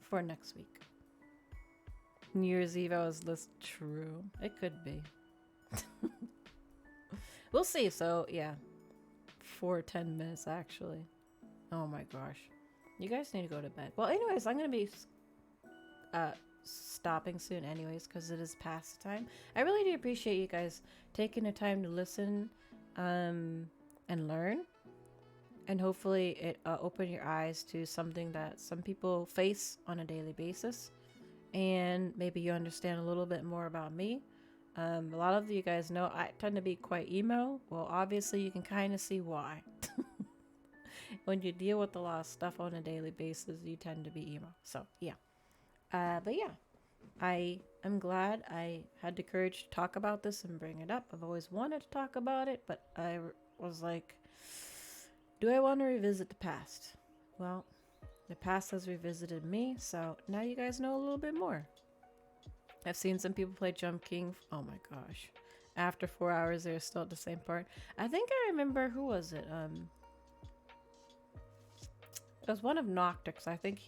for next week. New Year's Eve, I was list true. It could be. We'll see. So yeah, for 10 minutes actually. Oh my gosh, you guys need to go to bed. Well, anyways, I'm gonna be stopping soon anyways because it is past time. I really do appreciate you guys taking the time to listen and learn, and hopefully it open your eyes to something that some people face on a daily basis, and maybe you understand a little bit more about me. A lot of you guys know I tend to be quite emo. Well, obviously you can kind of see why. When you deal with a lot of stuff on a daily basis, you tend to be emo. So yeah. But yeah, I am glad I had the courage to talk about this and bring it up. I've always wanted to talk about it, but I was like, do I want to revisit the past? Well, the past has revisited me, so now you guys know a little bit more. I've seen some people play Jump King. Oh my gosh. After 4 hours, they're still at the same part. I think I remember, who was it? It was one of Noctix. I think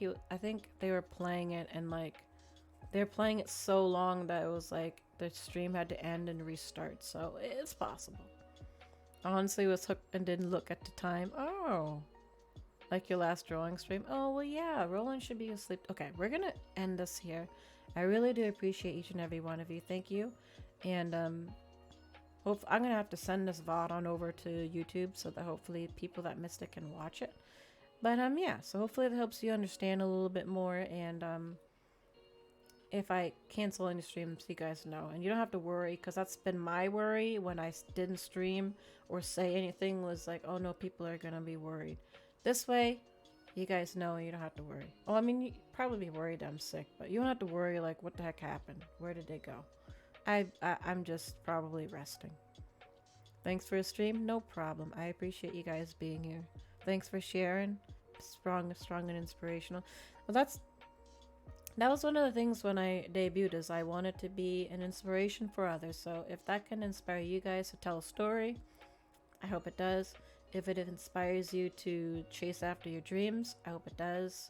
they were playing it, and like they were playing it so long that it was like the stream had to end and restart. So it's possible. Honestly, was hooked and didn't look at the time. Oh, like your last drawing stream. Oh well, yeah. Roland should be asleep. Okay, we're gonna end this here. I really do appreciate each and every one of you. Thank you, and I'm gonna have to send this VOD on over to YouTube so that hopefully people that missed it can watch it. But yeah, so hopefully it helps you understand a little bit more, and if I cancel any streams, you guys know, and you don't have to worry, because that's been my worry when I didn't stream or say anything, was like, oh no, people are gonna be worried. This way, you guys know, and you don't have to worry. Oh, I mean, you probably be worried I'm sick, but you don't have to worry like, what the heck happened? Where did they go? I'm just probably resting. Thanks for a stream. No problem. I appreciate you guys being here. Thanks for sharing. Strong and inspirational. Well, that was one of the things when I debuted, is I wanted to be an inspiration for others. So if that can inspire you guys to tell a story, I hope it does. If it inspires you to chase after your dreams, I hope it does.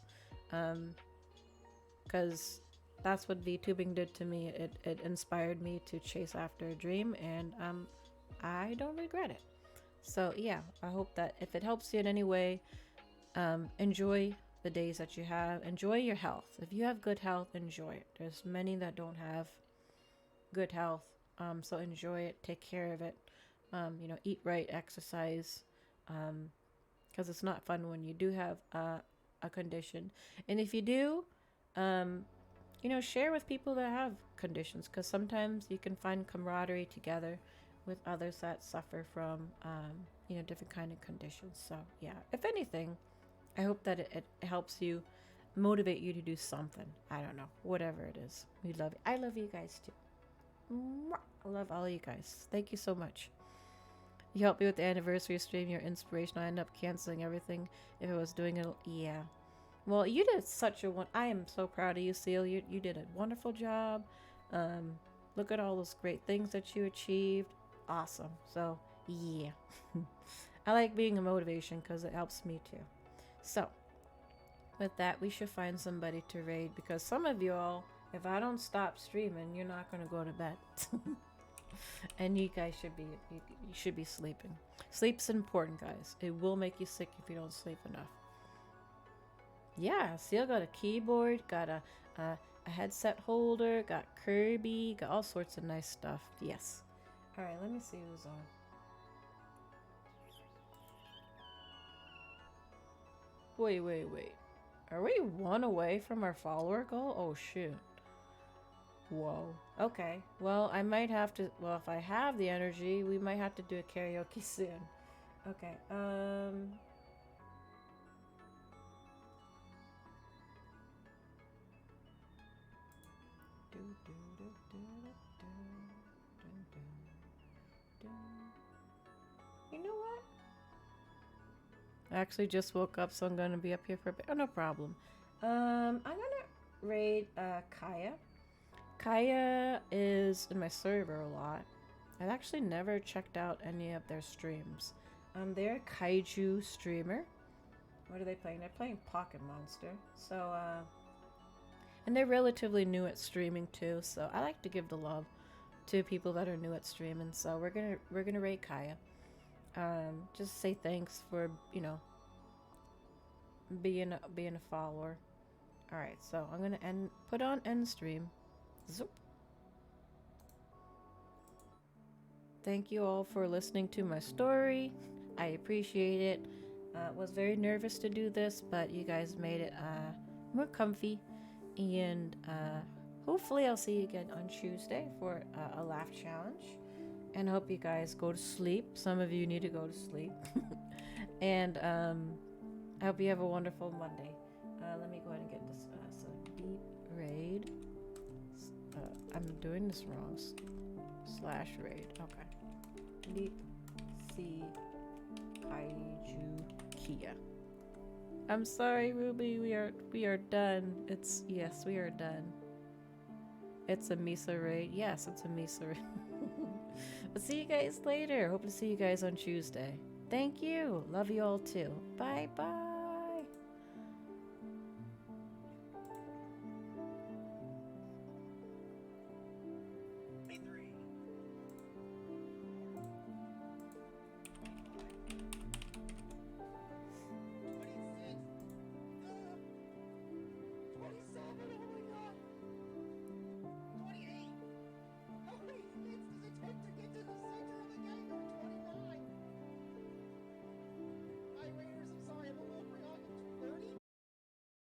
Because that's what VTubing did to me. It inspired me to chase after a dream, and I don't regret it. So yeah, I hope that if it helps you in any way, enjoy the days that you have. Enjoy your health. If you have good health, enjoy it. There's many that don't have good health, so enjoy it. Take care of it. Eat right, exercise, because it's not fun when you do have a condition. And if you do, um, share with people that have conditions, because sometimes you can find camaraderie together with others that suffer from different kind of conditions. So yeah, if anything, I hope that it helps you, motivate you to do something. I don't know, whatever it is. We love you. I love you guys too. Mwah. I love all of you guys. Thank you so much. You helped me with the anniversary stream. Your inspiration. I ended up canceling everything if I was doing it. Yeah. Well, you did such a one. I am so proud of you, Seal. You did a wonderful job. Look at all those great things that you achieved. Awesome. So yeah, I like being a motivation because it helps me too. So with that, we should find somebody to raid, because some of you all, if I don't stop streaming, you're not gonna go to bed. And you guys should be sleeping. Sleep's important, guys. It will make you sick if you don't sleep enough. Yeah, Seal got a keyboard, got a headset holder, got Kirby, got all sorts of nice stuff. Yes. All right, let me see who's on. Wait. Are we one away from our follower goal? Oh shoot. Whoa. Okay. Well, I might have to. Well, if I have the energy, we might have to do a karaoke soon. Okay. You know what? I actually just woke up, so I'm gonna be up here for a bit. Oh, no problem. I'm gonna raid Kaya. Kaya is in my server a lot. I've actually never checked out any of their streams. They're a kaiju streamer. What are they playing? They're playing Pocket Monster. So, and they're relatively new at streaming too. So I like to give the love to people that are new at streaming. So we're gonna rate Kaya. Just say thanks for being a follower. All right, so I'm gonna put on end stream. Zoop. Thank you all for listening to my story. I appreciate it. Was very nervous to do this, but you guys made it more comfy. And hopefully I'll see you again on Tuesday for a laugh challenge. And I hope you guys go to sleep. Some of you need to go to sleep. And I hope you have a wonderful Monday. Let me go ahead and get this. So deep raid. I'm doing this wrong. /raid. Okay. Deep sea kaiju Kia. I'm sorry, Ruby. We are done. Yes, we are done. It's a Misa raid. Yes, it's a Misa raid. I'll see you guys later. Hope to see you guys on Tuesday. Thank you. Love you all too. Bye bye.